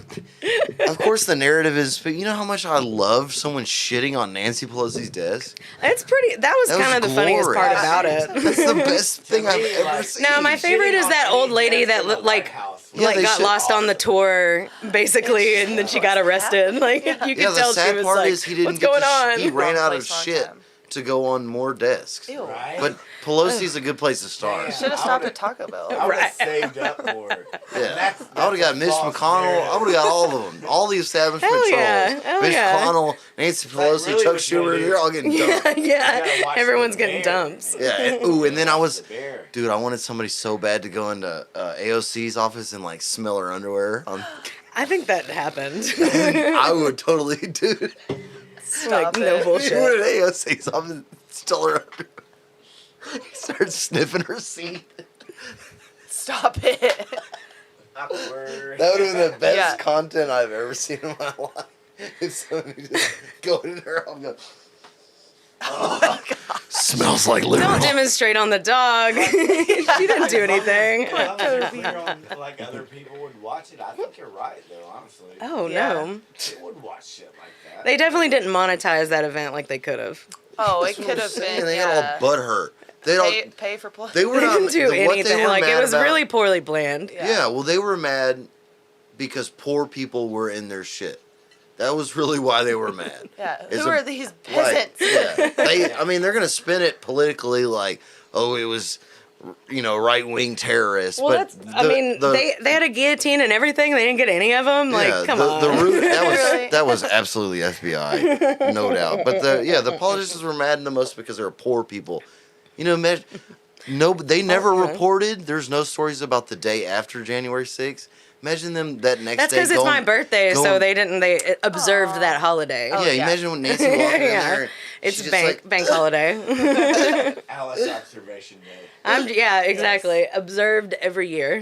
of course the narrative is. But you know how much I love someone shitting on Nancy Pelosi's desk. It's pretty. That was That kind was of the funniest part glorious. about it. That's the best thing I've me, ever like- seen. No, my favorite is that old lady that Yeah, they got should- lost on the tour, basically, and then she got arrested. Like you could Yeah, the tell she sad was part like, is he didn't "What's get going to on?" he ran Wrong out of place, wrong shit time. to go on more desks. Ew. Right? But Pelosi's a good place to start. Man. Should have stopped at Taco Bell. I would have Right. saved up more. Yeah, I would have got Mitch McConnell. I would have got all of them, all the establishment Hell trolls. yeah, hell Mitch yeah. McConnell, Nancy Pelosi, really Chuck what you gotta Schumer. do. They're all getting dumped. Yeah, You yeah. gotta watch Everyone's the getting bear. dumps. Yeah, and then I was, The bear. dude, I wanted somebody so bad to go into AOC's office and like smell her underwear. I think that happened. I would totally, dude. like Stop no it. He went bullshit. to AOC's office and stole her underwear. He started sniffing her seat. Stop it. Awkward. That would have been the best Yeah. content I've ever seen in my life. If somebody just go in her and go, smells like liver. Don't demonstrate on the dog. She didn't do anything. If I was clear on, like other people would watch it. I think you're right though, honestly. Oh Yeah. no. They would watch shit like that. They definitely didn't monetize that event like they could have. Oh, it That's what could I'm have saying. been. They Yeah. got all butt hurt. They don't. Pay for play. They were They not. didn't do what they anything. were Like it mad was about- really poorly planned. Yeah. Well, they were mad because poor people were in their shit. That was really why they were mad. Yeah. It's Who a- are these Right, peasants? yeah. I mean, they're gonna spin it politically like, oh, it was, right wing terrorists. Well, but that's. I mean, they had a guillotine and everything. They didn't get any of them. Like, yeah, come the, on. The root, Really? that was absolutely FBI, no doubt. But the politicians were mad the most because they were poor people. They never Okay. reported. There's no stories about the day after January 6th. Imagine them that next That's day. because it's my birthday, so going- they didn't. They observed Aw. that holiday. Oh, yeah, yeah. imagine when Nancy walked in Yeah. there. And It's she just, bank like, holiday. Alice observation day. Yeah, exactly. Observed every year.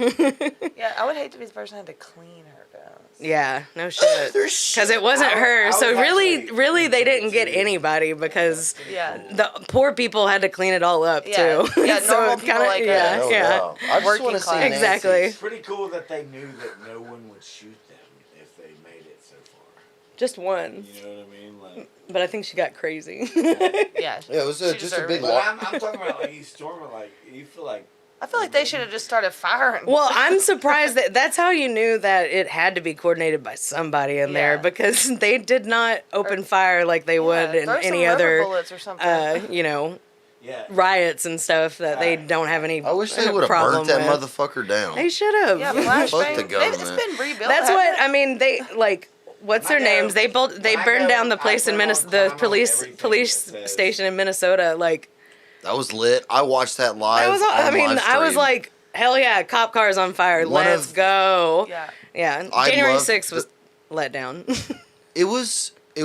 Yeah, I would hate to be the person that had to clean her guns. Yeah, no shit. There's Because it wasn't her. I So was actually really, they didn't get too. anybody because Yeah. the poor people had to clean it all up Yeah. too. Yeah, So normal it's people kinda- like us. yeah, no yeah. doubt. I just Working want to see class. Nancy. Exactly. It's pretty cool that they knew that no one would shoot them if they made it so far. Just one, You know what I mean? Like, but I think she got crazy. Yeah. Yeah, it was she just a deserved big it. but lo- I'm talking about like you storm it, like you feel like. I feel like they should have just started firing. Well, I'm surprised that that's how you knew that it had to be coordinated by somebody in there Yeah. because they did not open fire like they would in throw some any rubber other, bullets or something. Yeah. riots and stuff that they Right. don't have any I wish they would have problem burnt that with. motherfucker down. They should have. Yeah, Fuck the flashbang. It's government. been rebuilt. That's hasn't what it? I mean. They like what's When their I go- names? They when I burned go, down the I place in put on Minnesota, the time on police everything that says- station in Minnesota. Like That was lit. I watched that live. that was. I on mean, live I was stream. like, hell yeah, cop cars on fire. One Let's of- go. Yeah. Yeah. I January loved 6th was let down. It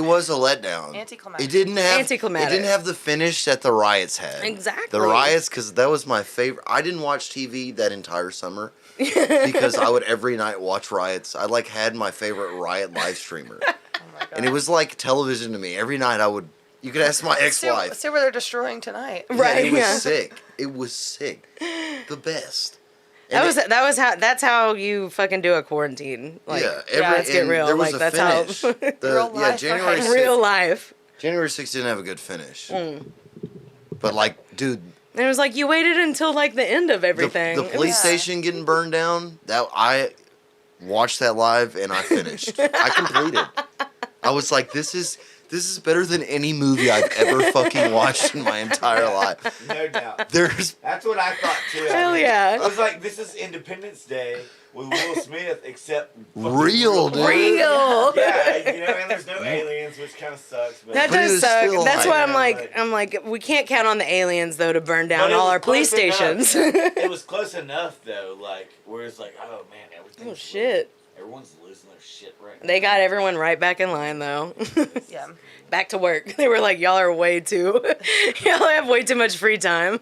was a letdown. Anticlimactic. It didn't have Anticlimactic. It didn't have the finish that the riots had. Exactly. The riots, because that was my favorite. I didn't watch TV that entire summer because I would every night watch riots. I like had my favorite riot live streamer, Oh my God. and it was like television to me. Every night I would. You could ask my ex-wife. See where they're destroying tonight. Right, It was yeah. sick. It was sick. The best. That's how you fucking do a quarantine. Like, let's get and real. There was like a that's how finish. Real life, January right? 6th, real life. January 6th didn't have a good finish. But like, dude, And it was like you waited until like the end of everything. the police station getting burned down. That I watched that live and I finished. I completed. I was like, this is better than any movie I've ever fucking watched in my entire life. No doubt. There's That's what I thought too. Hell yeah. I was like, this is Independence Day with Will Smith, except fucking Real, dude. real. Yeah, you know, and there's no aliens, which kind of sucks. But That But it does was suck. still That's like- why I'm like we can't count on the aliens though to burn But down it all was our police close enough. stations. It was close enough though, like where it's like, oh man, everything's Oh shit. Everyone's losing their shit right now. They got everyone right back in line though. Yeah. Back to work. They were like, y'all are way too, y'all have way too much free time.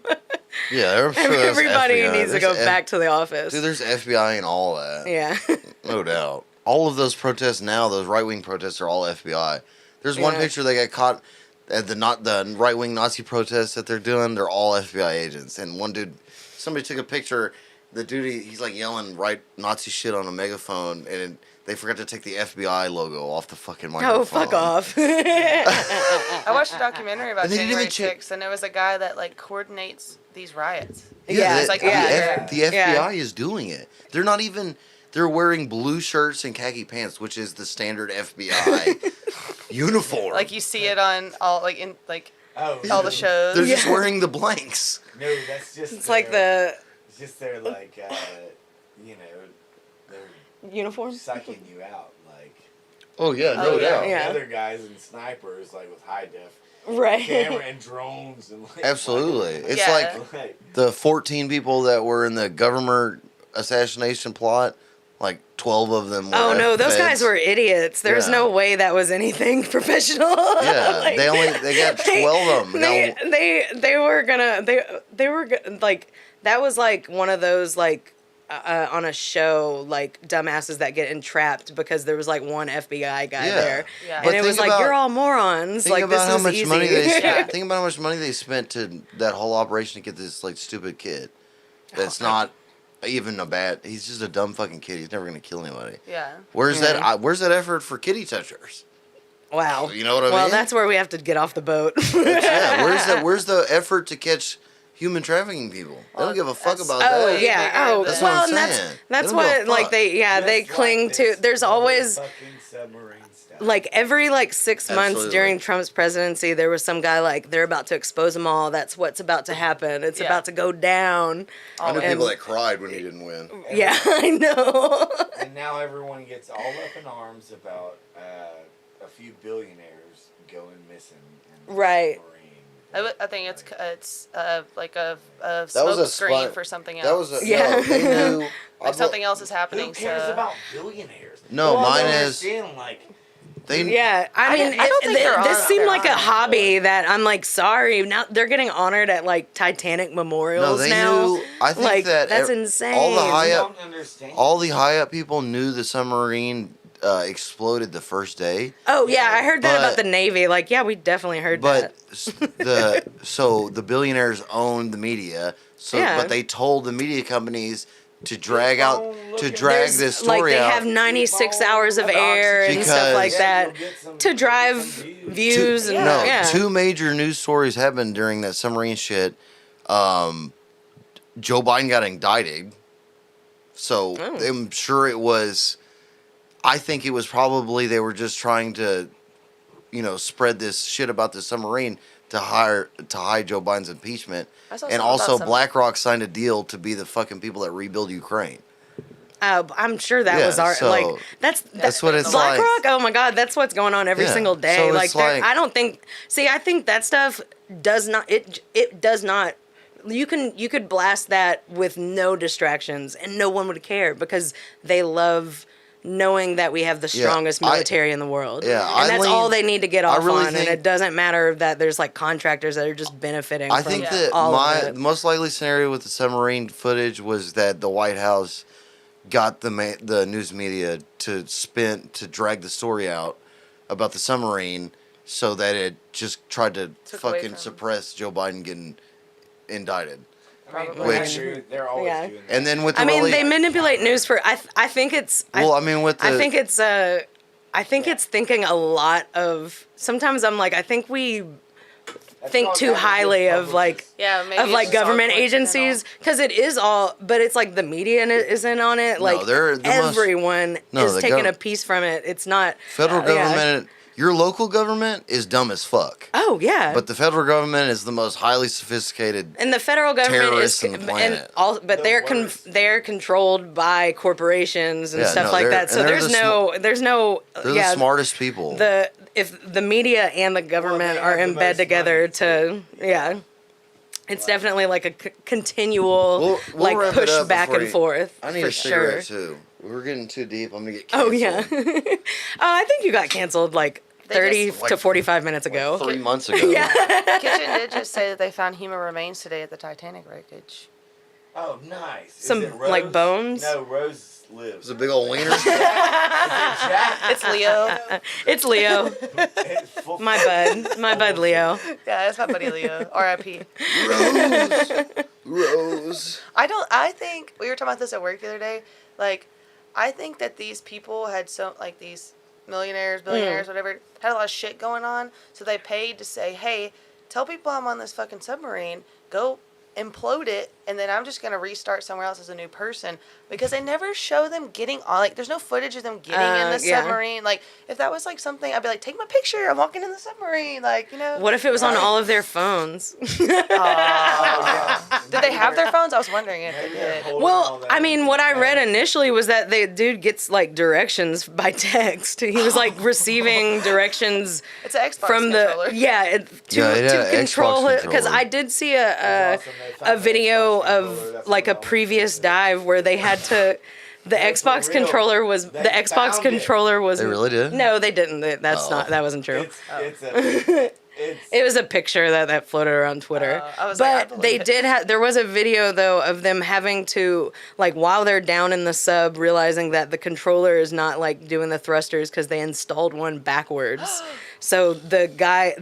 yeah. I'm sure there's Everybody FBI. needs to There's go back to the office. Dude, there's FBI and all that. Yeah. No doubt. All of those protests now, those right wing protests, are all FBI. There's one Yeah. picture they got caught at the right wing Nazi protests that they're doing. They're all FBI agents. And one dude, somebody took a picture. The dude, he's like yelling right Nazi shit on a megaphone, and they forgot to take the FBI logo off the fucking microphone. Oh, fuck off. I watched a documentary about And they didn't January even check- 6th, and there was a guy that like coordinates these riots. Yeah, the, it's like, the, yeah. the FBI is doing it. They're not even. They're wearing blue shirts and khaki pants, which is the standard FBI uniform. Like you see it on all like in like Oh, all the shows. They're just Yeah. wearing the blanks. No, that's just. It's like the It's just they're like, you know, they're uniform. psyching you out, like. Oh yeah, no doubt. Yeah. The other guys and snipers, like with high def Right. camera and drones and like. Absolutely. It's Yeah. like the 14 people that were in the government assassination plot. Like 12 of them were Oh no, those feds. guys were idiots. There's Yeah. no way that was anything professional. Yeah, Like, they got 12 of them. They were gonna like that was like one of those like on a show like dumbasses that get entrapped because there was like one FBI guy Yeah. there, Yeah. and But it was think like about- you're all morons. Think Like about this how is much easy. money they spent. Yeah. Think about how much money they spent to that whole operation to get this like stupid kid. That's not even a bad. He's just a dumb fucking kid. He's never gonna kill anybody. Yeah. Where's Yeah. that? Where's that effort for kitty touchers? Wow. You know what I Well, mean? that's where we have to get off the boat. Yeah. Where's the effort to catch human trafficking people? They don't give a fuck That's- about Oh that. Way yeah. bigger Oh than- That's what well, I'm and that's saying. that's They don't give what a like fuck. they Just cling like to. this There's always fucking submarine stuff. like every like 6 months Absolutely. during Trump's presidency, there was some guy like they're about to expose them all. That's what's about to happen. It's Yeah. about to go down. I know And- people that cried when he didn't win. Yeah, I know. And now everyone gets all up in arms about a few billionaires going missing. In the Right. submarine. I think it's like a was smoke a screen spot- for something That else. was a, Yeah. no, they knew. like something else is Who happening. cares So about billionaires? No, Well, mine I is understand, like, they. Yeah, I mean, I don't think they're this on- seemed they're like a on. hobby that I'm like, sorry. Now they're getting honored at like Titanic memorials No, they now. knew. I think Like, that that's all insane. the I high up, don't understand. all the high up people knew the submarine exploded the first day. Oh yeah, I heard that about But- the Navy. Like, yeah, we definitely heard But that. the billionaires owned the media. So Yeah. but they told the media companies to drag Keep out on to looking. drag There's, this like story they out. have 96 hours of air and stuff Because- like that you'll get some- to drive some views. views and No, yeah. two major news stories happened during that submarine shit. Joe Biden got indicted, so Oh. I'm sure it was. I think it was probably they were just trying to, spread this shit about the submarine to hide Joe Biden's impeachment, I saw and something also about some- BlackRock signed a deal to be the fucking people that rebuild Ukraine. I'm sure that Yeah, was our so that's what it's Black like. Rock. Oh my God, that's what's going on every Yeah, single day. so Like, it's like- I don't think. See, I think that stuff does not. It does not. You could blast that with no distractions and no one would care because they love knowing that we have the Yeah, strongest military in the world. Yeah, and that's all they need to get off really on. think- And it doesn't matter that there's like contractors that are just benefiting. I from think Yeah. that all of my it. most likely scenario with the submarine footage was that the White House got the news media to drag the story out about the submarine so that it just tried to Took away fucking from- suppress Joe Biden getting indicted. I mean, Which- they're always Yeah. doing that. And then with the I mean, rela- they manipulate news for. I think it's. well, I mean with the I think it's it's thinking a lot of. Sometimes I'm like, I think we That's think all too government highly of publicists. like Yeah, maybe of it's like just all government coincidental. agencies because it is all, but it's like the media is in on it. Like they're the most- everyone No, is the taking gov- a piece from it. It's not federal yeah. government. Your local government is dumb as fuck. Oh yeah, But the federal government is the most highly sophisticated. and the federal government terrorists is on the planet. but The they're worst. they're controlled by corporations and Yeah, stuff no, like they're- that. and So they're there's the there's no They're the smartest people. if the media and the government they are have the in bed most together money, to it's definitely like a continual We'll like wrap it push up back before and you- forth I need for a sure. cigarette too. We're getting too deep. I'm gonna get Oh canceled. yeah. I think you got canceled like They 30 just- to 45 minutes ago. 3 months ago. Kitchen did just say that they found human remains today at the Titanic wreckage. Oh, nice. Is Some, it like, Rose? bones? No, Rose It lives. was a big old wiener. It's Leo. It's Leo, my bud Leo. Yeah, that's my buddy Leo. R.I.P. Rose. I think we were talking about this at work the other day. Like, I think that these people had these millionaires, billionaires, whatever, had a lot of shit going on. So they paid to say, hey, tell people I'm on this fucking submarine. Go implode it, and then I'm just going to restart somewhere else as a new person. Because they never show them getting on. Like, there's no footage of them getting in the yeah. submarine. Like, if that was like something, I'd be like, take my picture. I'm walking in the submarine. Like, you know. What if it was on all of their phones? Did they have their phones? I was wondering if they did. Well, I mean, what I read initially was that the dude gets like directions by text. He was like receiving directions It's an Xbox from the controller. to Yeah, it had to an control Xbox it because controller. I did see a video of like a previous dive where they had to. The Xbox real. controller was They the Xbox found it. controller was. They really did? No, they didn't. That's Oh. not. That wasn't true. It's It was a picture that floated around Twitter. I was like, I but believe they it. did have. There was a video though of them having to like while they're down in the sub, realizing that the controller is not like doing the thrusters because they installed one backwards. So the guy,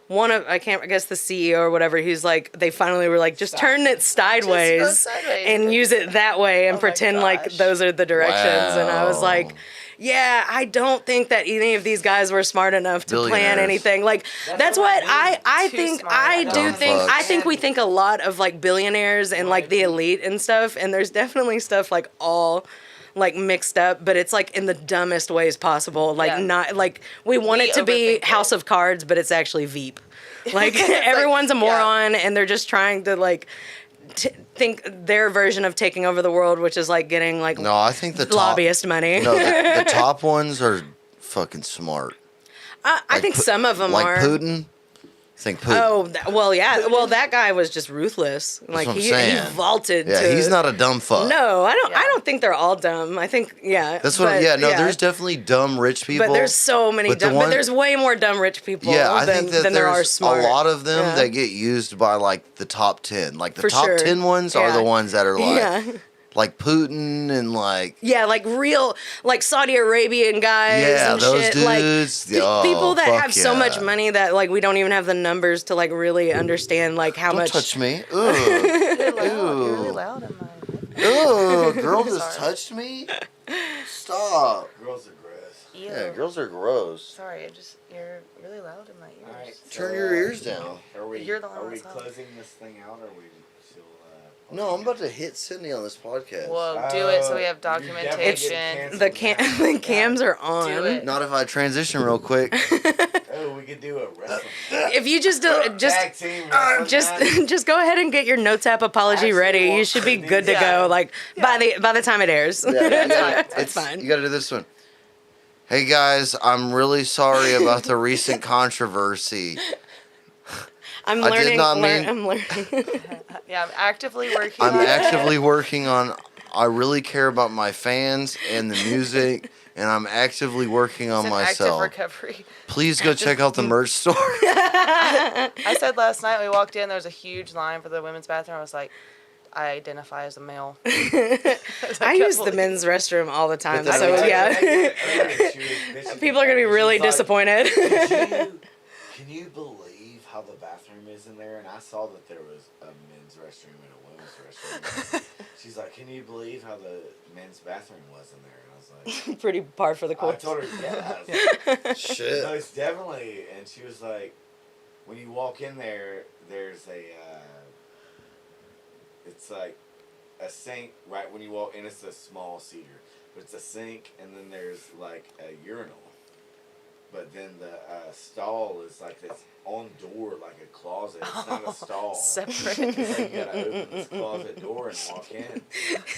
I guess the CEO or whatever, he's like, they finally were like, just turn it sideways, sideways. and use it that way and Oh my pretend like gosh. those are the directions. And I was Wow. like. Yeah, I don't think that any of these guys were smart enough to plan Billionaires. anything. Like that's what what I mean. I Too think. smart. I do Dumb think. fucks. I think we think a lot of like billionaires and like the elite and stuff. And there's definitely stuff like all like mixed up, but it's like in the dumbest ways possible. Like Yeah. not like we want We it to be overthink it. House of Cards, but it's actually Veep. Like everyone's a yeah. moron, and they're just trying to like. Think their version of taking over the world, which is like getting like No, I think the top. lobbyist money. No, the top ones are fucking smart. I Like think Pu- some of them like are. Putin. I think Putin. Oh, well, yeah. Well, that guy was just ruthless. Like what I'm he saying. vaulted. Yeah, to, he's not a dumb fuck. No, I Yeah. don't think they're all dumb. I think yeah. That's what. but, Yeah, no. There's definitely dumb rich people. But there's so many but the dumb. one- But there's way more dumb rich people. Yeah, I than, think that than there are there's smart. a lot of them Yeah. that get used by like the top 10. Like the For top sure. 10 ones are Yeah. the ones that are like Yeah. like Putin and like Yeah, like real, like Saudi Arabian guys yeah, and those shit. dudes. Like oh, people that fuck have so yeah. much money that like we don't even have the numbers to like really understand like how Don't much. touch me. Ugh. You're loud. You're really Ew. loud in my. Ugh, girl just Sorry. touched me. Stop. girls are gross. Ew. Yeah, girls are gross. Sorry, you're really loud in my ears. All right, Turn your ears down. Are we? You're the one Are we that's loud. closing this thing out, or are we still? No, I'm about to hit Sydney on this podcast. Whoa, do it so we have You're definitely documentation. getting The cams are on. Do it. Not if I transition real quick. Oh, we could do a wrestling. If you just tag team wrestling match. just go ahead and get your no tap apology Actually, ready. well, You should be it good to needs- go. Like by the time it airs. It's fine. You got to do this one. Hey guys, I'm really sorry about the recent controversy. I'm I did learning. not mean- I'm learning. Yeah, I'm actively working I'm on it. actively working on. I really care about my fans and the music, and I'm actively working on It's an myself. active recovery. Please go check out the merch store. I said last night we walked in, there was a huge line for the women's bathroom. I was like, I identify as a male. I use the men's restroom all the time, But then so I- yeah. People are gonna be really disappointed. Can you believe how the bathroom is in there? And I saw that there was a men's restroom and a women's restroom. She's like, can you believe how the men's bathroom was in there? And I was like, Pretty par for the I course. told her, yeah. I was like, Shit. no, it's definitely. And she was like, when you walk in there, there's a, it's like a sink right when you walk in. It's a small cedar, but it's a sink, and then there's like a urinal. But then the stall is like this on door, like a closet. It's not a stall. Separate. It's like you gotta open this closet door and walk in.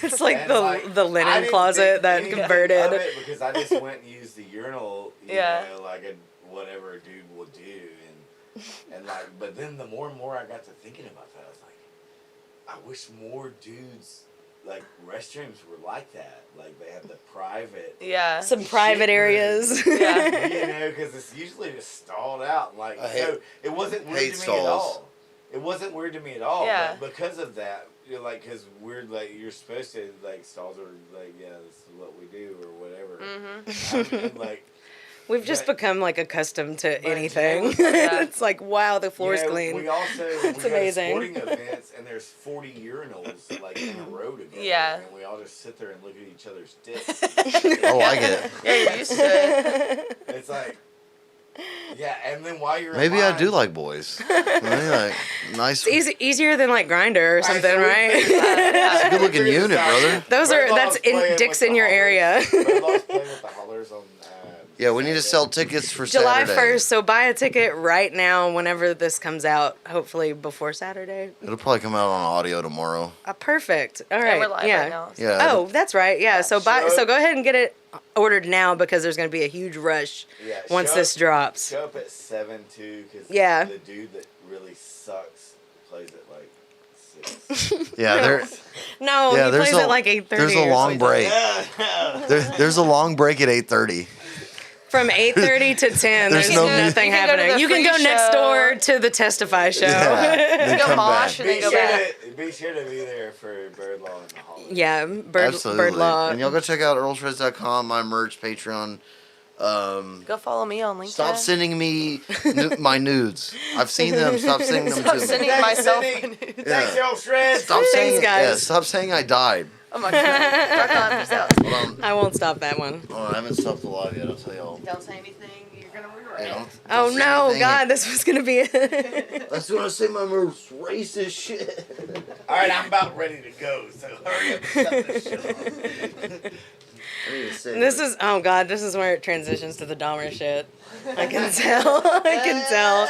It's like And, the I linen didn't closet think that anything converted. of it because I just went and used the urinal, you Yeah. know, like a whatever a dude will do, and like. But then the more and more I got to thinking about that, I was like, I wish more dudes like restrooms were like that. Like they have the private. Yeah. Some private shit areas. Yeah. You know, because it's usually just stalled out. Like, I so it wasn't weird hate to me stalls. at all. It wasn't weird to me at all. Yeah. But because of that, you're like, because we're like, you're supposed to, like, stalls are like, yeah, this is what we do or whatever. Mm-hmm. Like, We've just But- become like accustomed to but anything. Yeah. It's like, wow, the floor's you know, clean. We also we go to amazing. sporting events and there's 40 urinals like in a row together. Yeah. And we all just sit there and look at each other's dicks. Oh, I get it. Yeah, you're used to it. It's like, yeah, and then while you're in Maybe I line- do like boys. Maybe like nice. It's easier than like Grinder or something, so we right? figured that- Yeah. Good looking we figured unit, this out. brother. Those are- Red that's Law's in playing dicks with in the your hollers. area. Red Law's playing with the hollers on. Yeah, we need to sell Saturday. tickets for July Saturday. 1st, so buy a ticket right now whenever this comes out, hopefully before Saturday. It'll probably come out on audio tomorrow. Perfect. All And right. we're live yeah. right now. Yeah. Oh, that's right. Yeah. So show go ahead and get it ordered now because there's going to be a huge rush Yeah, once show this up- drops. Show up at 7 too, because Yeah. the dude that really sucks plays at like 6. Yeah, there, No, Yeah, he there's plays a- at like 8:30. there's a or long something. break. there's a long break at 8:30. From 8:30 to 10. There's There's no nothing You can go to happening. the You can free go next show. door to the Testify show. Yeah, then Go come mosh back. and then go back. Be sure to be there for Bird Law and the Hollers. Yeah, bird Absolutely. law. And y'all go check out earlshreds.com, my merch, Patreon. Go follow me on LinkedIn. Stop sending me my nudes. I've seen them. Stop sending them Stop to sending me. Thanks, myself. Cindy. nudes. Thanks, Earl Shreds. Stop Thanks, saying, guys. Yeah, stop saying I died. Oh my god. Dark on, peace out. Hold on. I won't stop that one. Hold on, I haven't stopped the live yet. I'll tell y'all. Don't say anything. You're gonna regret Hey, it. Oh don't say no, anything. God, this was gonna be it. That's gonna say my most racist shit. All right, I'm about ready to go, so hurry up and shut this shit off. I need to say This is oh God, this is where it transitions to the Dahmer shit. I can tell. I can tell.